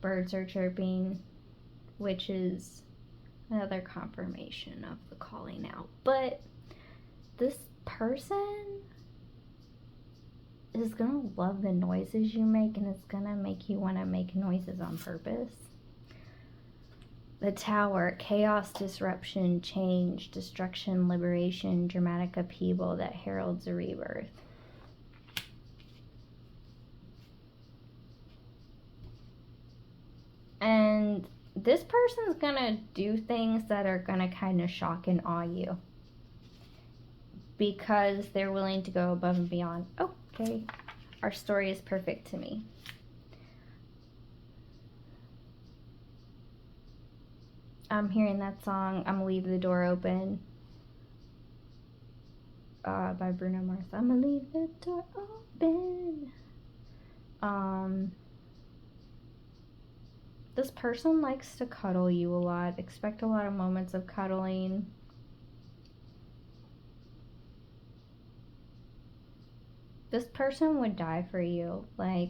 [SPEAKER 1] birds are chirping, which is another confirmation of the calling out. But this person is gonna love the noises you make, and it's gonna make you want to make noises on purpose. The Tower, chaos, disruption, change, destruction, liberation, dramatic upheaval that heralds a rebirth. And this person's gonna do things that are gonna kind of shock and awe you, because they're willing to go above and beyond. Okay, our story is perfect to me. I'm hearing that song, I'm gonna leave the door open, by Bruno Mars. I'm gonna leave the door open. This person likes to cuddle you a lot. Expect a lot of moments of cuddling. This person would die for you. Like,